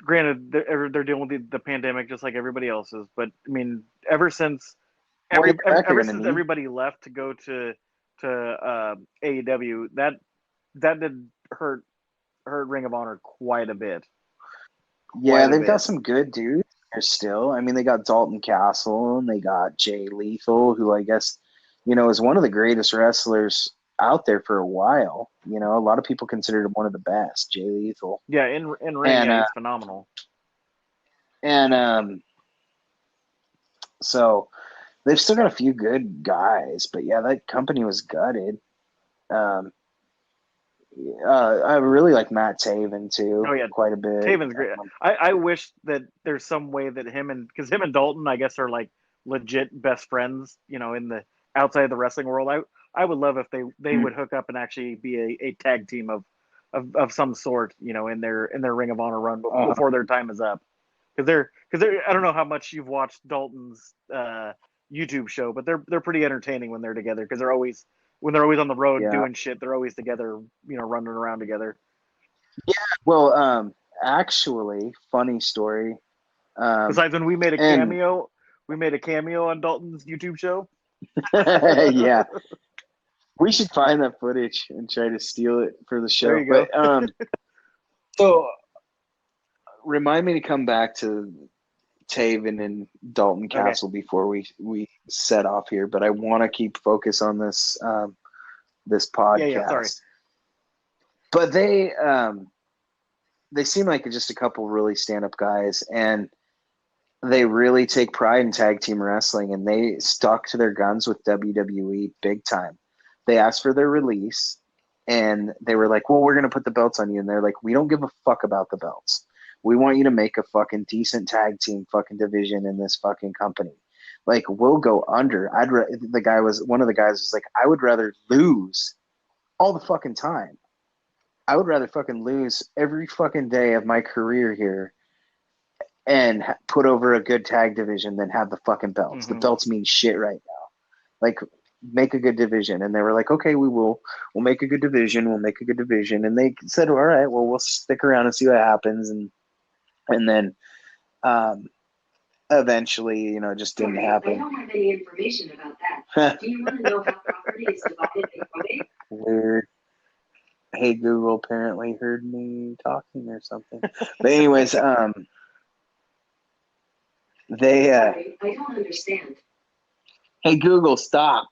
granted they're dealing with the pandemic just like everybody else is, but I mean, ever since everybody left to go to AEW, that did hurt Ring of Honor quite a bit. Yeah, they've got some good dudes there still. I mean, they got Dalton Castle and they got Jay Lethal, who I guess, is one of the greatest wrestlers out there for a while. A lot of people considered him one of the best, Jay Lethal. Yeah, in ring, and, he's phenomenal. And so they've still got a few good guys, but yeah, that company was gutted. I really like Matt Taven too. Oh yeah, quite a bit. Taven's great. I wish that there's some way that because him and Dalton, I guess, are like legit best friends. In the outside of the wrestling world, I would love if they would hook up and actually be a tag team of some sort. In their Ring of Honor run before their time is up. Because they're I don't know how much you've watched Dalton's YouTube show, but they're pretty entertaining when they're together because when they're always on the road doing shit, they're always together, running around together. Yeah, well, actually, funny story. Besides when we made a cameo on Dalton's YouTube show. Yeah, we should find that footage and try to steal it for the show. There you go. But, so remind me to come back to Taven and Dalton Castle before we set off here, but I want to keep focus on this this podcast. Yeah, sorry. But they seem like just a couple really stand-up guys, and they really take pride in tag team wrestling, and they stuck to their guns with WWE big time. They asked for their release, and they were like, well, we're going to put the belts on you. And they're like, we don't give a fuck about the belts. We want you to make a fucking decent tag team fucking division in this fucking company. Like, we'll go under. One of the guys was like, I would rather lose all the fucking time. I would rather fucking lose every fucking day of my career here and put over a good tag division than have the fucking belts. Mm-hmm. The belts mean shit right now. Like, make a good division. And they were like, okay, we will. We'll make a good division. We'll make a good division. And they said, all right, well, we'll stick around and see what happens. And then eventually, it just didn't happen. I don't have any information about that. Do you want to know how property is divided in probate? Weird. Hey, Google apparently heard me talking or something. But anyways, they Sorry, I don't understand. Hey, Google, stop.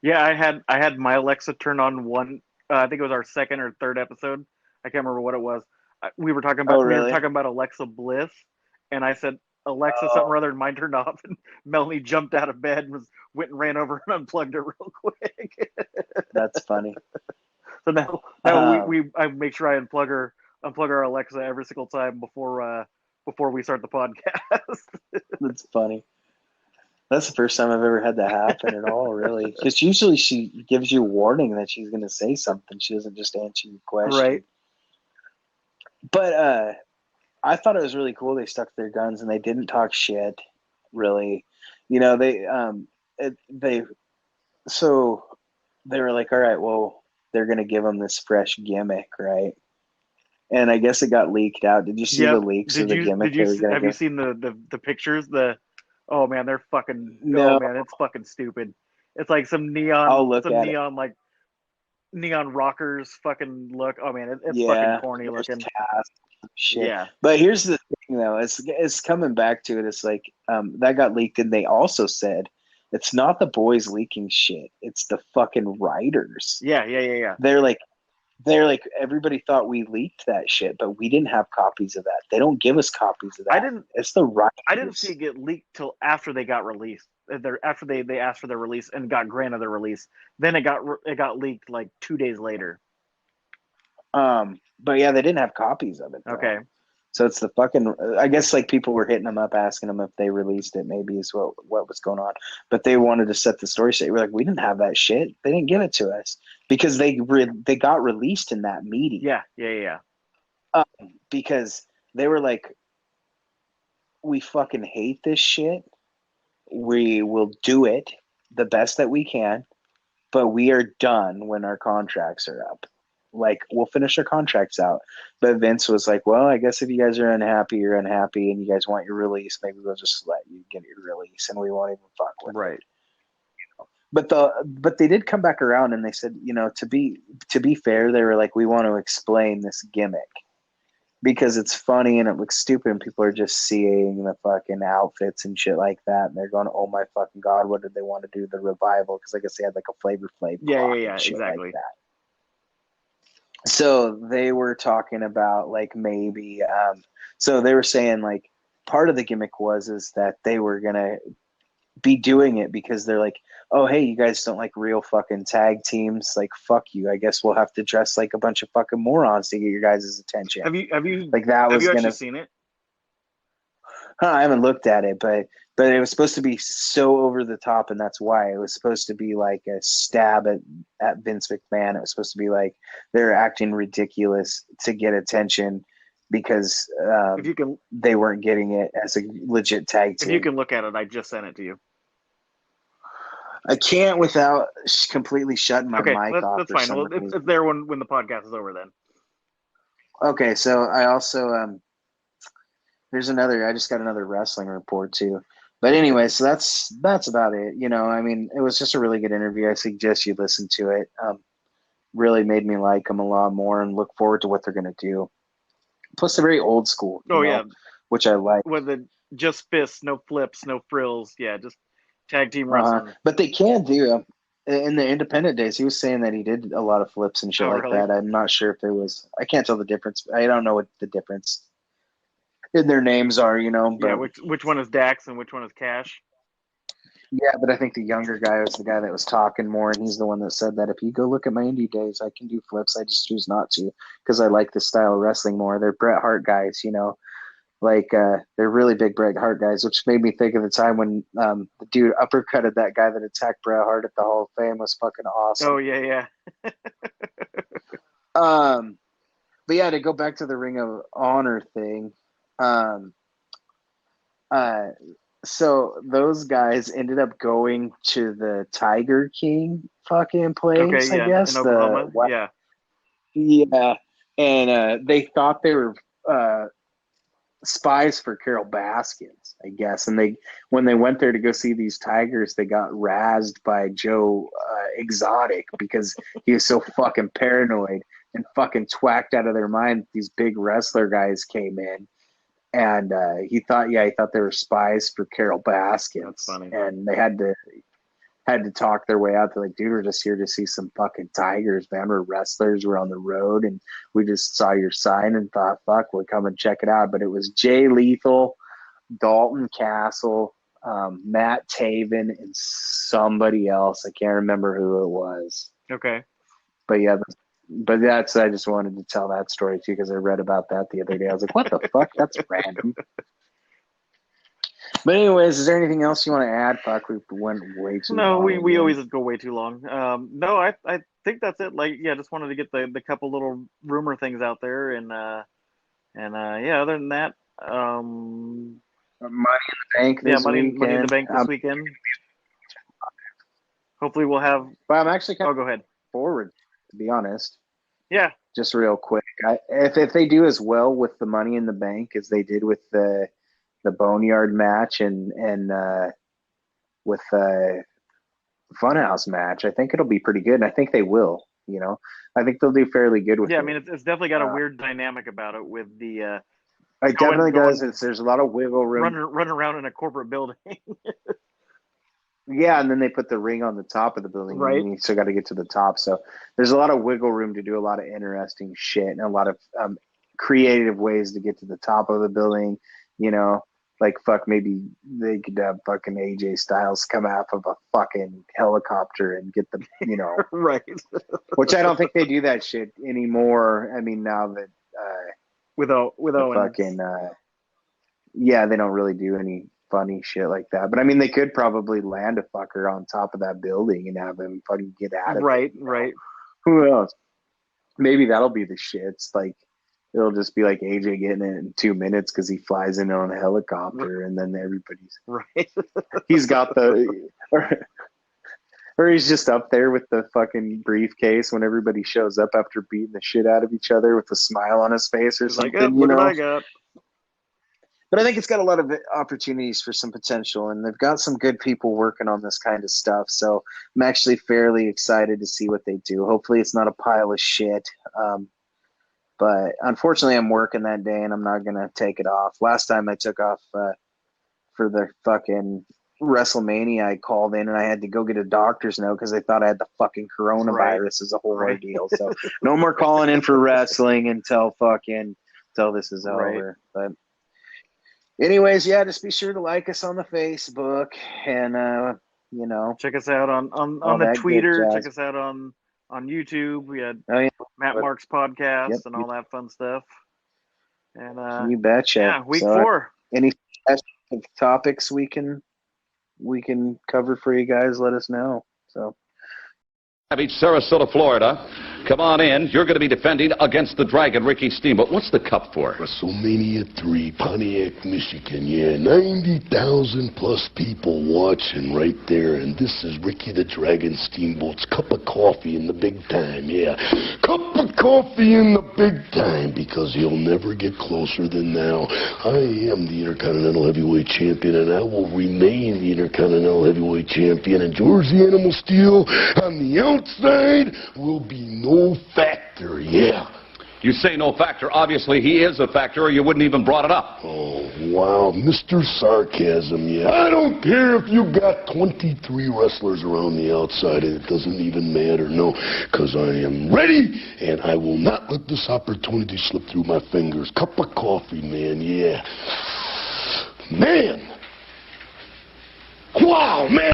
Yeah, I had my Alexa turn on one. I think it was our second or third episode. I can't remember what it was. We were talking about Oh, really? we were talking about Alexa Bliss, and I said Alexa something or other, and mine turned off, and Melanie jumped out of bed and went and ran over and unplugged it real quick. That's funny. So now I make sure I unplug our Alexa every single time before we start the podcast. That's funny. That's the first time I've ever had that happen at all, really. Because usually she gives you a warning that she's going to say something. She doesn't just answer your question. Right. But I thought it was really cool they stuck to their guns and they didn't talk shit, really. So they were like, all right, well, they're going to give them this fresh gimmick, right? And I guess it got leaked out. Did you see the leaks of the gimmick? Have you seen the pictures? Oh man, they're fucking. No. Oh man, it's fucking stupid. It's like some neon, like neon rockers fucking look. Oh man, it's fucking corny looking. Shit. Yeah. But here's the thing, though. It's coming back to it. It's like that got leaked, and they also said it's not the boys leaking shit. It's the fucking writers. Yeah. They're like everybody thought we leaked that shit, but we didn't have copies of that. They don't give us copies of that. It's the writers. I didn't see it get leaked till after they got released. After they asked for their release and got granted their release, then it got leaked like 2 days later. But yeah, they didn't have copies of it, though. Okay. So it's the fucking. I guess like people were hitting them up, asking them if they released it. Maybe is what was going on. But they wanted to set the story straight. We're like, we didn't have that shit. They didn't give it to us because they got released in that meeting. Yeah. Because they were like, we fucking hate this shit. We will do it the best that we can, but we are done when our contracts are up. Like, we'll finish our contracts out. But Vince was like, well, I guess if you guys are unhappy, you're unhappy, and you guys want your release, maybe we'll just let you get your release, and we won't even fuck with it. Right. but they did come back around and they said, to be fair, they were like, we want to explain this gimmick because it's funny and it looks stupid and people are just seeing the fucking outfits and shit like that and they're going, oh my fucking god, what did they want to do, the revival? Because I guess they had like a Flavor Flav Yeah, and shit exactly. like that. So they were talking about like maybe so they were saying like part of the gimmick is that they were gonna be doing it because they're like, oh hey, you guys don't like real fucking tag teams, like fuck you, I guess we'll have to dress like a bunch of fucking morons to get your guys' attention. Have you like that have was you gonna actually seen it? I haven't looked at it, but it was supposed to be so over the top, and that's why it was supposed to be like a stab at Vince McMahon. It was supposed to be like they're acting ridiculous to get attention because If you can, they weren't getting it as a legit tag team. if you can look at it, I just sent it to you. I can't without completely shutting my Okay, mic off. that's for fine. some Well, reason. it's there when the podcast is over. Then. Okay, so I also there's another. I just got another wrestling report too. But anyway, so that's about it. I mean, it was just a really good interview. I suggest you listen to it. Really made me like them a lot more and look forward to what they're gonna do. Plus, they're very old school. Oh yeah, which I like. with the just fists, no flips, no frills. Yeah, just tag team wrestling. But they can do. In the independent days, he was saying that he did a lot of flips and shit like really? that. I'm not sure if it was. I can't tell the difference. I don't know what the difference in their names are, But, yeah, which one is Dax and which one is Cash? Yeah, but I think the younger guy was the guy that was talking more, and he's the one that said that if you go look at my indie days, I can do flips. I just choose not to because I like this style of wrestling more. They're Bret Hart guys, Like they're really big Bret Hart guys, which made me think of the time when the dude uppercutted that guy that attacked Bret Hart at the Hall of Fame. Was fucking awesome. Oh yeah. But yeah, to go back to the Ring of Honor thing, so those guys ended up going to the Tiger King fucking place, Okay, yeah, I guess. in Oklahoma. Yeah. Yeah, and they thought they were spies for Carrol Baskins, I guess. And when they went there to go see these tigers, they got razzed by Joe Exotic because he was so fucking paranoid and fucking twacked out of their mind. These big wrestler guys came in, and he thought they were spies for Carrol Baskins. That's funny. And they had to talk their way out. They're like, dude, we're just here to see some fucking tigers, man. We're wrestlers. We're on the road, and we just saw your sign and thought, fuck, we'll come and check it out. But it was Jay Lethal, Dalton Castle, Matt Taven, and somebody else. I can't remember who it was. Okay. But yeah, I just wanted to tell that story too because I read about that the other day. I was like, what the fuck? That's random. But anyways, is there anything else you want to add? Fuck, we went way too long. No, we always go way too long. No, I think that's it. Like, yeah, just wanted to get the couple little rumor things out there, and yeah, other than that, Money in the Bank this money weekend. in the Bank this weekend. Hopefully, we'll have. But I'm actually kind of go ahead. forward, to be honest. Yeah. Just real quick, if they do as well with the Money in the Bank as they did with the Boneyard match and with the Funhouse match, I think it'll be pretty good. And I think they will. I think they'll do fairly good with it. Yeah, I mean, it's definitely got a weird dynamic about it with the. It definitely does. There's a lot of wiggle room. Running around in a corporate building. Yeah, and then they put the ring on the top of the building, right? And you still got to get to the top. So there's a lot of wiggle room to do a lot of interesting shit and a lot of creative ways to get to the top of the building. Like fuck, maybe they could have fucking AJ Styles come out of a fucking helicopter and get the, right? Which I don't think they do that shit anymore. I mean, now that with Owens, fucking yeah, they don't really do any funny shit like that. But I mean, they could probably land a fucker on top of that building and have him fucking get out of it. Right. Who knows? Maybe that'll be the shits. Like, it'll just be like AJ getting it in 2 minutes because he flies in on a helicopter, and then everybody's right. He's got the, or he's just up there with the fucking briefcase when everybody shows up after beating the shit out of each other with a smile on his face or something. Like, look what I got. But I think it's got a lot of opportunities for some potential, and they've got some good people working on this kind of stuff. So I'm actually fairly excited to see what they do. Hopefully it's not a pile of shit. But unfortunately I'm working that day and I'm not going to take it off. Last time I took off for the fucking WrestleMania, I called in and I had to go get a doctor's note because they thought I had the fucking coronavirus as a whole ordeal. So no more calling in for wrestling until this is over. But anyways, yeah, just be sure to like us on the Facebook and check us out on the Twitter. Check us out on YouTube. We had Matt Mark's podcast and all that fun stuff. And you betcha. Yeah, week 4. Any topics we can cover for you guys, let us know. So Beach, Sarasota, Florida. Come on in. You're going to be defending against the Dragon, Ricky Steamboat. What's the cup for? WrestleMania 3, Pontiac, Michigan. Yeah, 90,000 plus people watching right there. And this is Ricky the Dragon Steamboat's cup of coffee in the big time. Yeah, cup of coffee in the big time, because you'll never get closer than now. I am the Intercontinental Heavyweight Champion, and I will remain the Intercontinental Heavyweight Champion. And George the Animal Steel on the outside will be no factor, yeah. You say no factor. Obviously, he is a factor, or you wouldn't even brought it up. Oh, wow, Mr. Sarcasm, yeah. I don't care if you got 23 wrestlers around the outside. It doesn't even matter, no, because I am ready, and I will not let this opportunity slip through my fingers. Cup of coffee, man, yeah. Man! Wow, man!